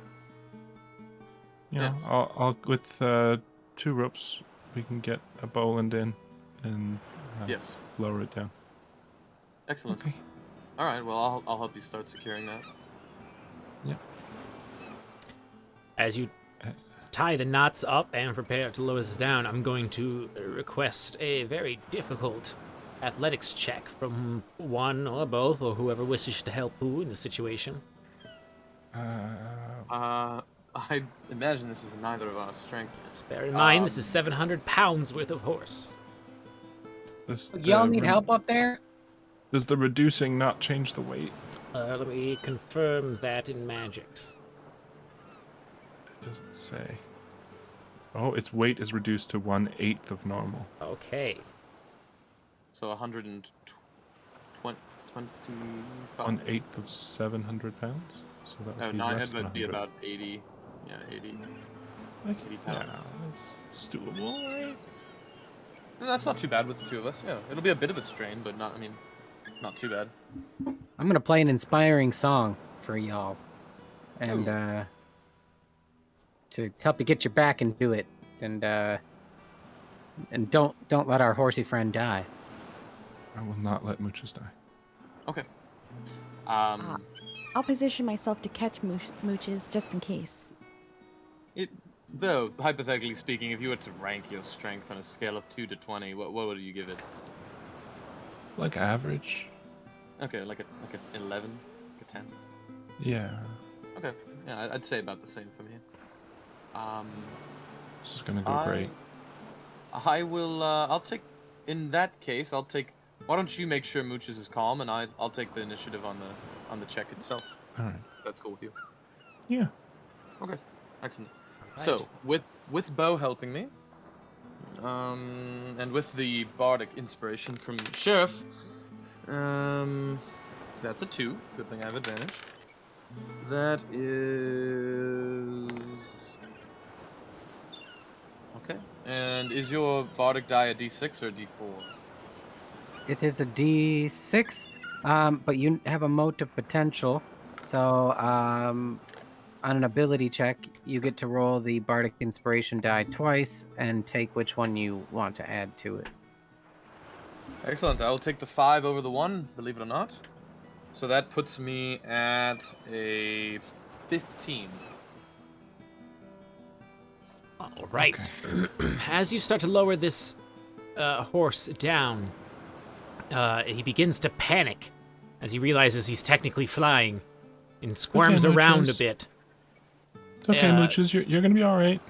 I'll with 2 ropes we can get a bowline in and Yes. lower it down. Excellent. Okay. All right. Well, I'll help you start securing that. As you tie the knots up and prepare to lower this down, I'm going to request a very difficult athletics check from one or both, or whoever wishes to help who in the situation. I imagine this is neither of our strength. Just bear in mind, this is 700 pounds worth of horse. Y'all need help up there? Does the reducing not change the weight? Let me confirm that in magics. It doesn't say. Oh, its weight is reduced to 1/8 of normal. Okay. So 125. 1/8 of 700 pounds. So that would No, be 9. less than That'd be 100. about 80. Yeah, 80. Like, 80 yeah, pounds. that's doable, right? No, that's not too bad with the 2 of us. Yeah, it'll be a bit of a strain, but not too bad. I'm gonna play an inspiring song for y'all, and to help you get your back into it, and don't let our horsey friend die. I will not let mooches die. Okay. I'll position myself to catch mooches just in case. Though hypothetically speaking, if you were to rank your strength on a scale of 2 to 20, what would you give it? Like average? Okay, like a 11, like a 10. Yeah. Okay, yeah, I'd say about the same for me. This is gonna go great. I will. I'll take. In that case, I'll take. Why don't you make sure Mooches is calm, and I'll take the initiative on the check itself. All right. If that's cool with you. Yeah. Okay, excellent. Right. So with Bo helping me, and with the bardic inspiration from Sheriff, that's a 2. Good thing I have advantage. That is okay. And is your bardic die a D6 or a D4? It is a D6, but you have a motive potential, so on an ability check, you get to roll the bardic inspiration die twice and take which one you want to add to it. Excellent. I will take the 5 over the 1, believe it or not. So that puts me at a 15. All right. As you start to lower this horse down, he begins to panic as he realizes he's technically flying and squirms Okay, around a Mooches. bit. It's okay, Mooches. You're gonna be all right.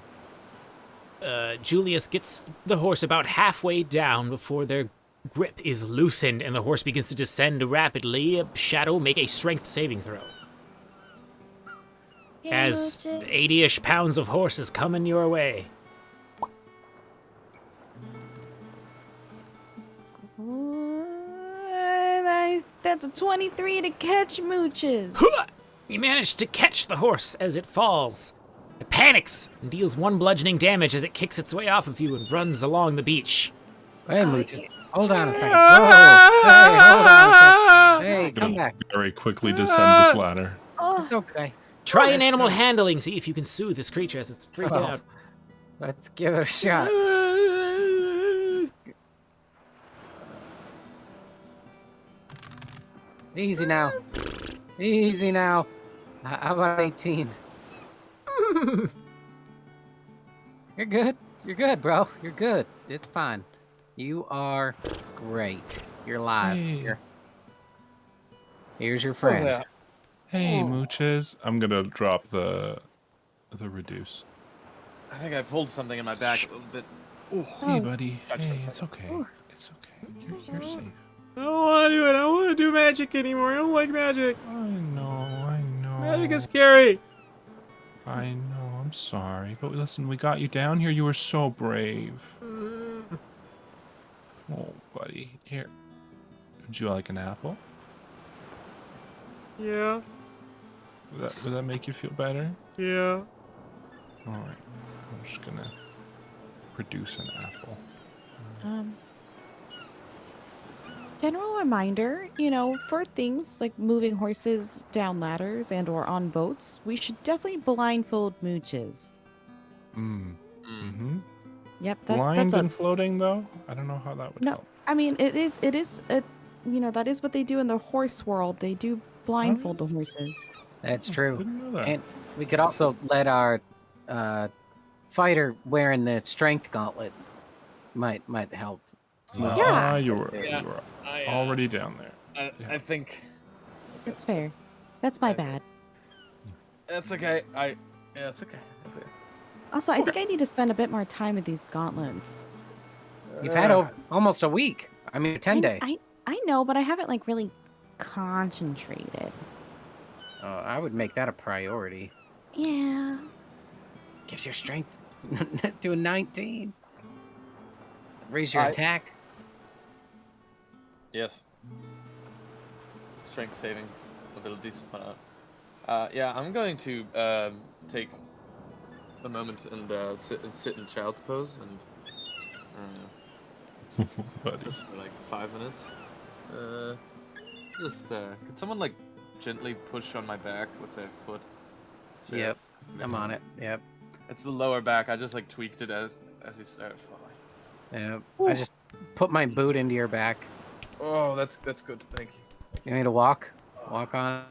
Julius gets the horse about halfway down before their grip is loosened and the horse begins to descend rapidly. Shadow, make a strength saving throw. As 80-ish pounds of horse is coming your way. That's a 23 to catch mooches. You manage to catch the horse as it falls. It panics and deals 1 bludgeoning damage as it kicks its way off of you and runs along the beach. Hey, Mooches, hold on a second. Whoa! Hey, hold on a second. Hey, come back. Very quickly descend this ladder. It's okay. Try an animal handling, see if you can soothe this creature as it's freaking Oh. out. Let's give it a shot. Easy now. Easy now. How about 18? You're good. You're good, bro. You're good. It's fine. You are great. You're live. Hey. Here's your Oh, friend. yeah. Hey, Oh. mooches. I'm gonna drop the reduce. I think I pulled something in my back a little bit. Ooh. Hey, Oh. buddy. Touch for a Hey, it's second. okay. It's okay. You're safe. I don't want to do it. I don't want to do magic anymore. I don't like magic. I know. Magic is scary. I know. I'm sorry, but listen, we got you down here. You were so brave. Oh, buddy. Here. Would you like an apple? Yeah. Would that make you feel better? Yeah. All right. I'm just gonna produce an apple. General reminder, for things like moving horses down ladders and or on boats, we should definitely blindfold mooches. Mm. Mm-hmm. Yep, Blind that's a and floating, though? I don't know how that would no. help. I mean, that is what they do in the horse world. They do blindfold the horses. That's true. Didn't know that. And we could also let our fighter wearing the strength gauntlets might help. smooth it. Yeah. You were Yeah. I, already down there. I think That's fair. That's my bad. it's okay. Yeah, it's okay. It's okay. Also, I think I need to spend a bit more time with these gauntlets. You've had almost a week. I mean, 10 day. I know, but I haven't really concentrated. I would make that a priority. Yeah. Gives your strength to a 19. Raise your attack. Yes. Strength saving abilities. Yeah, I'm going to take a moment and sit in child's pose and Buddy. just for like 5 minutes. Could someone gently push on my back with their foot? Yep, I'm on it. Yep. It's the lower back. I just tweaked it as he started falling. Yep. I just put my boot into your back. Oh, that's good. Thank you. You want me to walk? Walk on.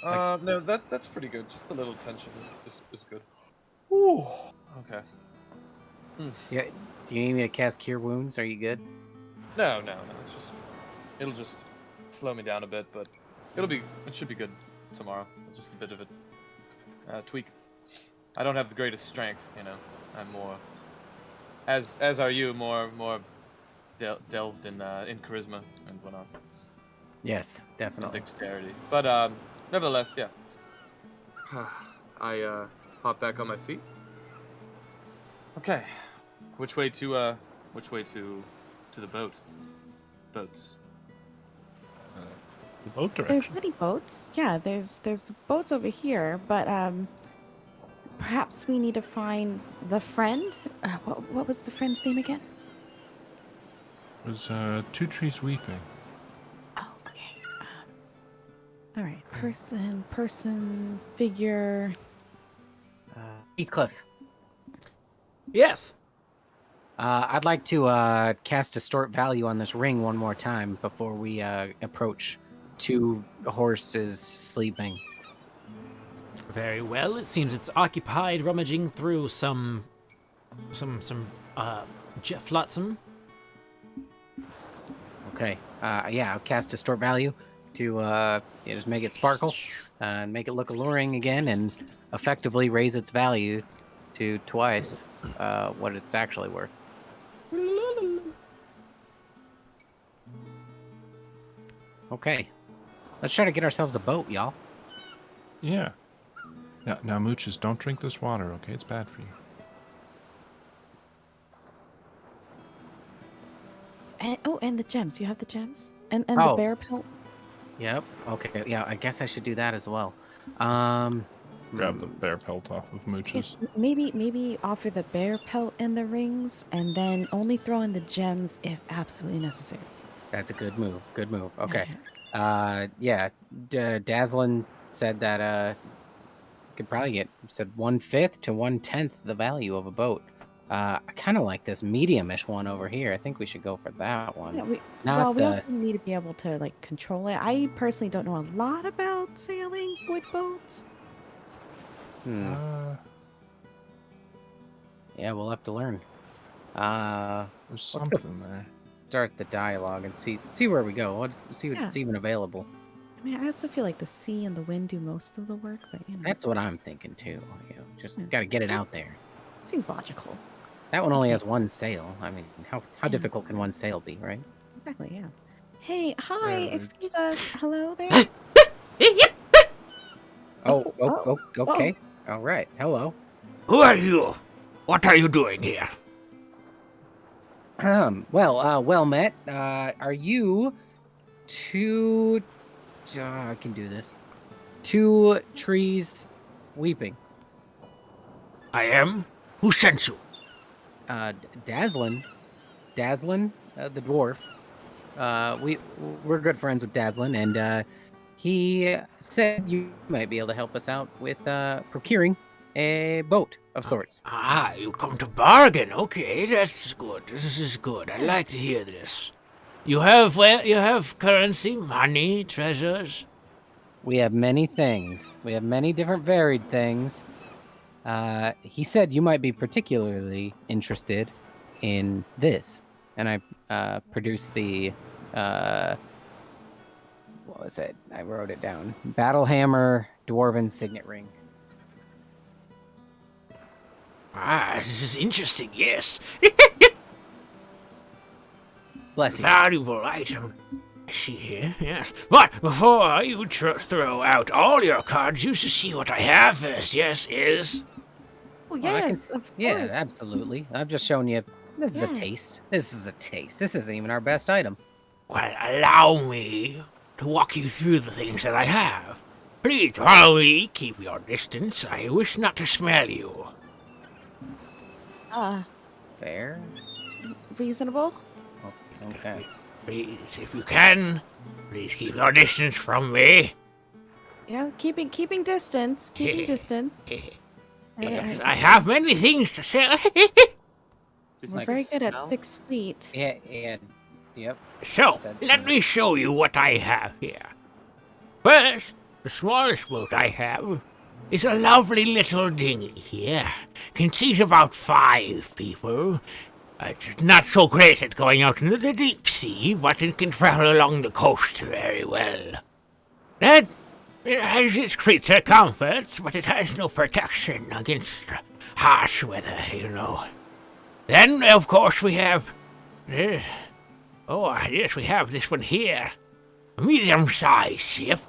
No, that's pretty good. Just a little tension is good. Ooh. Okay. Yeah. Do you need me to cast Cure Wounds? Are you good? No. It'll just slow me down a bit, but it should be good tomorrow. It's just a bit of a tweak. I don't have the greatest strength, I'm more, as are you, more delved in charisma and whatnot, Yes, and definitely. dexterity. But nevertheless, yeah. I hop back on my feet. Okay, which way to the boat? Boats. The boat There's direction. many boats. Yeah, there's boats over here, but perhaps we need to find the friend. What was the friend's name again? It was Two Trees Weeping. Oh, okay. All right. Person, figure. Heathcliff. Yes. I'd like to cast Distort Value on this ring one more time before we approach two horses sleeping. Very well. It seems it's occupied rummaging through some Jeff Flotsam. Okay. Yeah, I'll cast Distort Value to just make it sparkle and make it look alluring again and effectively raise its value to twice what it's actually worth. Okay. Let's try to get ourselves a boat, y'all. Yeah. Now, mooches, don't drink this water, okay? It's bad for you. And the gems. You have the gems? And Oh. the bear pelt? Yep. Okay. Yeah, I guess I should do that as well. Grab the bear pelt off of mooches. Yes, maybe offer the bear pelt and the rings, and then only throw in the gems if absolutely necessary. That's a good move. Good move. Okay. Yeah. Dazzlin said that could probably get 1/5 to 1/10 the value of a boat. I kind of like this medium-ish one over here. I think we should go for that one. Yeah, we Not we the. also need to be able to like control it. I personally don't know a lot about sailing with boats. Hmm. Yeah, we'll have to learn. There's Let's go something there. start the dialogue and see where we go. See what's even available. I mean, I also feel like the sea and the wind do most of the work, but you know, That's what I'm thinking too. Just Yeah. got to get it out there. seems logical. That one only has one sail. I mean, how Yeah. difficult can one sail be, right? Exactly, yeah. Hey, hi, Yeah, excuse us. Hello there. Okay. All right. Hello. Who are you? What are you doing here? Well met. Are you two? I can do this. Two trees weeping. I am? Who sent you? Dazzlin, the dwarf. We're good friends with Dazzlin, and he said you might be able to help us out with procuring a boat of sorts. Ah, you come to bargain. Okay, that's good. This is good. I like to hear this. You have currency, money, treasures. We have many things. We have many different varied things. He said you might be particularly interested in this, and I produced the what was it? I wrote it down. Battlehammer Dwarven Signet Ring. Ah, this is interesting. Yes, Bless you. valuable item. I see here. Yes, but before you throw out all your cards, you should see what I have first. Yes, is. Oh, Well, I can- yes, of Yeah, course. absolutely. I've just shown you. This is a Yeah. taste. This is a taste. This isn't even our best item. Well, allow me to walk you through the things that I have. Please follow me. Keep your distance. I wish not to smell you. Fair. Reasonable. Oh, okay. Please, if you can, please keep your distance from me. You know, keeping distance. Keeping distance. Yes, I have many things to sell. Did We're you very say good smell? at 6 feet. Yeah, and yep. So, Said let so. me show you what I have here. First, the smallest boat I have is a lovely little dinghy here. Can seat about 5 people. It's not so great at going out into the deep sea, but it can travel along the coast very well. Then, it has its creature comforts, but it has no protection against harsh weather, you know. Then, of course, we have... we have this one here. A medium-sized ship.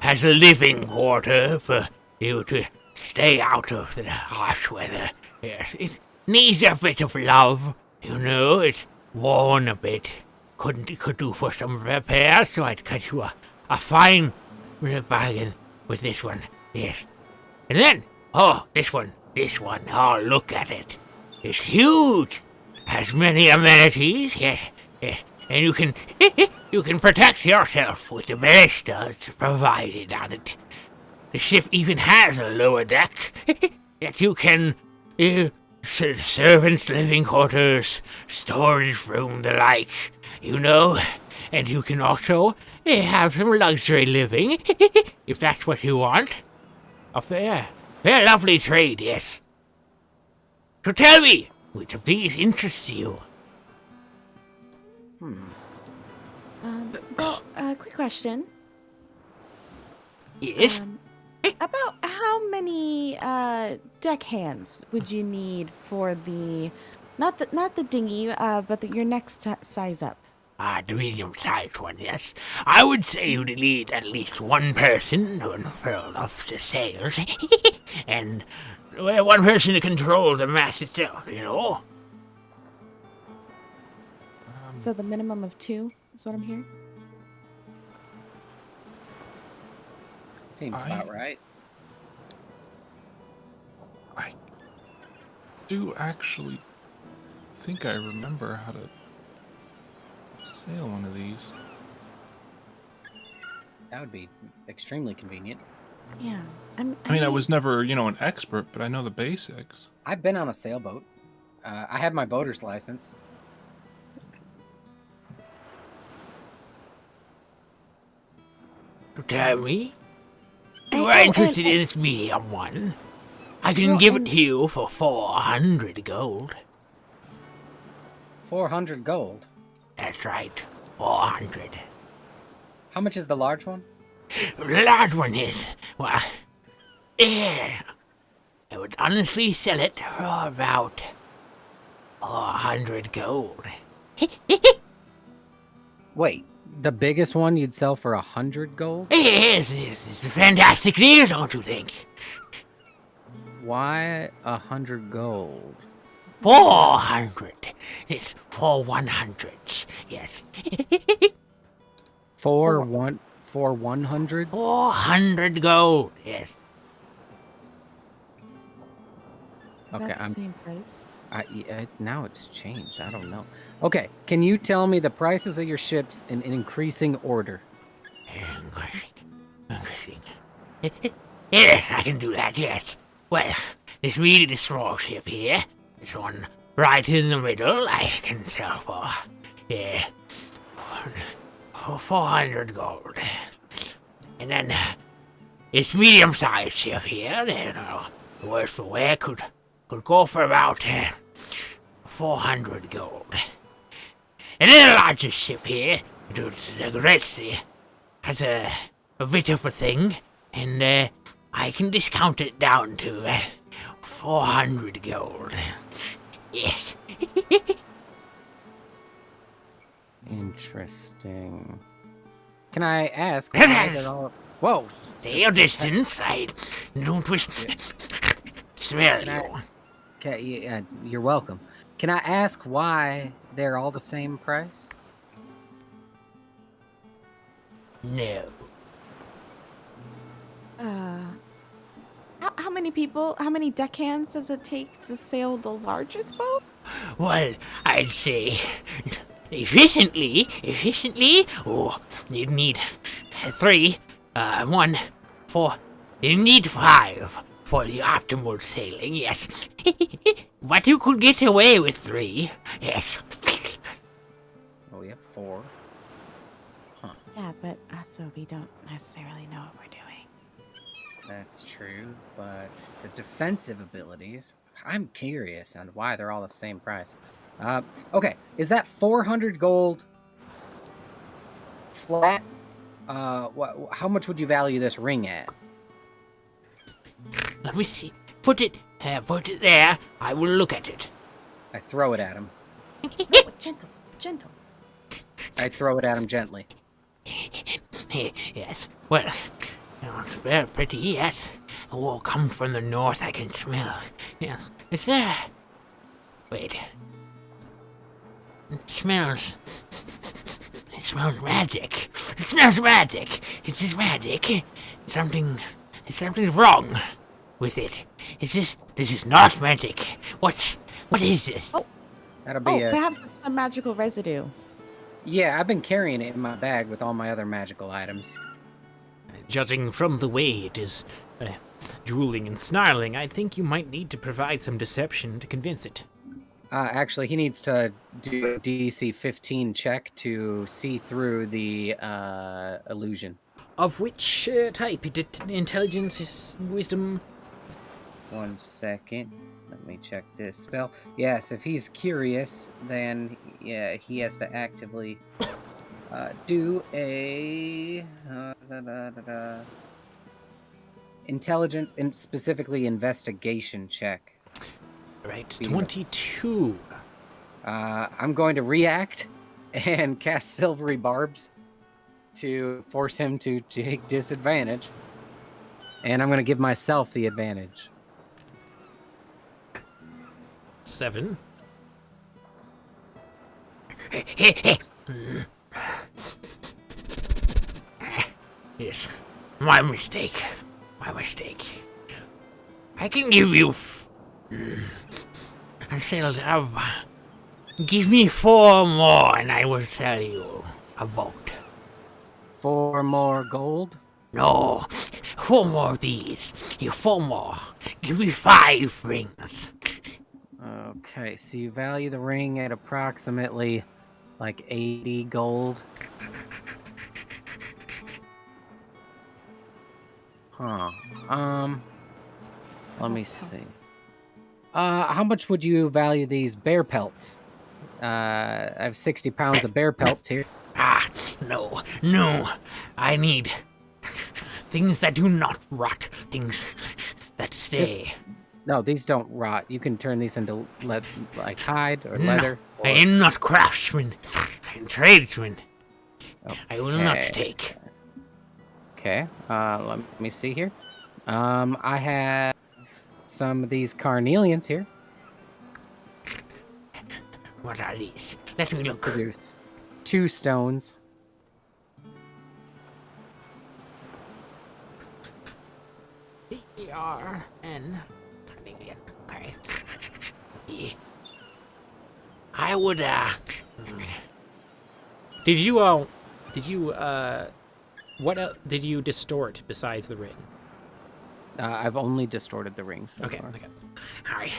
Has a living quarter for you to stay out of the harsh weather. Yes, it needs a bit of love, you know. It's worn a bit. Could do for some repairs, so I'd cut you a fine bargain with this one. Yes. And then, this one. Oh, look at it. It's huge. Has many amenities. Yes. And you can protect yourself with the ballistas provided on it. The ship even has a lower deck that you can servants' living quarters, storage room, the like, you know. And you can also have some luxury living if that's what you want. A fair lovely trade, yes. So tell me, which of these interests you? Quick question. Yes? About how many deck hands would you need for the not the dinghy, but your next size up? The medium-sized one, yes. I would say you'd need at least one person to unfurl off the sails, and one person to control the mast itself, you know? So the minimum of 2 is what I'm hearing. Seems about right. I do actually think I remember how to sail one of these. That would be extremely convenient. Yeah. I mean, I was never, an expert, but I know the basics. I've been on a sailboat. I have my boater's license. Tell me, And- you oh, are and- interested in this medium one. I can Well, give and- it to you for 400 gold. 400 gold. That's right, 400. How much is the large one? The large one is, well, yeah. I would honestly sell it for about 400 gold. Wait, the biggest one you'd sell for 100 gold? Yes, it's a fantastic deal, don't you think? Why 100 gold? 400. It's for 100s, yes. For 100s? 400 gold, yes. Is Okay, that the I'm same price? now it's changed. I don't know. Okay, can you tell me the prices of your ships in increasing order? Interesting. Yes, I can do that, yes. Well, this really small ship here, this one right in the middle, I can sell for, yeah, for 400 gold. And then, this medium-sized ship here, you know, the worst for wear could go for about 400 gold. And then the larger ship here, the Gretzky, has a bit of a thing, and I can discount it down to 400 gold. Yes. Interesting. Can I ask why they're all... Whoa! Stay your distance. I don't wish to smell Can I- you. Okay, yeah, you're welcome. Can I ask why they're all the same price? No. How many people, how many deckhands does it take to sail the largest boat? Well, I'd say efficiently, oh, you'd need 3, 1, 4, you need 5 for the optimal sailing, yes. But you could get away with 3, yes. Oh, we have 4. Yeah, but us we don't necessarily know what we're doing. That's true, but the defensive abilities, I'm curious on why they're all the same price. Okay, is that 400 gold flat? How much would you value this ring at? Let me see. Put it there. I will look at it. I throw it at him. No, gentle, gentle. I throw it at him gently. Yes. Well, it's very pretty, yes. Oh, come from the north, I can smell. Yes. It's there. Wait. It smells magic. It smells magic. It's just magic. Something's wrong with it. This is not magic. What is this? That'll be a... Perhaps it's a magical residue. Yeah, I've been carrying it in my bag with all my other magical items. Judging from the way it is drooling and snarling, I think you might need to provide some deception to convince it. Actually, he needs to do a DC 15 check to see through the illusion. Of which type? Intelligence is wisdom? 1 second. Let me check this spell. Yes, if he's curious, then yeah, he has to actively do a intelligence and specifically investigation check. Right, Bingo. 22. I'm going to react and cast Silvery Barbs to force him to take disadvantage. And I'm going to give myself the advantage. 7. Yes, my mistake. I can give you... Give me 4 more and I will sell you a boat. 4 more gold? No, 4 more of these. 4 more. Give me 5 rings. Okay, so you value the ring at approximately like 80 gold. Huh. Let me see. How much would you value these bear pelts? I have 60 pounds of bear pelts here. Ah, no, no. I need things that do not rot, things that stay. No, these don't rot. You can turn these into like hide or No, leather. I am not craftsman. I am tradesman. I will not Okay. take. Okay. Let me see here. I have some of these carnelians here. What are these? Let me look. Produce 2 stones. C-R-N. Carnelian. Okay. Yeah. I would, what else did you distort besides the ring? I've only distorted the rings. So Okay, far. okay. Alright.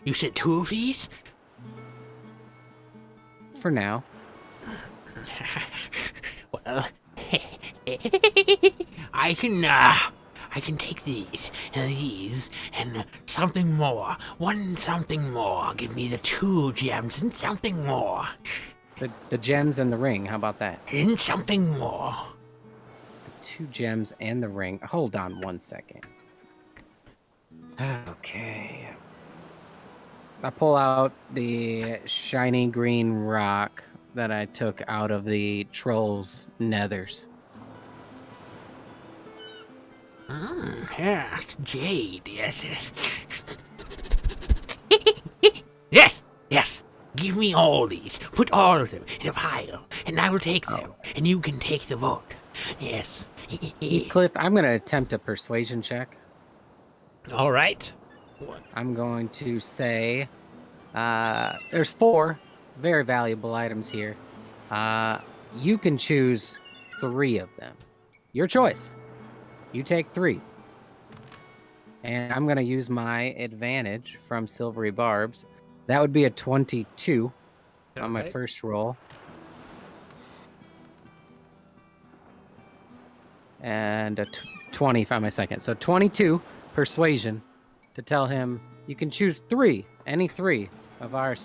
You said 2 of these? For now. Well, I can take these and these and something more. One something more. Give me the 2 gems and something more. The gems and the ring. How about that? And something more. 2 gems and the ring. Hold on 1 second. Okay. I pull out the shiny green rock that I took out of the troll's nethers. Yes, jade, yes. Yes, yes. Give me all these. Put all of them in a pile, and I will take them, and you can take the vote. Yes. Cliff, I'm going to attempt a persuasion check. All right. I'm going to say there's 4 very valuable items here. You can choose 3 of them. Your choice. You take 3. And I'm going to use my advantage from Silvery Barbs. That would be a 22 on my Okay. first roll. And a 20 on my second. So 22 persuasion to tell him you can choose 3, any 3 of our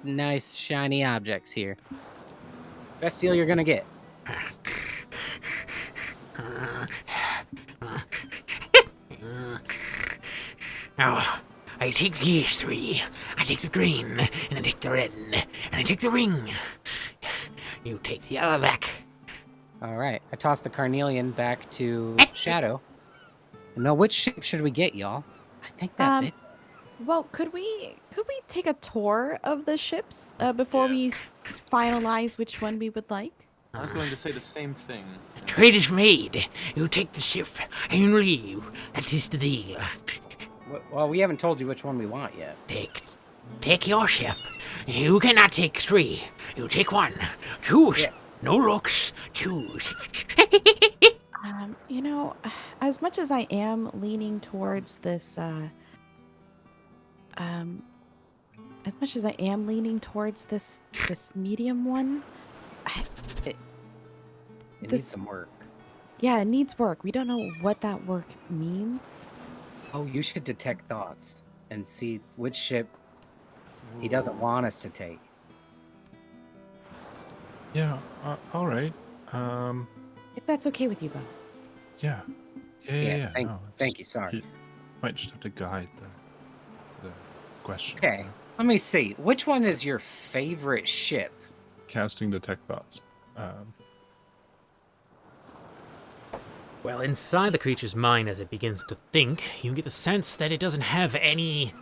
nice shiny objects here. Best deal you're going to get. Now, I take these 3. I take the green, and I take the red, and I take the ring. You take the other back. All right. I toss the carnelian back to Shadow. Now, which ship should we get, y'all? I think that bit. Well, could we take a tour of the ships before we finalize which one we would like? I was going to say the same thing. Trade is made. You take the ship, and you leave. That is the deal. Well, we haven't told you which one we want yet. Take your ship. You cannot take 3. You take 1. Choose. Yeah. No looks. Choose. You know, as much as I am leaning towards this, this medium one, It This- needs some work. yeah, it needs work. We don't know what that work means. Oh, you should detect thoughts and see which ship he doesn't want us to take. Yeah. All right. If that's okay with you, Bo. Yeah. Yeah. Yes, Yeah. No, thank you. Sorry. You might just have to guide the question. Okay. Let me see. Which one is your favorite ship? Casting detect thoughts. Well, inside the creature's mind as it begins to think, you get the sense that it doesn't have any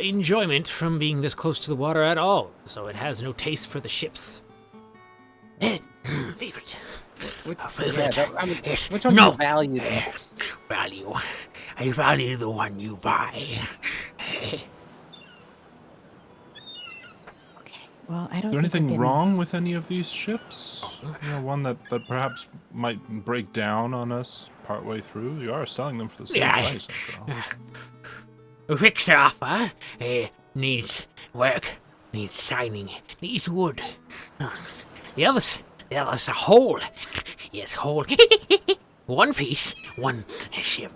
enjoyment from being this close to the water at all. So it has no taste for the ships. Favorite. Which, Favorite. Yes. which one No. do you value the most? Value. I value the one you buy. Okay. Well, I don't. Is there think we're anything getting- wrong with any of these ships? You know, one that perhaps might break down on us partway through? You are selling them for the same Yeah. price, after all. fixer offer. Needs work, needs shining, needs wood. The other's a hole. Yes, hole. One piece, one ship.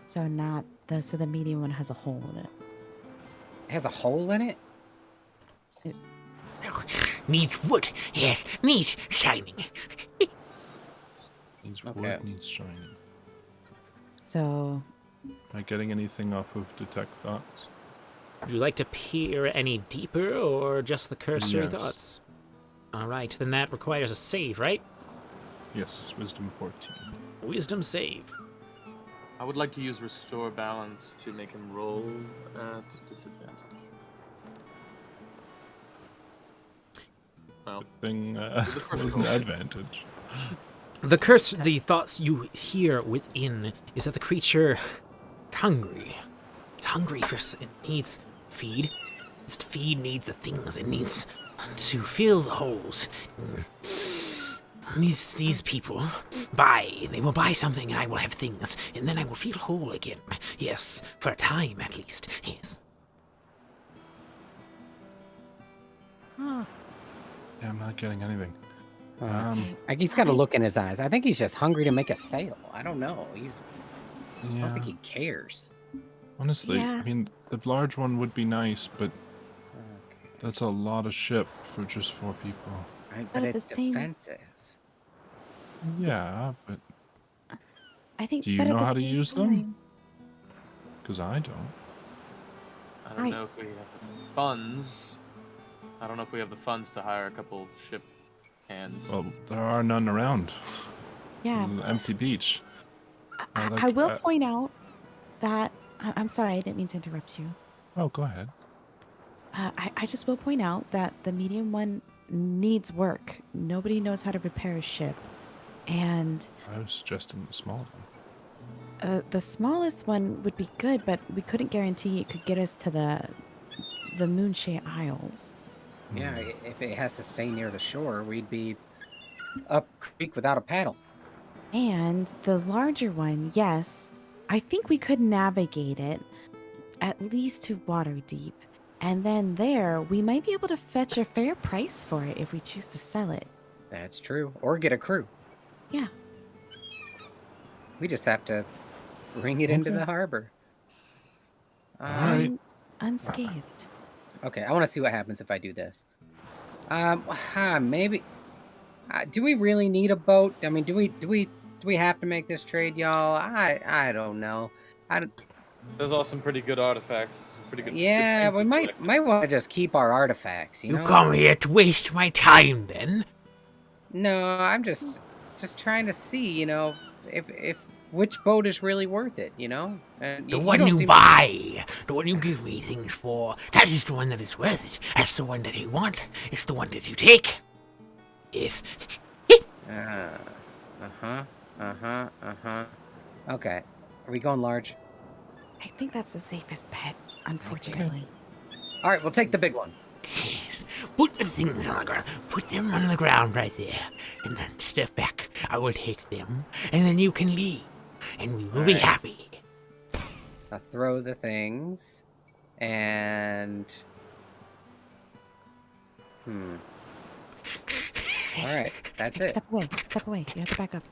So not the so the medium one has a hole in it. It has a hole in it? Needs wood. Yes, needs shining. Needs Okay. wood, needs shining. So Am I getting anything off of detect thoughts? Would you like to peer any deeper, or just the cursory Yes. thoughts? All right, then that requires a save, right? Yes, wisdom 14. Wisdom save. I would like to use Restore Balance to make him roll at disadvantage. Well, Thing the first was an roll. advantage. The thoughts you hear within is that the creature is hungry. It's hungry it needs feed. Its feed needs the things it needs to fill the holes. These people they will buy something and I will have things, and then I will feel whole again. Yes, for a time at least, yes. huh. Yeah, I'm not getting anything. Like, he's got a look in his eyes. I think he's just hungry to make a sale. I don't know. I don't Yeah, think he cares. honestly, Yeah. I mean, the large one would be nice, but Okay. that's a lot of ship for just 4 people. Right, But but at the it's same- defensive. Yeah, but I think. Do you but at know the how to same use them? time- because I don't. I don't know if we have the funds. I don't know if we have the funds to hire a couple ship hands. Well, there are none around. Yeah. It's an empty beach. I will point out that I'm sorry, I didn't mean to interrupt you. Oh, go ahead. I just will point out that the medium one needs work. Nobody knows how to repair a ship, and I was suggesting the small one. the smallest one would be good, but we couldn't guarantee it could get us to the Moonshade Isles. Yeah, if it has to stay near the shore, we'd be up creek without a paddle. And the larger one, yes, I think we could navigate it at least to Waterdeep. And then there, we might be able to fetch a fair price for it if we choose to sell it. That's true. Or get a crew. Yeah. We just have to bring it into Okay. the harbor. Alright. Unscathed. Okay, I want to see what happens if I do this. Maybe. Do we really need a boat? I mean, do we have to make this trade, y'all? I don't know. There's also some pretty good artifacts. Pretty good. Yeah, good we things to might want to just keep our artifacts. You You know? come here to waste my time, then? No, I'm just trying to see. You know, if which boat is really worth it. You know, and The you one don't you seem- buy, the one you give me things for, that is the one that is worth it. That's the one that you want. It's the one that you take. Yes. Okay, are we going large? I think that's the safest bet, unfortunately. All right, we'll take the big one. Yes. Put the things on the ground. Put them on the ground right there. And then step back. I will take them. And then you can leave. And we will be Alright. happy. I'll throw the things, and All right, that's Okay, it. Step away. Step away. You have to back up.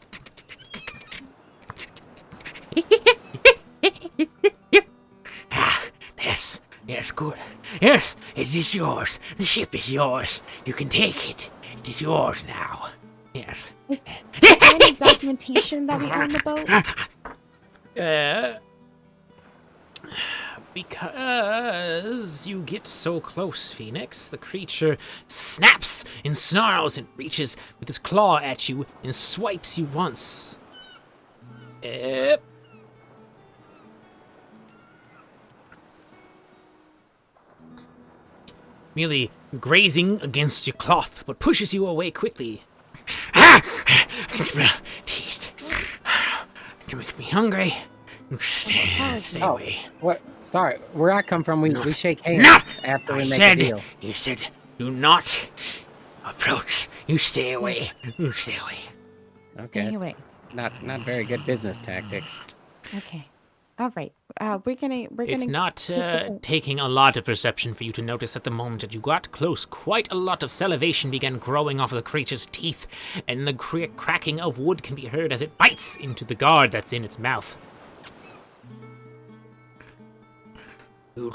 Yes. Yes, good. Yes, it is yours. The ship is yours. You can take it. It is yours now. Yes. Is there any documentation that we own the boat? Because you get so close, Phoenix, the creature snaps and snarls and reaches with his claw at you and swipes you once. Merely grazing against your cloth, but pushes you away quickly. I can smell teeth. You make me hungry. Stay Oh, away. what? Sorry, where I come from, we shake hands No! after we I make said, a deal. you said, do not approach. You stay away. You stay away. Okay, Staying it's away. not very good business tactics. Okay. All right. We're gonna. It's not take the boat. taking a lot of perception for you to notice at the moment that you got close. Quite a lot of salivation began growing off of the creature's teeth, and the cracking of wood can be heard as it bites into the guard that's in its mouth. You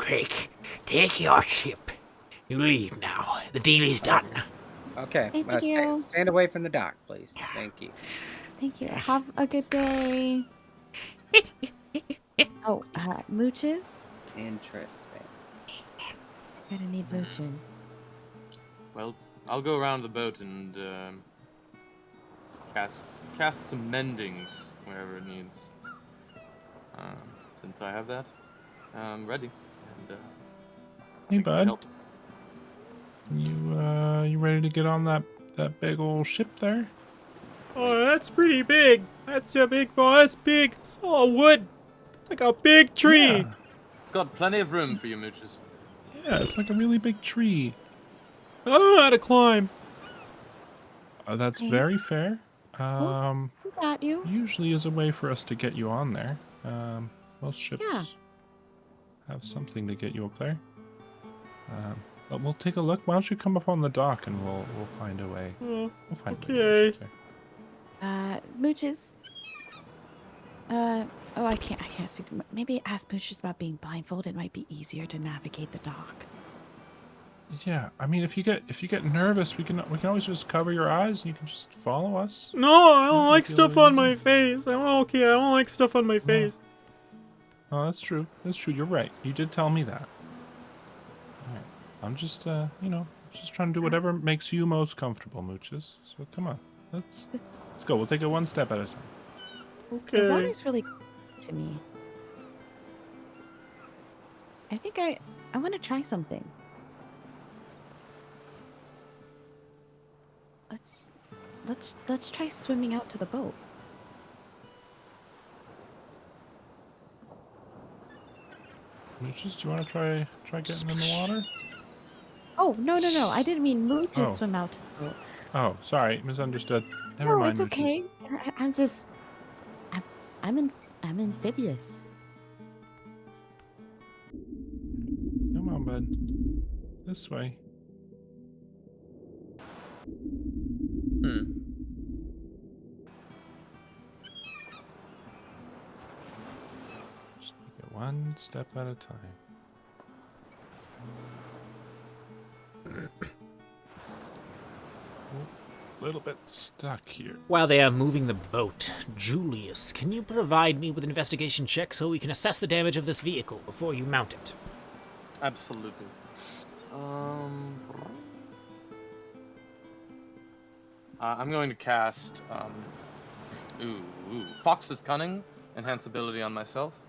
take your ship. You leave now. The deal is done. Okay, Thank you. stand away from the dock, please. Thank you. Thank you. Have a good day. Oh, mooches. Interesting. Gonna need mooches. Well, I'll go around the boat and cast some mendings wherever it needs. Since I have that, I'm ready. And Hey, I can bud. help. You ready to get on that big old ship there? Oh, that's pretty big. That's a big boy. That's big. It's all wood. Like a big tree. Yeah. It's got plenty of room for you mooches. Yeah, it's like a really big tree. I don't know how to climb. That's Okay. very fair. Who got you? Usually is a way for us to get you on there. Most ships Yeah. have something to get you up there. But we'll take a look. Why don't you come up on the dock and we'll find a way. Oh, We'll find a way. to get you okay. there. Mooches. Oh, I can't speak to. Maybe ask Mooches about being blindfolded. It might be easier to navigate the dock. Yeah, I mean, if you get nervous, we can always just cover your eyes and you can just follow us. No, I don't Make like it feel stuff on easy. my face. I'm okay. I don't like stuff on my face. Oh, that's true. That's true. You're right. You did tell me that. All right. I'm just, just trying to do whatever makes you most comfortable, Mooches. So come on, let's It's go. We'll take it one step at a time. the Okay. water's really to me. I think I want to try something. Let's try swimming out to the boat. Mooches, do you want to try getting in the water? Oh no! I didn't mean Mooches Oh. swim out to the boat. Oh, sorry, misunderstood. Never No, mind. it's Mooches. okay. I'm amphibious. Come on, bud. This way. Just take it one step at a time. A little bit stuck here. While they are moving the boat, Julius, can you provide me with an investigation check so we can assess the damage of this vehicle before you mount it? Absolutely. I'm going to cast Fox's Cunning, enhance ability on myself,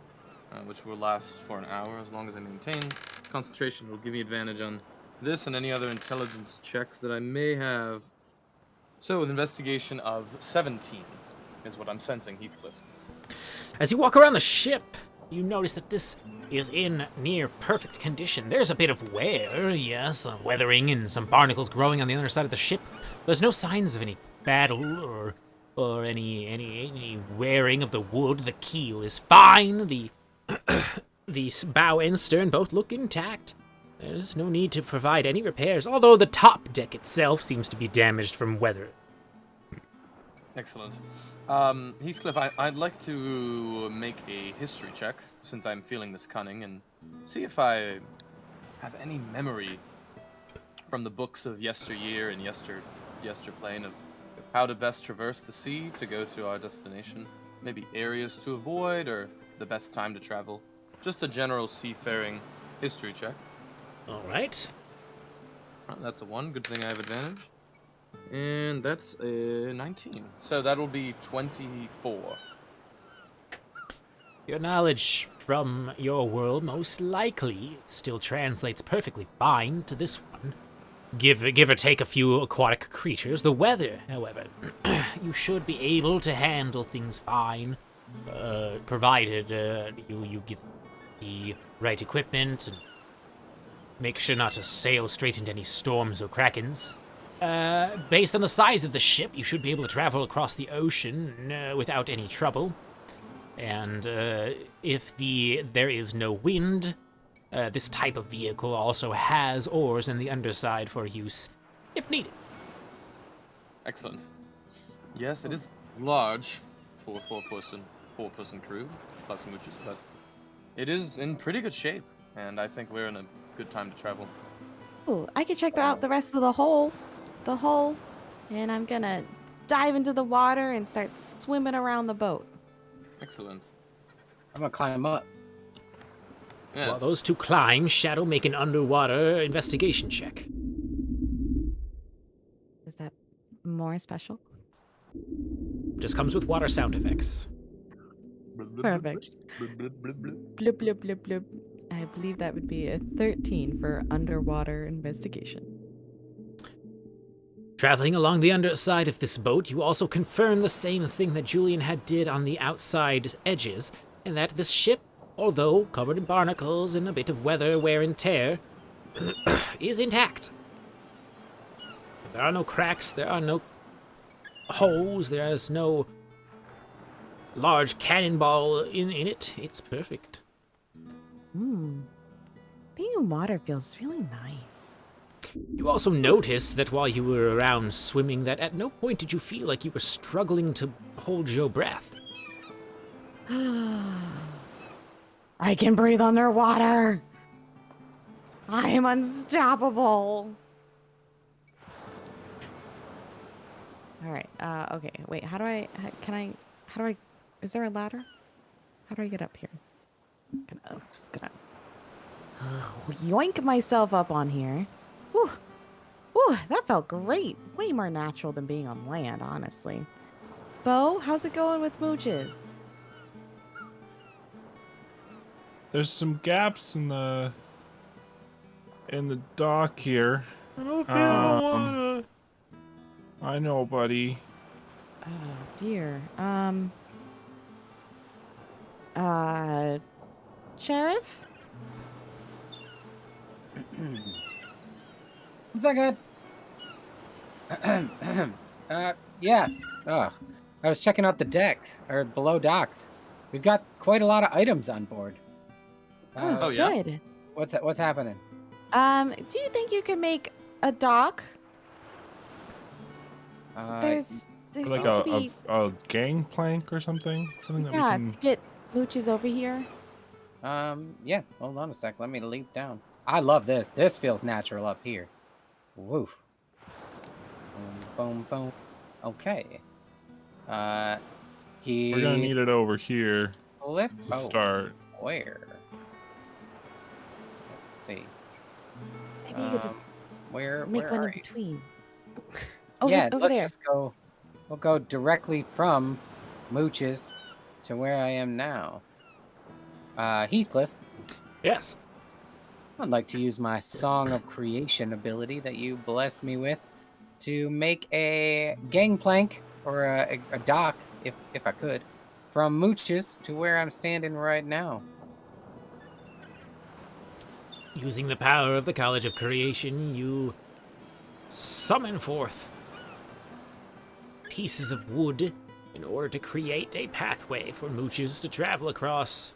which will last for an hour as long as I maintain concentration. Will give me advantage on this and any other intelligence checks that I may have. So, an investigation of 17 is what I'm sensing, Heathcliff. As you walk around the ship, you notice that this is in near perfect condition. There's a bit of wear, yes, weathering and some barnacles growing on the other side of the ship. There's no signs of any battle or any wearing of the wood. The keel is fine. The bow and stern both look intact. There's no need to provide any repairs, although the top deck itself seems to be damaged from weather. Excellent. Heathcliff, I'd like to make a history check, since I'm feeling this cunning, and see if I have any memory from the books of yesteryear and yesterplane of how to best traverse the sea to go to our destination. Maybe areas to avoid, or the best time to travel. Just a general seafaring history check. All right. That's a 1. Good thing I have advantage. And that's a 19. So that'll be 24. Your knowledge from your world most likely still translates perfectly fine to this one. Give or take a few aquatic creatures. The weather, however, you should be able to handle things fine, provided you get the right equipment and make sure not to sail straight into any storms or krakens. Based on the size of the ship, you should be able to travel across the ocean without any trouble. And if there is no wind, this type of vehicle also has oars in the underside for use if needed. Excellent. Yes, it is large for a four-person crew, plus mooches, but it is in pretty good shape, and I think we're in a good time to travel. Ooh, I can check out the rest of the hole. And I'm gonna dive into the water and start swimming around the boat. Excellent. I'm gonna climb up. Yes. While those two climb, Shadow, make an underwater investigation check. Is that more special? Just comes with water sound effects. Perfect. Blub, blub, blub, blub. I believe that would be a 13 for underwater investigation. Traveling along the underside of this boat, you also confirm the same thing that Julian had did on the outside edges, in that this ship, although covered in barnacles and a bit of weather wear and tear, is intact. There are no cracks, there are no holes, there is no large cannonball in it. It's perfect. Being in water feels really nice. You also noticed that while you were around swimming, that at no point did you feel like you were struggling to hold your breath. I can breathe underwater. I am unstoppable. All right. Okay. Wait. Is there a ladder? How do I get up here? I'm just gonna yoink myself up on here. Whew. Whew, that felt great. Way more natural than being on land, honestly. Bo, how's it going with mooches? There's some gaps in the dock here. I don't feel I wanna. I know, buddy. Oh dear. Sheriff? One second. Yes. I was checking out the decks, or below docks. We've got quite a lot of items on board. Oh, yeah? Good. What's happening? Do you think you could make a dock? There's Like supposed to be a gangplank or something? Something that we can... to get mooches over here. Yeah. Hold on a sec. Let me leap down. I love this. This feels natural up here. Woof. Boom, boom, boom. Okay. We're gonna need it over here Flip. to start. Where? Let's see. Maybe you could just Where make one are in you? between. Yeah, over let's there. just go. We'll go directly from Mooches to where I am now. Heathcliff, Yes. I'd like to use my Song of Creation ability that you blessed me with to make a gangplank or a dock, if I could, from Mooches to where I'm standing right now. Using the power of the College of Creation, you summon forth pieces of wood in order to create a pathway for mooches to travel across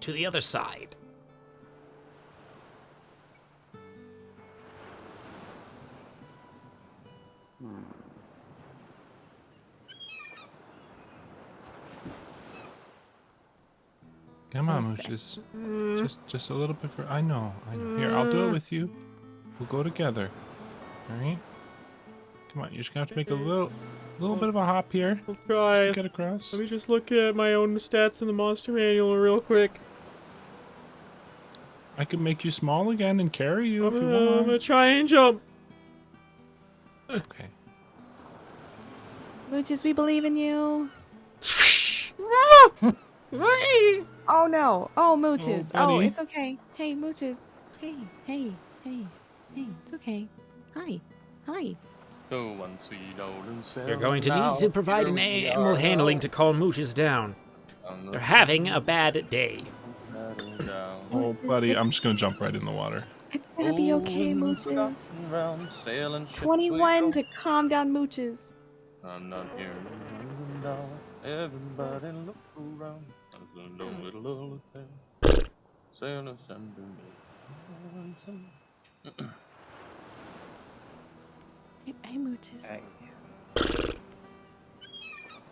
to the other side. Come on, One sec. Mooches. Just a little bit for... I know. Here, I'll do it with you. We'll go together. Alright? Come on, you're just gonna have to make a little bit of a hop here. I'll Just try. to get across. Let me just look at my own stats in the monster manual real quick. I can make you small again and carry you if you I'm want. gonna try and jump. Okay. Mooches, we believe in you. Wait! Oh no. Oh, Mooches. Oh, buddy. it's okay. Hey, Mooches. Hey. It's okay. Hi. Oh, one sweet olden You're going to need to provide an animal handling to calm mooches down. They're having a bad day. Oh, buddy, I'm just gonna jump right in the water. It's gonna be okay, Mooches. 21 to calm down Mooches. I'm not here. Everybody look around. There's no little old thing. Sailors and the Hey, Mootis. Okay.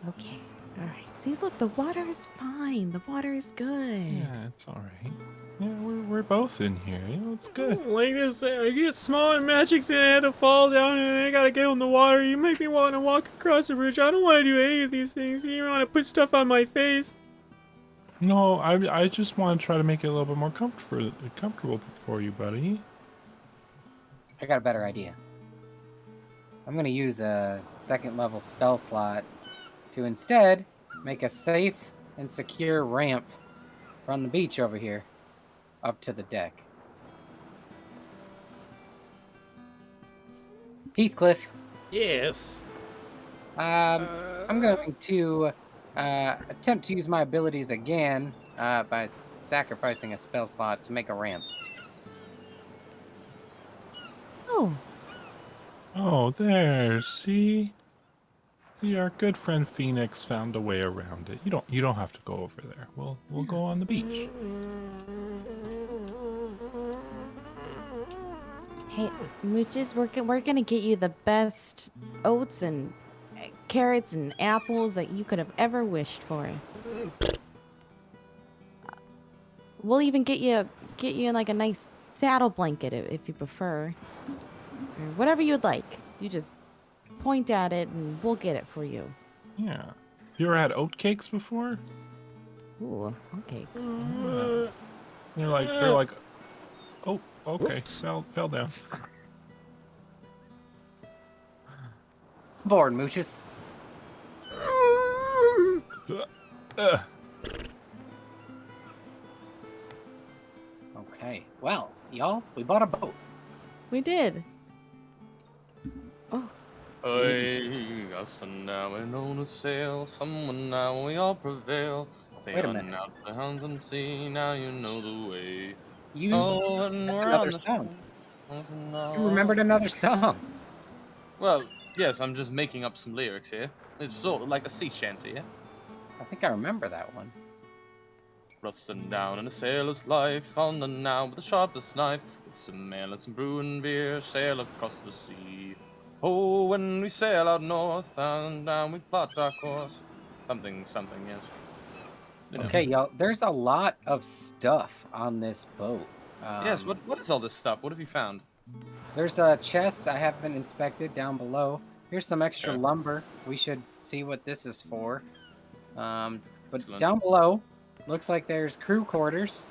Okay. All right. See, look, the water is fine. The water is good. Yeah, it's all right. Yeah, we're both in here. You know, it's good. Like this, I get small and magic's gonna have to fall down and I gotta get in the water. You make me want to walk across the bridge. I don't want to do any of these things. You want to put stuff on my face. No, I just want to try to make it a little bit more comfortable for you, buddy. I got a better idea. I'm gonna use a second level spell slot to instead make a safe and secure ramp from the beach over here up to the deck. Heathcliff, Yes. I'm going to attempt to use my abilities again by sacrificing a spell slot to make a ramp. Oh, Oh, there. See, our good friend Phoenix found a way around it. You don't have to go over there. We'll go on the beach. hey, Mooches, we're gonna get you the best oats and carrots and apples that you could have ever wished for. We'll even get you like a nice saddle blanket if you prefer, or whatever you'd like. You just point at it and we'll get it for you. Yeah. You ever had oat cakes before? Ooh, oatcakes. Yeah. They're like, oh, okay, Whoops. fell down. Board, mooches. Uh, Okay, well, y'all, we bought a boat. We did. Hey, us and now we know to sail. Someone now we all prevail. Wait a minute. Out the hounds and sea. Now you know the way. You, Oh, and that's we're another on the song. shore. You remembered another song. Well, yes, I'm just making up some lyrics here. It's sort of like a sea shanty, yeah? I think I remember that one. Rusting down in a sailor's life, on the now with the sharpest knife. It's some ale and some brewing beer, sail across the sea. Oh, when we sail out north, and down we plot our course. Something, yes. You know. Okay, y'all, there's a lot of stuff on this boat. Yes, what is all this stuff? What have you found? There's a chest I haven't inspected down below. Here's some extra Okay. lumber. We should see what this is for. But Excellent. down below, looks like there's crew quarters.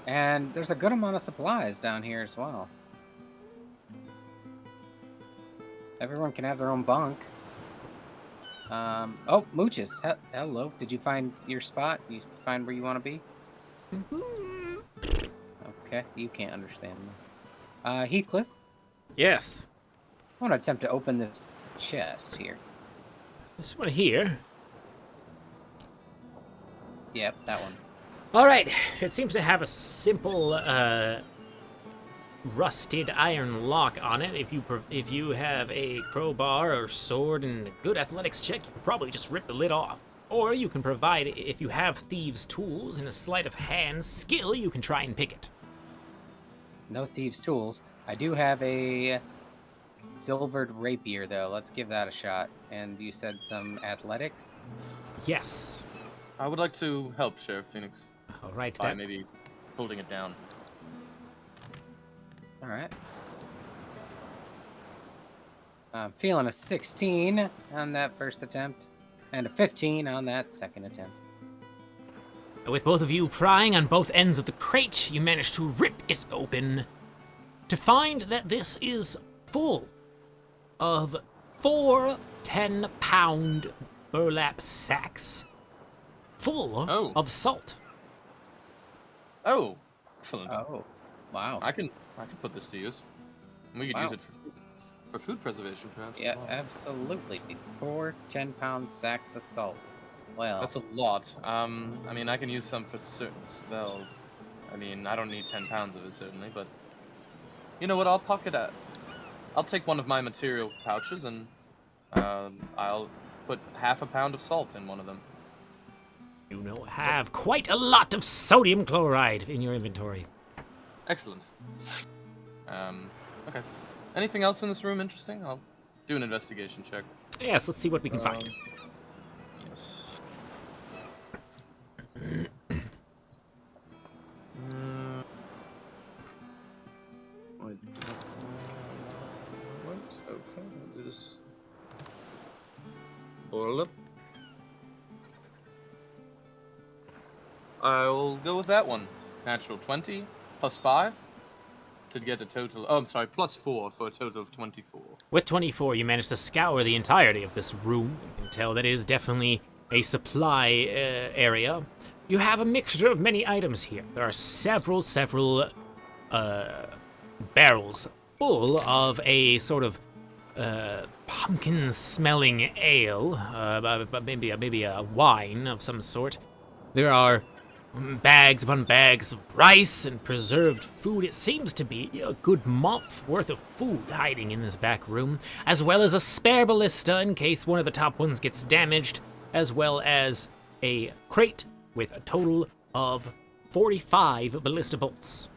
And there's a good amount of supplies down here as well. Everyone can have their own bunk. Oh, Mooches. Hello. Did you find your spot? You find where you want to be? Okay, you can't understand me. Heathcliff, Yes. I want to attempt to open this chest here. This one here. Yep, that one. All right. It seems to have a simple rusted iron lock on it. If you have a crowbar or sword and a good athletics check, you can probably just rip the lid off. Or you can provide, if you have thieves' tools and a sleight of hand skill, you can try and pick it. No thieves' tools. I do have a silvered rapier, though. Let's give that a shot. And you said some athletics? Yes. I would like to help Sheriff Phoenix All right. by That, maybe holding it down. All right. I'm feeling a 16 on that first attempt, and a 15 on that second attempt. with both of you prying on both ends of the crate, you manage to rip it open to find that this is full of 4 10-pound burlap sacks full Oh. of salt. Oh, excellent. Oh, wow. I can put this to use. We could Wow. use it for food preservation, perhaps. as Yeah, well. absolutely. 4 10-pound sacks of salt. Well, That's a lot. I mean, I can use some for certain spells. I mean, I don't need 10 pounds of it, certainly, but... You know what, I'll pocket it. I'll take one of my material pouches and, I'll put half a pound of salt in one of them. You know, have quite a lot of sodium chloride in your inventory. Excellent. Okay. Anything else in this room interesting? I'll do an investigation check. Yes, let's see what we can find. Yes. What? Okay, I'll do this. Boil up. I'll go with that one. Natural 20 plus 5 to get a total. Oh, I'm sorry, plus 4 for a total of 24. With 24, you managed to scour the entirety of this room. You can tell that it is definitely a supply area. You have a mixture of many items here. There are several barrels full of a sort of pumpkin-smelling ale, maybe a wine of some sort. There are bags upon bags of rice and preserved food. It seems to be a good month worth of food hiding in this back room, as well as a spare ballista in case one of the top ones gets damaged, as well as a crate with a total of 45 ballista bolts.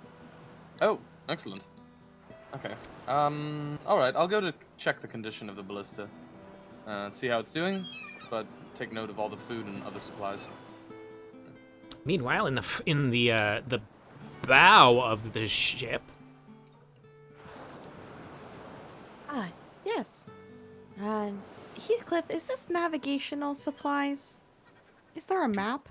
Oh, excellent. Okay. Alright, I'll go to check the condition of the ballista. See how it's doing, but take note of all the food and other supplies. Meanwhile, in the bow of the ship. Yes. Heathcliff, is this navigational supplies? Is there a map?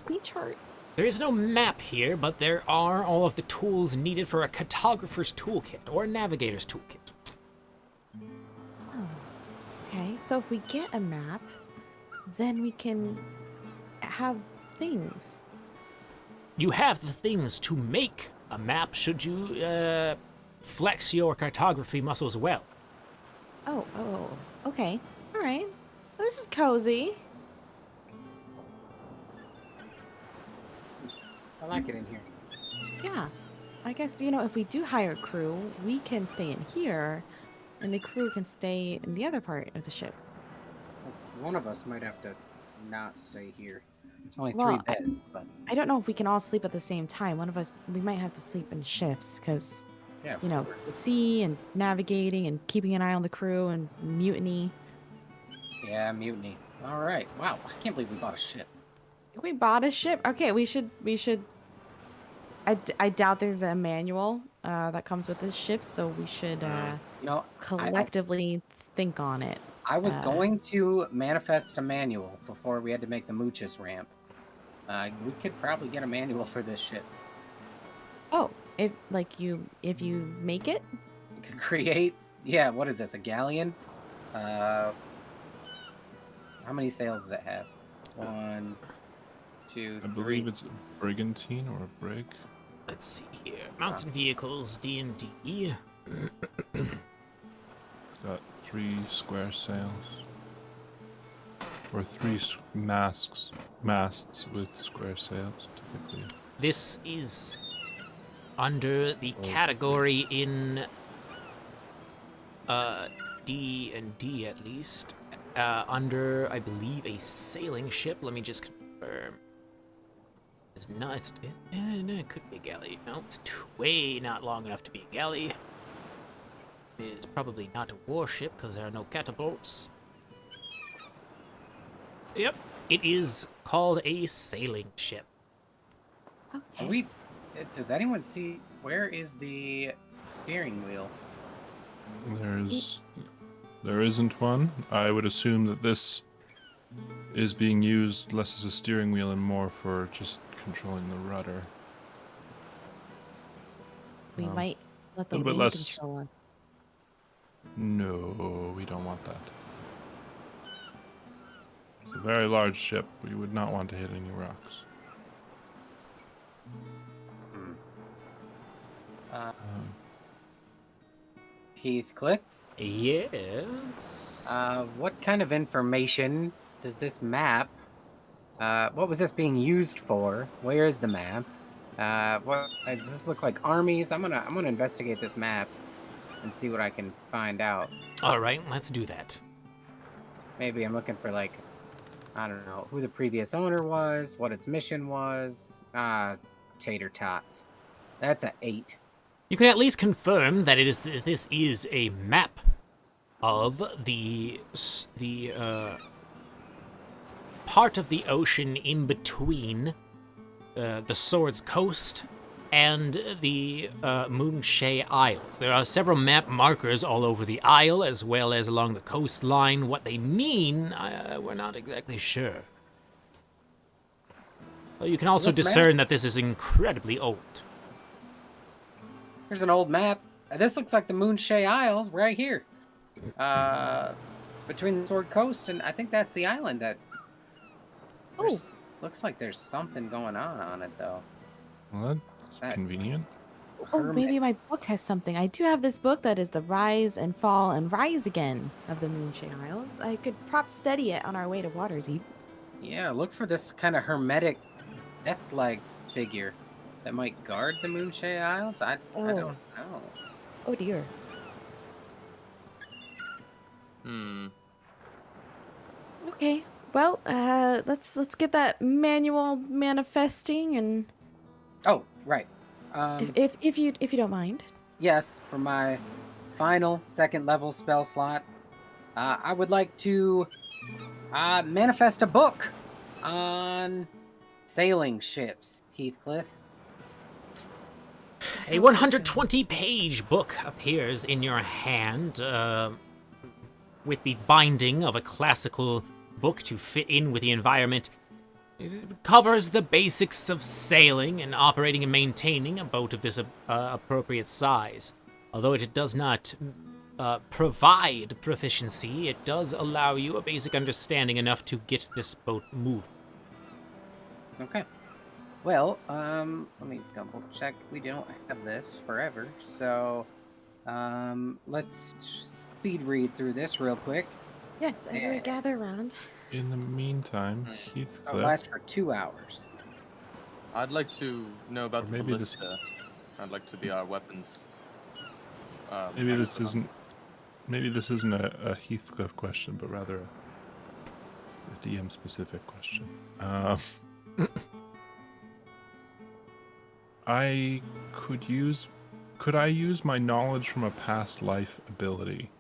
Sea chart? There is no map here, but there are all of the tools needed for a cartographer's toolkit or a navigator's toolkit. Oh. Okay, so if we get a map, then we can have things. You have the things to make a map should you flex your cartography muscles well. Oh, okay. All right. Well, this is cozy. I like it in here. Yeah. I guess, if we do hire crew, we can stay in here, and the crew can stay in the other part of the ship. One of us might have to not stay here. There's only Well, 3 beds, but I don't know if we can all sleep at the same time. One of us, we might have to sleep in shifts, because, yeah. the sea and navigating and keeping an eye on the crew and mutiny. Yeah, mutiny. All right. Wow, I can't believe we bought a ship. We bought a ship. Okay, we should. I doubt there's a manual that comes with this ship, so we should collectively think on it. I was going to manifest a manual before we had to make the Mooches ramp. We could probably get a manual for this ship. Oh, if you make it. We could create. Yeah, what is this? A galleon? How many sails does it have? 1, 2, 3. I believe it's a brigantine or a brig. Let's see here. Mountain vehicles, D&D. Got 3 square sails. Or 3 masts with square sails, typically. This is under the category in D&D at least. Under, I believe, a sailing ship. Let me just confirm. It's not. It could be a galley. No, it's way not long enough to be a galley. It's probably not a warship because there are no catapults. Yep, it is called a sailing ship. Okay. Does anyone see where is the steering wheel? There isn't one. I would assume that this is being used less as a steering wheel and more for just controlling the rudder. We might let the little bit wind less- control us. No, we don't want that. It's a very large ship. We would not want to hit any rocks. Heathcliff, Yes. what kind of information does this map? What was this being used for? Where is the map? What does this look like? Armies? I'm gonna investigate this map and see what I can find out. All right, let's do that. Maybe I'm looking for like, I don't know, who the previous owner was, what its mission was. Tater tots. That's a 8. You can at least confirm that this is a map of the part of the ocean in between the Sword's Coast and the Moonshay Isles. There are several map markers all over the isle, as well as along the coastline. What they mean, we're not exactly sure. Well, you can also This map- discern that this is incredibly old. Here's an old map. This looks like the Moonshay Isles right here. Between the Sword Coast and I think that's the island that. Looks like there's something going on it though. Well, that's That- convenient. Oh, Hermit. maybe my book has something. I do have this book that is the Rise and Fall and Rise Again of the Moonshay Isles. I could prop steady it on our way to Waterdeep. Yeah, look for this kind of hermetic death-like figure that might guard the Moonshay Isles. I don't know. Oh dear. Okay. Well, let's get that manual manifesting, and Oh, right. if you don't mind. Yes, for my final second level spell slot, I would like to manifest a book on sailing ships, Heathcliff. A 120-page book appears in your hand, with the binding of a classical book to fit in with the environment. It covers the basics of sailing and operating and maintaining a boat of this appropriate size. Although it does not provide proficiency, it does allow you a basic understanding enough to get this boat moving. Okay. Well, let me double check. We don't have this forever, so let's speed read through this real quick. Yes, everybody gather around. In the meantime, It'll Heathcliff. last for 2 hours. I'd like to know about Or the maybe this- ballista. I'd like to be our weapons. Maybe this expert. isn't. Maybe this isn't a Heathcliff question, but rather a DM specific question. I could use. Could I use my knowledge from a past life ability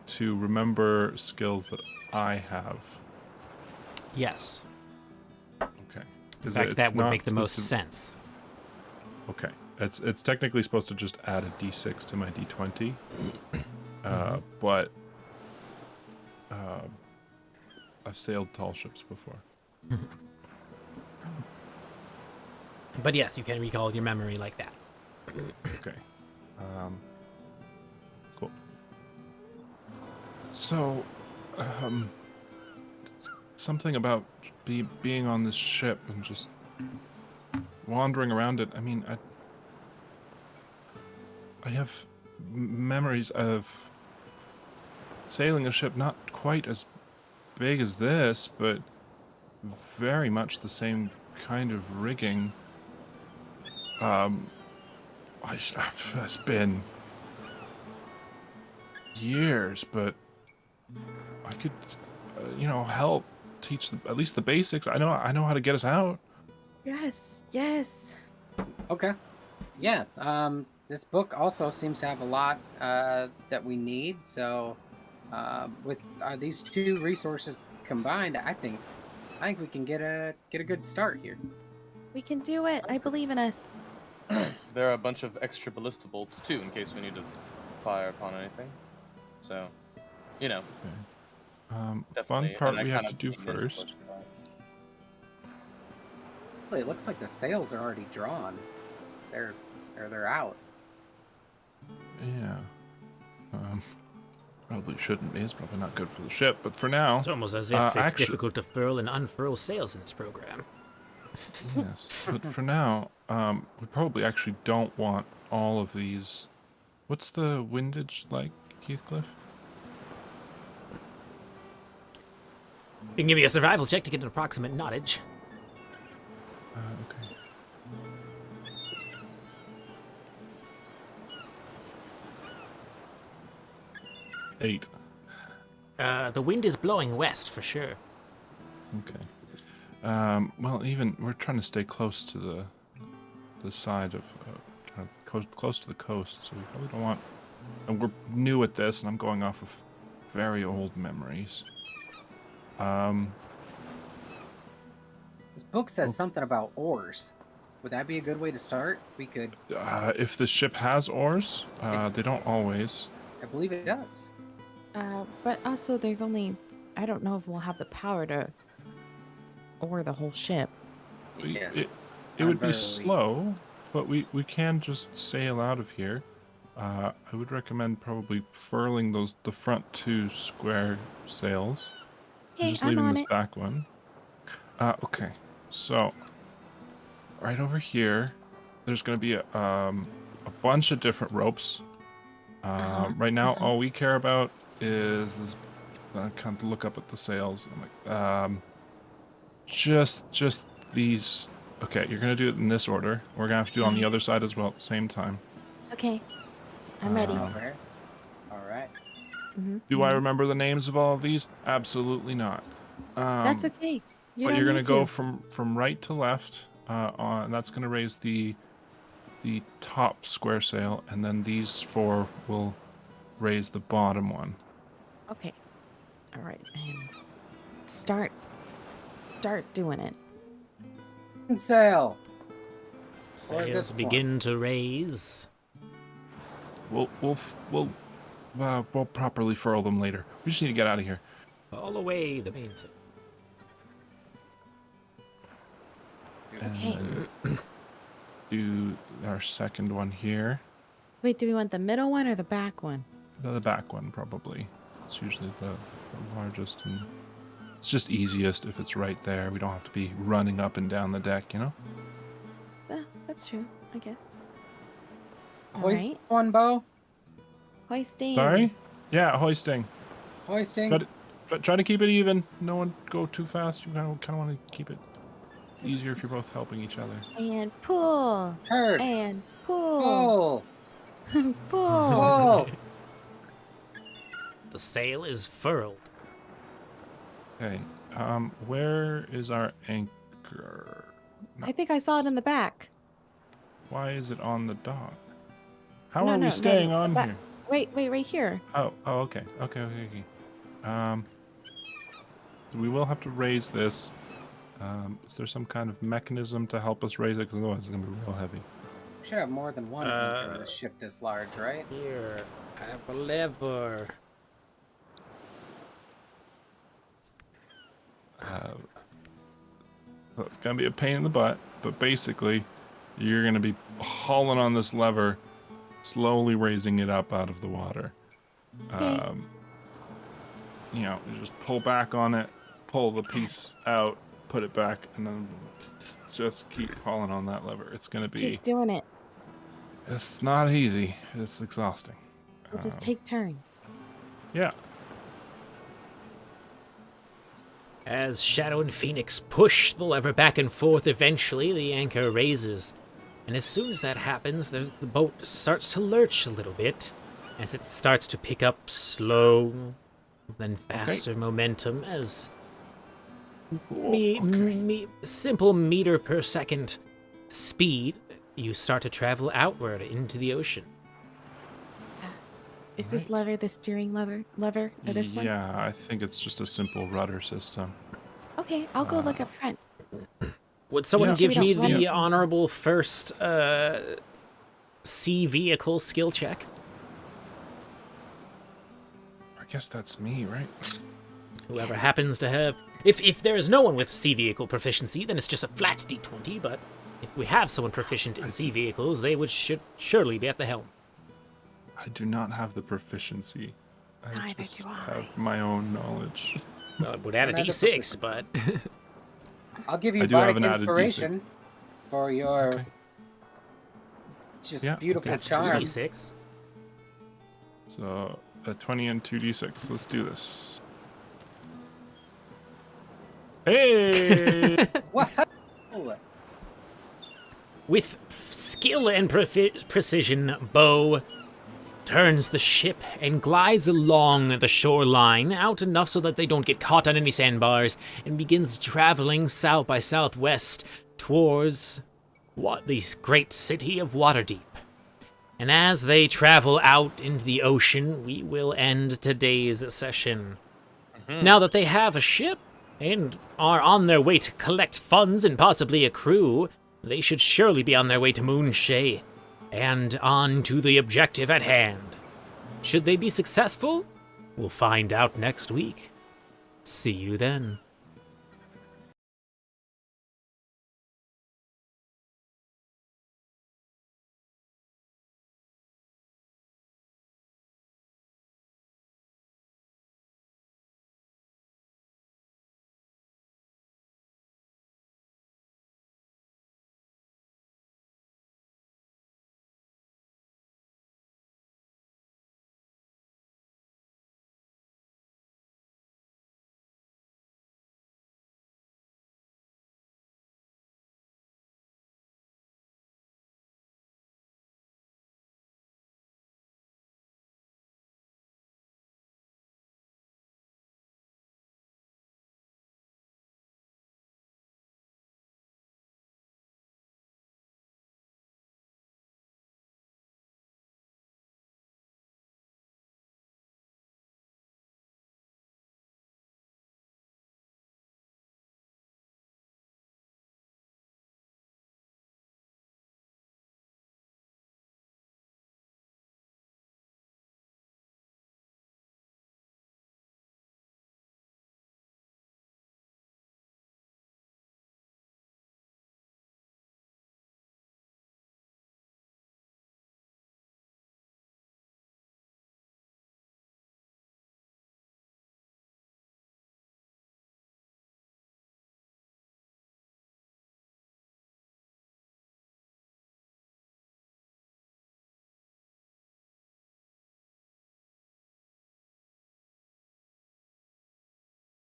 to remember skills that I have? Yes. Okay. In fact, that would make the most specific- sense. Okay. It's technically supposed to just add a d6 to my d20. But I've sailed tall ships before. But yes, you can recall your memory like that. Okay. Cool. So, something about being on this ship and just wandering around it. I mean, I have memories of sailing a ship not quite as big as this, but very much the same kind of rigging. It's been years, but I could, help teach at least the basics. I know how to get us out. Yes, yes. Okay. Yeah. This book also seems to have a lot that we need. So, with these two resources combined, I think we can get a good start here. We can do it. I believe in us. There are a bunch of extra ballista bolts too, in case we need to fire upon anything. So, Fun definitely. part and I we have kind to of do leaned in first. towards that. Well, it looks like the sails are already drawn. They're out. Yeah. Probably shouldn't be. It's probably not good for the ship, but for now. It's almost as if it's actually- difficult to furl and unfurl sails in this program. Yes, but for now, we probably actually don't want all of these. What's the windage like, Heathcliff? You can give me a survival check to get an approximate knowledge. Okay. Eight. The wind is blowing west for sure. Okay. Well, even we're trying to stay close to the side of kind of close to the coast, so we probably don't want. And we're new at this, and I'm going off of very old memories. This book says something about oars. Would that be a good way to start? We could. If the ship has oars, they don't always. I believe it does. But also there's only, I don't know if we'll have the power to oar the whole ship. Yes. It would be slow, but we can just sail out of here. I would recommend probably furling the front 2 square sails. Okay, Just I'm leaving on this it. back one. Okay, so right over here, there's going to be a bunch of different ropes. Right now, all we care about is this. I can't look up at the sails. I'm like, just these. Okay, you're going to do it in this order. We're going to have to do it on the other side as well at the same time. Okay. I'm ready. Okay. All right. Do I remember the names of all of these? Absolutely not. That's okay. But you're going to go from right to left, and that's going to raise the top square sail, and then these 4 will raise the bottom one. Okay. All right. And start doing it. And sail. Sails this begin to raise. We'll properly furl them later. We just need to get out of here. All away the mainsail. Okay. And do our second one here. Wait, do we want the middle one or the back one? The back one, probably. It's usually the largest, and it's just easiest if it's right there. We don't have to be running up and down the deck, you know? That's true, I guess. All Hoist right. one, Bo. Hoisting. Sorry? Yeah, hoisting. Hoisting. Try to keep it even. No one go too fast. You kind of want to keep it easier if you're both helping each other. And pull. Heard. And pull. Pull. Pull. Pull. The sail is furled. Okay. Where is our anchor? I think I saw it in the back. Why is it on the dock? How No, are no, we no, staying the on back. here? Wait, right here. Oh, okay. We will have to raise this. Is there some kind of mechanism to help us raise it? Because otherwise it's going to be real heavy. We should have more than one anchor in a ship this large, right? Here, I have a lever. So it's going to be a pain in the butt, but basically, you're going to be hauling on this lever, slowly raising it up out of the water. Okay. You just pull back on it, pull the piece out, put it back, and then just keep hauling on that lever. It's going to be... Keep doing it. It's not easy. It's exhausting. We'll just take turns. Yeah. As Shadow and Phoenix push the lever back and forth, eventually the anchor raises. And as soon as that happens, the boat starts to lurch a little bit as it starts to pick up slow, then faster momentum as simple meter per second speed, you start to travel outward into the ocean. Is this lever the steering lever or this one? Yeah, I think it's just a simple rudder system. Okay, I'll go look up front. Would someone Yeah. give So we me don't run the it. honorable first sea vehicle skill check? I guess that's me, right? Whoever happens to have... If there is no one with sea vehicle proficiency, then it's just a flat d20, but if we have someone proficient in sea vehicles, they should surely be at the helm. I do not have the proficiency. I Neither just do I. have my own knowledge. Well, it would add a Another d6, but... I'll give I you do have bardic an added inspiration for your Okay. just Yeah, beautiful That's charm. 2d6. So, a 20 and 2d6. Let's do this. Hey! What? With skill and precision, Bo turns the ship and glides along the shoreline out enough so that they don't get caught on any sandbars, and begins traveling south by southwest towards the great city of Waterdeep. And as they travel out into the ocean, we will end today's session. Now that they have a ship and are on their way to collect funds and possibly a crew, they should surely be on their way to Moonshay and on to the objective at hand. Should they be successful? We'll find out next week. See you then.